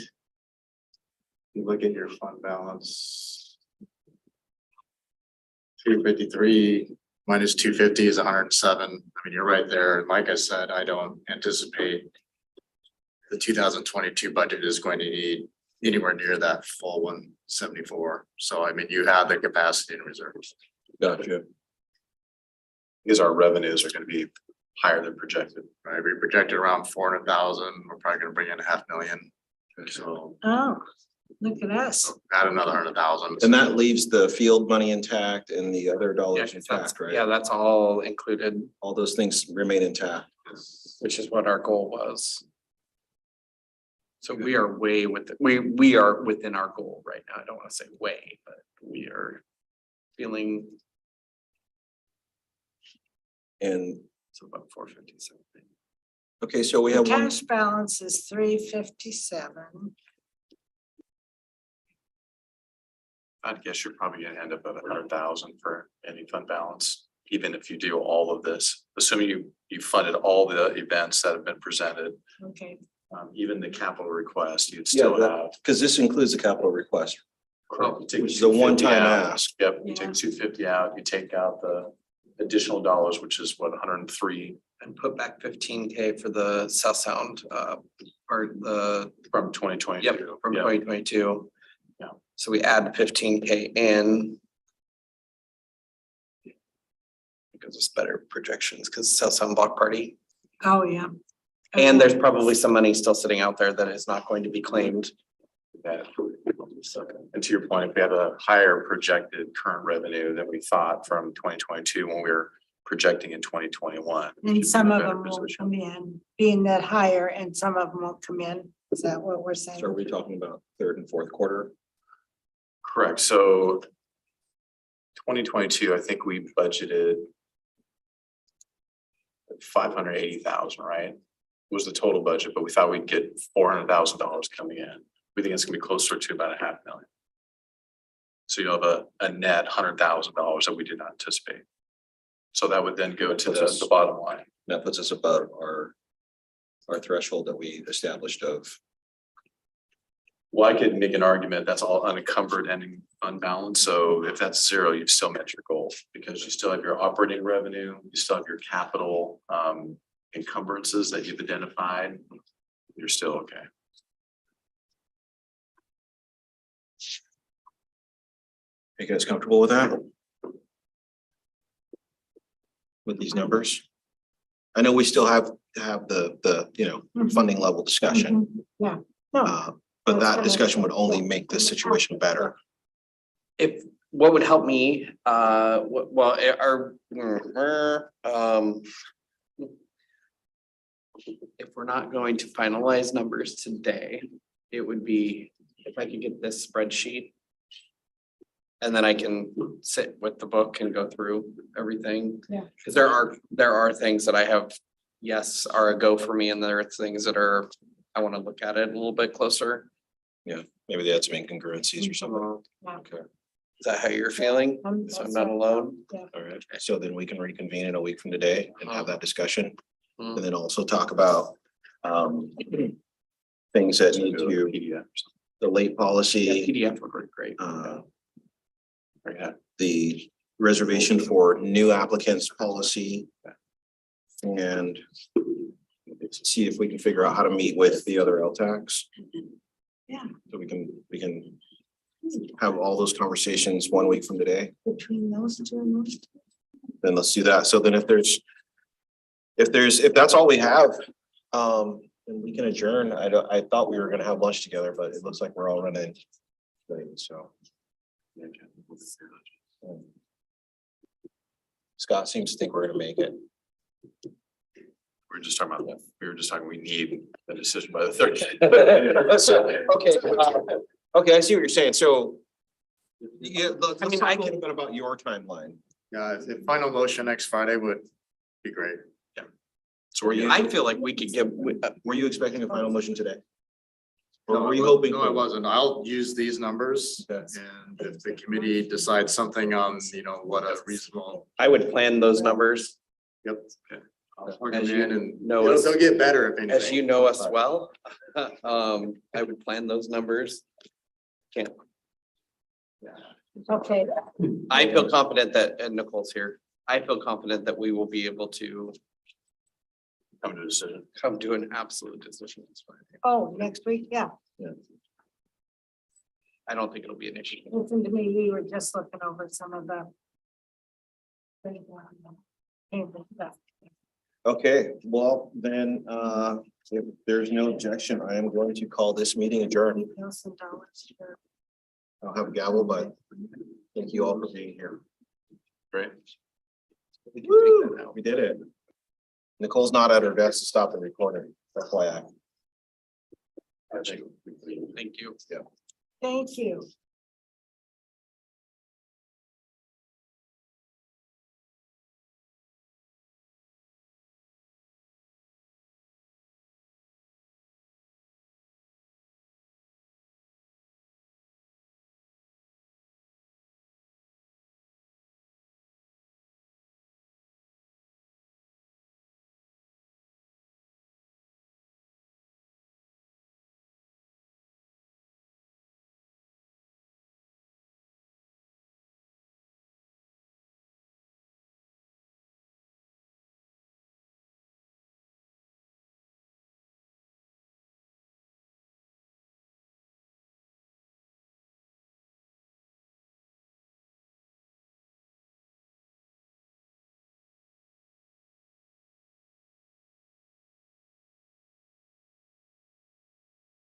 You look at your fund balance. 253 minus 250 is 107. I mean, you're right there. Like I said, I don't anticipate the 2022 budget is going to need anywhere near that full 174. So I mean, you have the capacity and reserves. gotcha? Because our revenues are gonna be higher than projected. Right, we projected around 400,000. We're probably gonna bring in 500,000. So oh, look at us. add another 100,000. And that leaves the field money intact and the other Yeah, dollars 'cause that's, intact, right? yeah, that's all included, All those things remain intact. which is what our goal was. So we are way with, we are within our goal right now. I don't want to say way, but we are feeling And, it's about 457. okay, so we The have one, cash balance is 357. I'd guess you're probably gonna end up at 100,000 for any fund balance, even if you do all of this, assuming you funded all the events that have been presented. Okay, Even the capital request, you'd yeah, still have. because this includes the capital request, You take which is a 250 one-time out. ask. Yep, you Yeah. take 250 out, you take out the additional dollars, which is what, 103 And put back 15K for the South Sound, or the, from 2022. yep, from Yeah. 2022. Yeah. So we add 15K in. Because it's better projections, because South Sound Block Party. oh, yeah. And Okay. there's probably some money still sitting out there that is not going to be claimed. That. And to your point, if we have a higher projected current revenue than we thought from 2022 when we were projecting in 2021. we should be And in some a of better them won't position. come in, being that higher and some of them won't come in. Is that what we're saying? So are we talking about third and fourth quarter? Correct, so 2022, I think we budgeted 580,000, right? Was the total budget, but we thought we'd get $400,000 coming in. We think it's gonna be closer to about $500,000. So you'll have a net $100,000 that we did not anticipate. So that would then go to the bottom line. That puts us above our threshold that we established of. Well, I could make an argument that's all unencumbered and unbalanced. So if that's zero, you've still met your goal because you still have your operating revenue, you still have your capital encumbrances that you've identified. You're still okay. Are you guys comfortable with that? With these numbers? I know we still have the, you know, funding level discussion. Mhm. Yeah, no, But that discussion would only make this situation better. If, what would help me, well, if we're not going to finalize numbers today, it would be if I could get this spreadsheet. And then I can sit with the book and go through everything. Yeah. Cause there are things that I have, yes, are a go for me, and there are things that are, I wanna look at it a little bit closer. Maybe they had some incongruencies or something. Okay. Is that how you're feeling? So I'm not alone? All right, so then we can reconvene in a week from today and have that discussion. Mhm. And then also talk about things that need to, PDF. the late policy, PDF would work great. the reservation for new applicants policy. And see if we can figure out how to meet with the other LTACs. Yeah. So we can have all those conversations 1 week from today. Between those two and those two. Then let's do that. So then if that's all we have, then we can adjourn. I thought we were gonna have lunch together, but it looks like we're all running late, so. Scott seems to think we're gonna make it. We were just talking about, we need a decision by the 30th. Okay, I see what you're saying. So. Yeah, let's I mean, talk I a can- little bit about your timeline. Yeah, if final motion next Friday would be great. So were you, I feel like we could get, were you expecting a final motion today? Or No, were you hoping? No, I wasn't. I'll use these numbers Okay. and if the committee decides something on, what a reasonable. I would plan those numbers. Yep. I'll plug As them you in and know us- they'll get better if anything. As you know us well, I would plan those numbers. Can't, Okay, I feel confident that, and Nicole's here, I feel confident that we will be able to Come to a decision. come to an absolute decision. That's fine. oh, next week, yeah. I don't think it'll be an issue. Listen to me, we were just looking over some of the. Okay, well, then, if there's no objection, I am going to call this meeting adjourned. I don't have a gavel, but thank you all for being here. Great. We can take that now. We did it. Nicole's not at her desk to stop the recording. That's why Thank you. Yeah. Thank you.